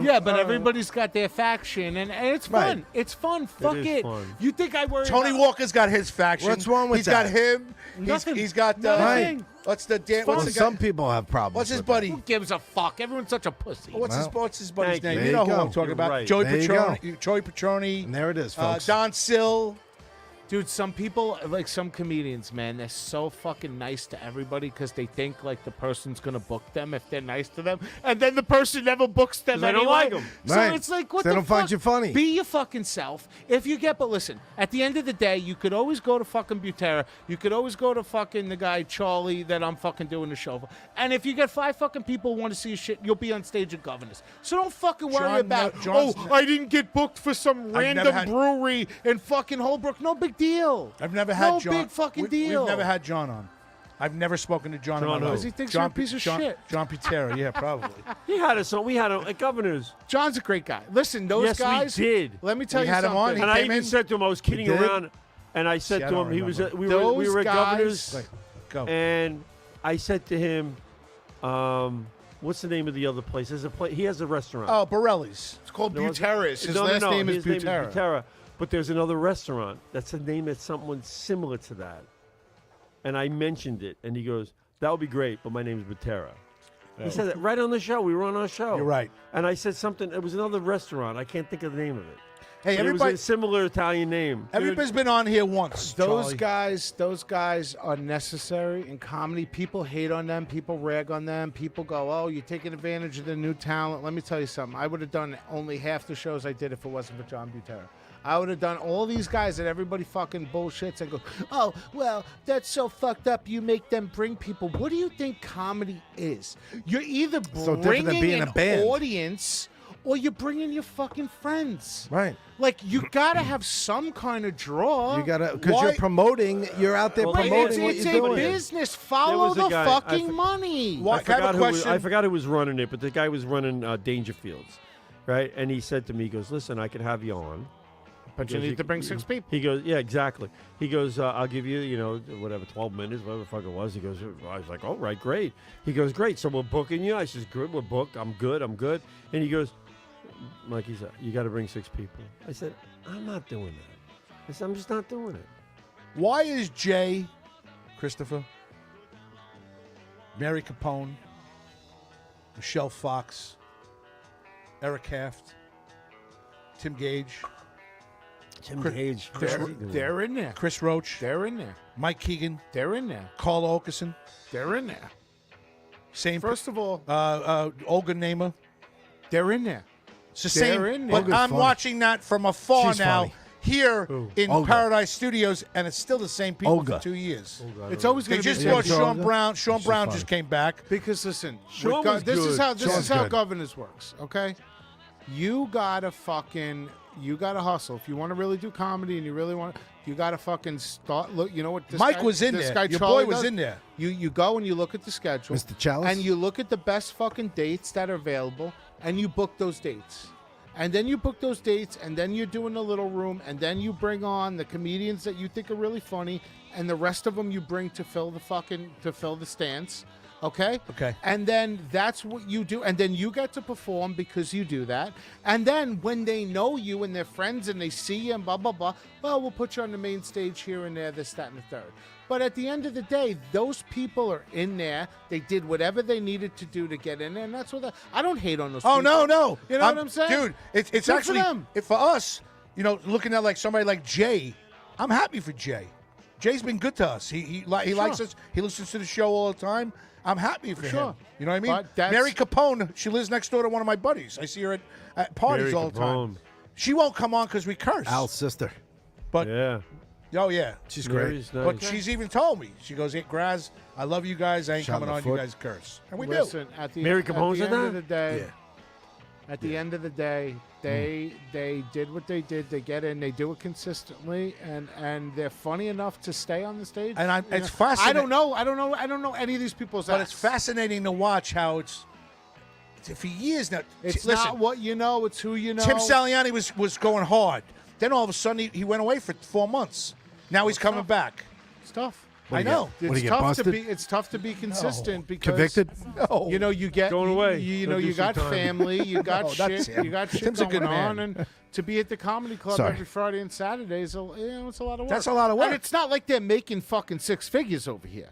Yeah, but everybody's got their faction, and it's fun. Right. It's fun. Fuck is it. fun. You think I worry Tony about... Walker's got his faction. What's wrong with He's that? got him. Nothing. He's got Nothing. what's the Dan? Well, What's the some guy? people have problems. What's his with buddy? Who gives a fuck? Everyone's such a pussy. What's his buddy's Thank you. name? There You know you who go. I'm talking You're about. right. Joey There you Petroni. Troy Petroni. it. And there it is, folks. Don Sill. Dude, some people, like some comedians, man, they're so fucking nice to everybody because they think like the person's gonna book them if they're nice to them, and then the person never books them 'Cause they don't anyway. like 'em. So Right. it's like, what They the don't fuck? find you funny. Be your fucking self. If you get, but listen, at the end of the day, you could always go to fucking Butera. You could always go to fucking the guy Charlie that I'm fucking doing the show for. And if you get 5 fucking people who want to see your shit, you'll be on stage at Governors. So don't fucking worry John- about, no, John's- I didn't get booked for some I've never random had- brewery in fucking Holbrook. No big deal. I've never had no John. big fucking deal. We've never had John on. I've never spoken to John in my John who? life. Because he thinks John you're a piece of shit. John Pitera, yeah, probably. He had us on. We had him at Governor's. John's a great guy. Listen, those Yes, we guys. did. Let me tell We you had him something. on. He And I came even in? said to him, I was kidding did? around, and I said See, I to don't him, he was remember. we were at Those Governor's, guys- Go. and I said to him, what's the name of the other place? There's a place. He has a restaurant. Oh, Borelli's. It's called No, Buteris. His no, last no, name is his name Butera. is Butera. But there's another restaurant that's a name that's someone similar to that. And I mentioned it, and he goes, that would be great, but my name is Butera. He said that right on the show. We were on our show. You're right. And I said something. It was another restaurant. I can't think of the name of it. Hey, But it was everybody, a similar Italian name. everybody's been on here once. Those Charlie. those guys are necessary in comedy. People hate on them. People rag on them. People go, "Oh, you're taking advantage of the new talent." Let me tell you something. I would have done only half the shows I did if it wasn't for John Butera. I would have done all these guys that everybody fucking bullshits and go, "Oh, well, that's so fucked up. You make them bring people." What do you think comedy is? You're either So different than bringing being an a band. audience or you're bringing your fucking friends. Right. Like you gotta have some kind of draw. You gotta, because Why- you're promoting. You're out there Well, Right, promoting it's what you're a doing. business. There Follow was a the guy- fucking money. Why- I Can I have forgot, a who was, question? I forgot who was running it, but the guy was running Dangerfields, right? And he said to me, he goes, listen, I can have you on. But you He goes, need to bring 6 people. He goes, yeah, exactly. He goes, I'll give you, whatever, 12 minutes, whatever the fuck it was. He goes, I was like, all right, great. He goes, great. So we're booking you. I says, good, we're booked. I'm good. And he goes, Mike, he said, you got to bring 6 people. I said, I'm not doing that. I said, I'm just not doing it. Why is Jay, Christopher, Mary Capone, Michelle Fox, Eric Haft, Tim Gage, Jim Chris- Gage. They're in there. Chris Roach, They're in there. Mike Keegan, They're in there. Carl Okerson, They're in there. same. First of all, Olga Namer. they're in there. It's the They're same. in there. But Olga's I'm funny. watching that from afar She's now. funny. Here in Olga. Paradise Studios, and it's still the same people Olga. for 2 years. It's always They going to be just Yeah, brought Olga. Sean Brown. Sean She's Brown funny. just came back. because listen, Sean with was this is good. how Sean's good. governance works. Okay, you gotta hustle if you want to really do comedy and you really want. You gotta fucking start. Look, you know what? This Mike guy, was in this there. Guy Your Charlie boy was does? in there. You go and you look at the schedule, Mr. Chalice? and you look at the best fucking dates that are available, and you book those dates. And then you book those dates, and then you're doing the little room, and then you bring on the comedians that you think are really funny, and the rest of them you bring to fill the stands. Okay? Okay. And then that's what you do. And then you get to perform because you do that. And then when they know you and they're friends and they see you and blah, blah, blah, well, we'll put you on the main stage here and there, this, that, and the third. But at the end of the day, those people are in there. They did whatever they needed to do to get in there. And that's what I don't hate on those Oh, people. no. You know what I'm saying? Dude, it's Good for actually, them. for us, looking at like somebody like Jay, I'm happy for Jay. Jay's been good to us. He likes us. He listens to the show all the time. I'm happy for Sure. him. You know what I mean? But that's- Mary Capone, she lives next door to one of my buddies. I see her at parties Mary all the time. Capone. She won't come on because we curse. Al's sister. But, Yeah. oh, yeah. She's great. Mary's nice. But she's even told me. She goes, hey, Graz, I love you guys. I ain't Shot in coming the on. foot. You guys curse. And we Listen, at the, Mary at the Capone said end of that? the day, Yeah. at the end of the day, they did what they did. They get in, they do it consistently, and they're funny enough to stay on the stage. And You it's know? fascinating. I don't know any of these people's. But acts. it's fascinating to watch how it's for years now. It's Listen, not what you know; it's who you know. Tim Saliani was going hard. Then all of a sudden he went away for 4 months. Now he's coming back. It's tough. I know. What, he It's get tough to busted? be. It's tough to be consistent because Convicted? No. You know, you get Going away. You Go know, do you some got time. family, you got No, that's shit, him. you got shit Tim's a going good on, man. and to be at the comedy club Sorry. every Friday and Saturday is it's a lot of work. That's a lot of work. And it's not like they're making fucking 6 figures over here.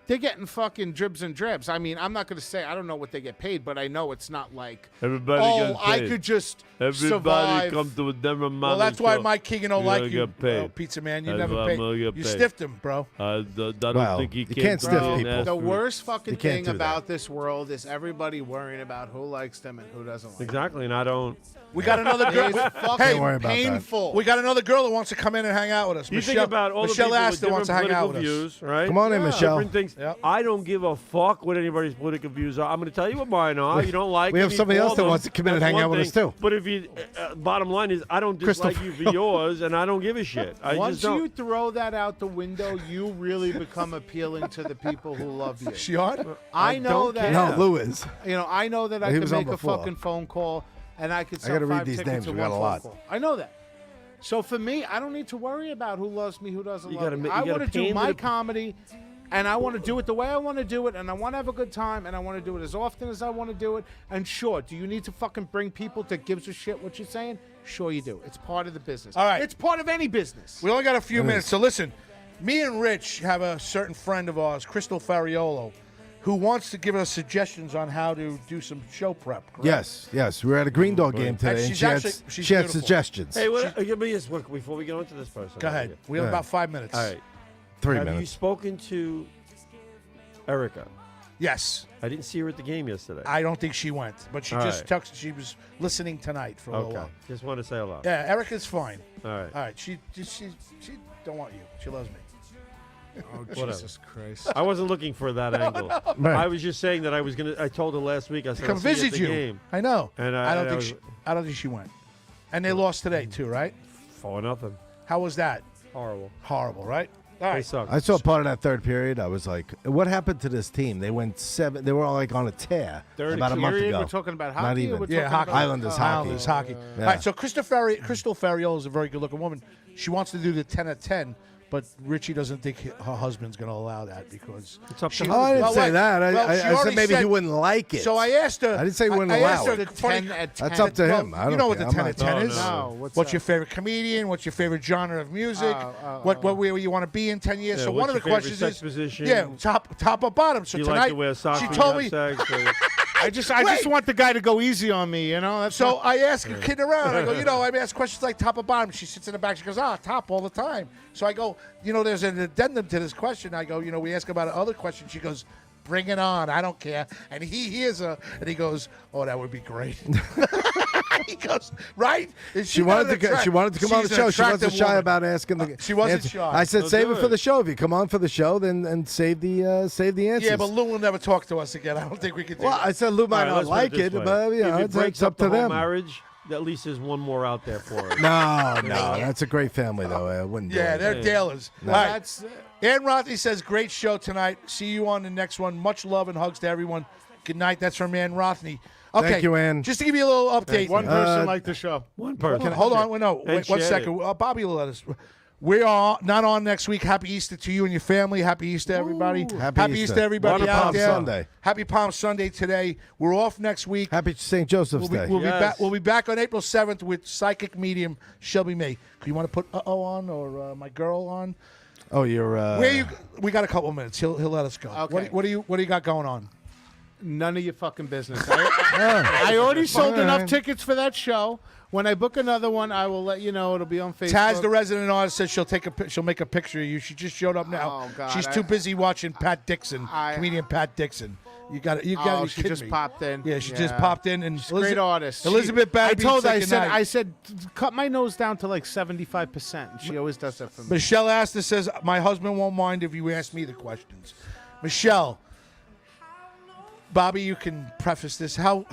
They're getting fucking dribs and drabs. I mean, I'm not going to say I don't know what they get paid, but I know it's not like Everybody oh, gets I paid. could just Everybody survive. come to a Denver Well, that's why Mike Keegan don't You're like gonna you, get paid. Pizza Man. You That's never why I'm paid. gonna get You paid. stiffed him, bro. I don't Well, think he you came can't to stiff me and people. asked The me. worst fucking You can't thing do about this world is everybody worrying about who likes them and who doesn't like them. Exactly, and I don't. We got another girl. It's fucking Hey, Don't worry about that. painful. we got another girl that wants to come in and hang out with us. You Michelle, think about all Michelle the people Astor with wants different to hang out political with us. views, right? Come on in, Michelle. Different things. Yep. I don't give a fuck what anybody's political views are. I'm going to tell you what mine are. You don't like We have me somebody for else that them. wants to come in and That's hang one out with us, thing. too. But if you, bottom line is, I don't dislike you for yours, and I don't give a shit. I Once just don't. you throw that out the window, you really become appealing to the people who love you. She on? I know don't that. care. No, Lou is. I know that I He can was on make a before. fucking phone call and I could I sell gotta read 5 these tickets names. in We got one a lot. phone call. I know that. So for me, I don't need to worry about who loves me, who doesn't You love gotta me. ma- you I gotta want to do pander my to- comedy, and I want to do it the way I want to do it, and I want to have a good time, and I want to do it as often as I want to do it. And sure, do you need to fucking bring people that gives a shit what you're saying? Sure you do. It's part of the business. All right. It's part of any business. We only got a few minutes, so listen. Me and Rich have a certain friend of ours, Crystal Fariolo, who wants to give us suggestions on how to do some show prep. Correct? Yes. We were at a Green Dog game today, and she's she had, actually- she's she had beautiful. suggestions. Hey, what, give me this look before we go into this person. Go ahead. We have Yeah. about 5 minutes. All right. 3 Have you minutes. spoken to Erica? Yes. I didn't see her at the game yesterday. I don't think she went, but she All just right. texted. She was listening tonight for a little Okay. while. Just want to say hello. Yeah, Erica's fine. All right. All right. She don't want you. She loves me. Oh, Whatever. Jesus Christ. I wasn't looking for that angle. Right. I was just saying that I was gonna. I told her last week. I said, Come I'll see you at visit the you. game. I know. And I don't I think was- I don't think she went. And they lost today too, right? 4-0. How was that? Horrible. Horrible, right? All They right. suck. I saw part of that third period. I was like, what happened to this team? They went 7. They were all like on a tear Third about a month period, ago. we're talking about hockey. Not or even. we're Yeah, talking hockey. about- Islanders hockey. Islanders hockey. Yeah. All right. So Crystal Fariolo is a very good-looking woman. She wants to do the 10 at 10. But Richie doesn't think her husband's going to allow that because It's up to she, her. Oh, I didn't Well, say wait. that. Well, she I said already maybe he said- wouldn't like it. So I asked her. I didn't say he wouldn't I allow asked her it. The funny- 10 at 10. That's up to him. I you don't know what care. the I'm 10 not at 10 doing is? that. No, What's what's your that? favorite comedian? What's your favorite genre of music? What Where you want to be in 10 years? Yeah, so what's one of the your favorite questions sex is, position? yeah, top or bottom. So Do you tonight like to wear socks she when told you me. have sex? Or- I just want the guy to go easy on me, you know. That's So not- I ask her, kidding around. I go, I ask questions like top or bottom. She sits in the back. She goes, top all the time. So I go, there's an addendum to this question. I go, we ask about other questions. She goes, bring it on. I don't care. And he hears her, and he goes, oh, that would be great. He goes, right? Is She not wanted an to. attract- She wanted to come on the she's an show. She wasn't attractive shy woman. about asking the. She wasn't answer. shy. I said, Let's save do it for it. the show. If you come on for the show, then and save the answers. Yeah, but Lou will never talk to us again. I don't think we can do Well, that. I said Lou might All right, not let's put like this it, way. but if it it's breaks up the to whole them. marriage, at least there's one more out there for it. No, that's a great family though. I wouldn't. do Yeah, it. they're dealers. No. All right. that's Ann Rothney says, great show tonight. See you on the next one. Much love and hugs to everyone. Good night. That's from Ann Rothney. Okay. Thank you, Ann. Just to give you a little update. one person liked the show. One person. Hold on. No, And wait 1 shared second. Bobby will let us. We are not on next week. Happy Easter to you and your family. Happy Easter, everybody. Happy Easter. everybody Happy out Palm there. Sunday. Happy Palm Sunday today. We're off next week. Happy St. Joseph's Day. We'll be Yes. back. We'll be back on April 7th with psychic medium Shelby May. You want to put on or my girl on? Oh, you're. Where you? We got a couple minutes. He'll let us go. Okay. What do you got going on? None of your fucking business. I already sold All enough right. tickets for that show. When I book another one, I will let you know. It'll be on Facebook. Taz, the resident artist, says she'll make a picture of you. She just showed up now. Oh, God, She's too busy watching Pat Dixon, comedian Pat Dixon. You got to. Oh, be she kidding just me. popped in. Yeah, she just popped in and Great artist. Elizabeth Bagby. I said, cut my nose down to like 75%. And she always does that for me. Michelle Astor says, my husband won't mind if you ask me the questions. Michelle, Bobby, you can preface this. How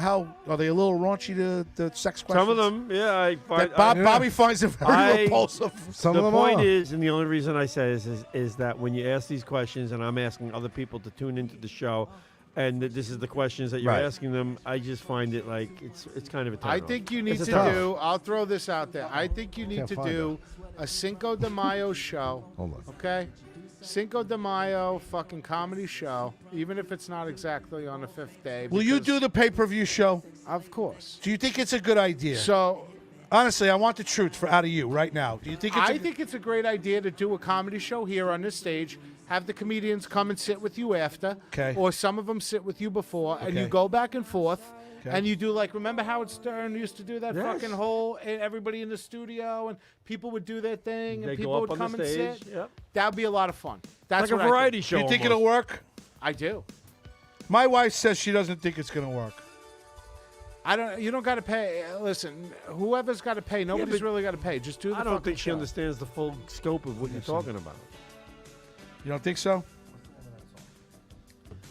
are they a little raunchy, the sex questions? Some of them, yeah. I find, That Bobby finds it very repulsive. Some the of them point are. is, and the only reason I say this is that when you ask these questions, and I'm asking other people to tune into the show, and that this is the questions that you're Right. asking them, I just find it like it's kind of a turn I on. think you need It's to a turn. do. I'll throw this out there. I think you need Can't to find do a Cinco de Mayo show. Hold on. Okay, Cinco de Mayo fucking comedy show. Even if it's not exactly on the 5th day. Will you because- do the pay-per-view show? Of course. Do you think it's a good idea? So Honestly, I want the truth out of you right now. Do you think it's I think it's a great idea to do a comedy show here on this stage. Have the comedians come and sit with you after, Okay. or some of them sit with you before, and you Okay. go back and forth. Okay. And you do like, remember Howard Stern used to do that Yes. fucking whole, and everybody in the studio, and people would do their thing, They and go people up would on the come and stage, sit. yep. That would be a lot of fun. That's like a what variety I show. Do you think almost. it'll work? I do. My wife says she doesn't think it's going to work. I don't. You don't got to pay. Listen, whoever's got to pay, nobody's but really got to pay. Just do the. I don't fucking think she show. understands the full scope of what you're talking about. You don't think so?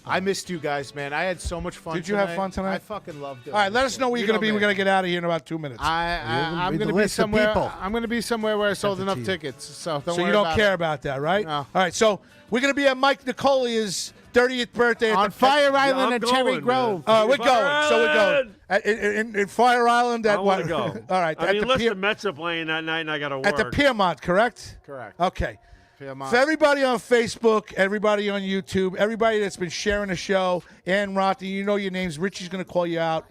I missed you guys, man. I had so much fun. Did you have fun tonight? I fucking loved it. All right, let us know where you're going to be. me. We're going to get out of here in about 2 minutes. I'm read going the to be list of somewhere. people. I'm going to be somewhere where I sold enough team. tickets. So don't so worry you don't about care it. about that, right? No. All right, so we're going to be at Mike Nicolia's 30th birthday on at the Fire Island I'm at Cherry going, Grove. man. We're Fire going. So we're going. Island! In Fire Island at I what? want to go. All right, I at mean, the unless Pier- the Mets are playing that night and I got to work. at the Piermont, correct? Correct. Okay. Piermont. For everybody on Facebook, everybody on YouTube, everybody that's been sharing the show, Ann Rothi, you know your names. Richie's going to call you out.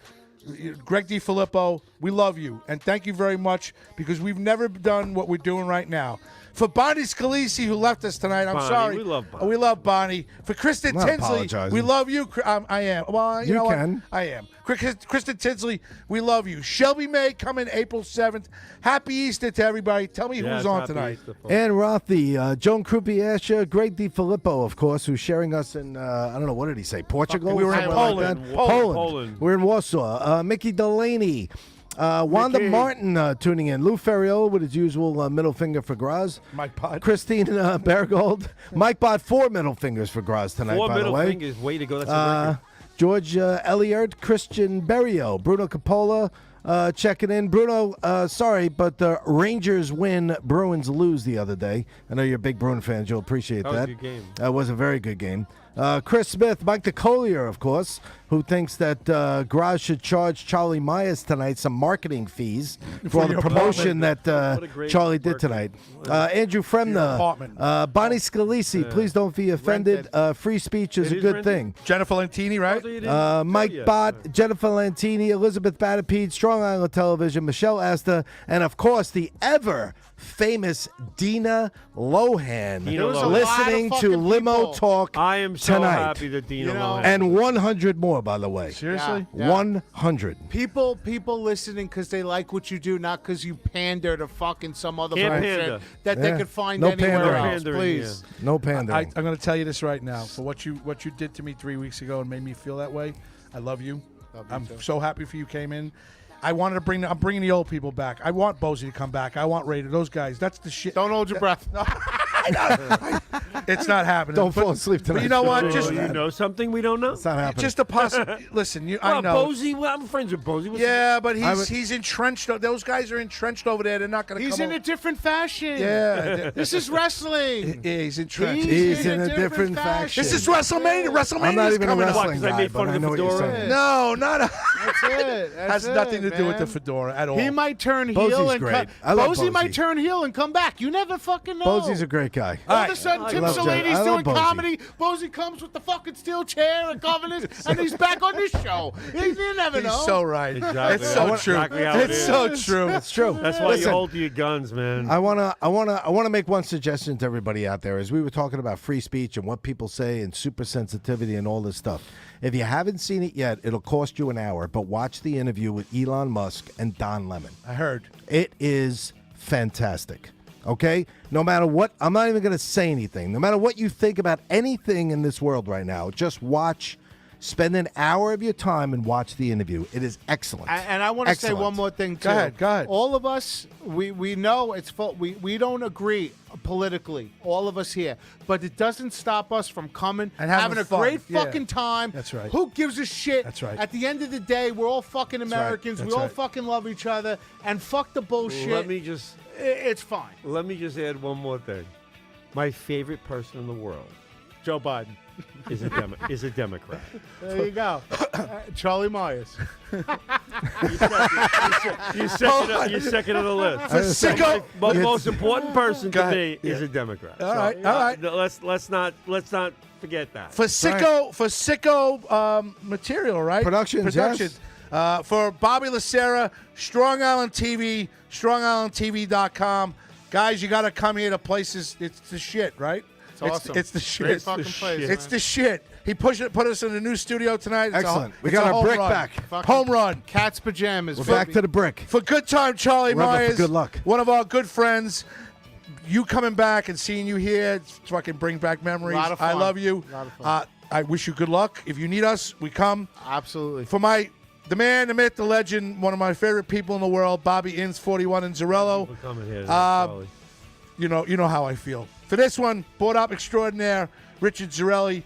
Greg DiFilippo, we love you. And thank you very much because we've never done what we're doing right now. For Bonnie Scalisi, who left us tonight, I'm Bonnie, sorry. we love Bonnie. We love Bonnie. For Kristen I'm not Tinsley, apologizing. we love you. I am. Well, you You know can. What? I am. Kristen Tinsley, we love you. Shelby May coming April 7th. Happy Easter to everybody. Tell me Yes, who's on happy tonight. Easter, folks. Ann Rothi, Joan Krupiasha, Greg DiFilippo, of course, who's sharing us in, I don't know, what did he say, Portugal? We were in Somewhere like Poland. that? Poland. We're in Warsaw. Mickey Delaney. Wanda Mickey. Martin tuning in. Lou Ferriola with his usual middle finger for Graz. Mike Pod. Christine Beargold. Mike bought 4 middle fingers for Graz tonight, Four by the middle way. fingers. Way to go. That's a record. George Elliott, Christian Berrio, Bruno Capola checking in. Bruno, sorry, but the Rangers win, Bruins lose the other day. I know you're a big Bruin fan. You'll appreciate That that. was a good game. That was a very good game. Chris Smith, Mike DeCollier, of course, who thinks that Graz should charge Charlie Myers tonight some marketing fees for all the promotion that What a great Charlie did marketing. tonight. Andrew apartment. Fremna, Bonnie Scalisi, please don't be offended. Free speech is It a is good rented? thing. Jennifer Lantini, right? So you didn't tell Mike yet. Bott, Jennifer Lantini, Elizabeth Battipede, Strong Island Television, Michelle Asta, and of course the ever famous Dina Lohan, Dina Lohan. There was a lot of listening to fucking Limo people. Talk I am so tonight. happy that Dina You know, Lohan. And 100 more, by the way. Seriously? Yeah. 100. People listening because they like what you do, not because you pander to fucking some other Can't bullshit pander. that Yeah. they could find No anywhere pandering. else. Pandering, Please. No pandering. I'm going to tell you this right now. For what you did to me 3 weeks ago and made me feel that way, I love you. I'm so happy for you came in. I'm bringing the old people back. I want Bozy to come back. I want Raider. Those guys. That's the shit. Don't hold your breath. It's not happening. Don't fall asleep But tonight. you know what? Oh, Just you know something we don't know? It's not happening. just a possibility. Listen, I Well, know. Bozy, well, I'm friends with Bozy. What's Yeah, but I would- he's entrenched. Those guys are entrenched over there. They're not going to He's come in a over. different fashion. Yeah. This is wrestling. Yeah, he's entrenched. He's in a different faction. This is WrestleMania. WrestleMania I'm not is even a coming up. wrestling 'cause I guy, made fun but of I the know what you're fedora? saying. No, not a, That's it. That's has nothing to do with the man. fedora at all. He might turn heel Bozy's and great. I love Bozy might Bozy. turn heel and come back. You never fucking know. Bozy's a great guy. All of a sudden, Tim love Bozy. Salini's I love doing Bozy. comedy. Bozy comes with the fucking steel chair and governors, and he's back on this show. You never know. He's so right. Exactly. It's so That's true. exactly how it It's is. so true. It's true. That's why Listen, you hold to your guns, man. I wanna make one suggestion to everybody out there. As we were talking about free speech and what people say and super sensitivity and all this stuff. If you haven't seen it yet, it'll cost you an hour. But watch the interview with Elon Musk and Don Lemon. I heard. It is fantastic. Okay? No matter what, I'm not even going to say anything. No matter what you think about anything in this world right now, just watch. Spend an hour of your time and watch the interview. It is excellent. And I want to say Excellent. one more thing too. Go ahead. All of us, we know it's full. We don't agree politically. All of us here, but it doesn't stop us from coming And having a fun. great Yeah. fucking time. That's right. Who gives a shit? That's right. At the end of the day, we're all fucking right. Americans. That's We all right. fucking love each other. And fuck the bullshit. Let me just It's fine. add one more thing. My favorite person in the world Joe Biden. is a Democrat. There you go. Charlie Myers. You're second on the list. For sicko. But most important person Go to ahead. me is a Democrat. All right, all right. Let's not forget that. For sicko material, right? Productions, yes. For Bobby Lacera, Strong Island TV, StrongIslandTV.com. Guys, you got to come here to places. It's the shit, right? It's awesome. It's the shit. Great fucking place. It's the shit. He put us in a new studio tonight. It's Excellent. We it's got a our home brick run. back. Fucking Home run. Cat's pajamas. We're back to the brick. For good time, Charlie Rubber for Myers. good luck. One of our good friends. You coming back and seeing you here, it's fucking bring back memories. Lot of I fun. love you. Lot of fun. I wish you good luck. If you need us, we come. Absolutely. For the man, the myth, the legend, one of my favorite people in the world, Bobby Inns, 41 in Zarello. We're coming here. Uh, You know how I feel. For this one, board up extraordinaire, Richard Zarelli.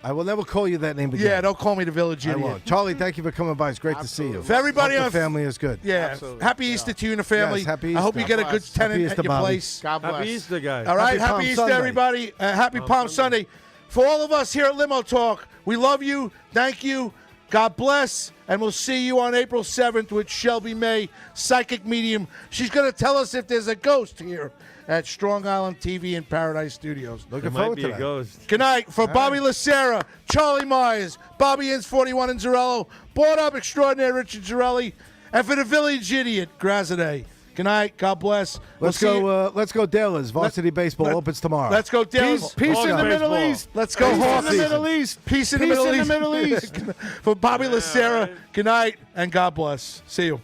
I will never call you that name again. Yeah, don't call me the village I idiot. won't. Charlie, thank you for coming by. It's great to see you. For everybody Hope on the family is good. Yeah. Absolutely. Happy Easter to you and the family. Yes, happy I hope Easter. you get a good Bless. tenant Happy Easter, at your Bobby. place. God bless. Happy Easter, guys. All right, Happy happy Palm Easter, Sunday. everybody. Happy Palm Sunday. For all of us here at Limo Talk, we love you. Thank you. God bless. And we'll see you on April 7th with Shelby May, psychic medium. She's going to tell us if there's a ghost here at Strong Island TV in Paradise Studios. Looking It might forward be to a that. ghost. Good night for Bobby Lacera, Charlie Myers, Bobby Inns 41 and Zarello, Board Up Extraordinary Richard Zarelli, and for the Village Idiot, Grazade. Good night. God bless. Let's go Dallas. Varsity baseball opens tomorrow. Let's go, Dallas. Peace in the Baseball. Middle East. Let's go, Peace in the Hawks. Middle East. Peace in the Peace Middle in East. the Middle East. For Bobby Lacera, good night and God bless. See you.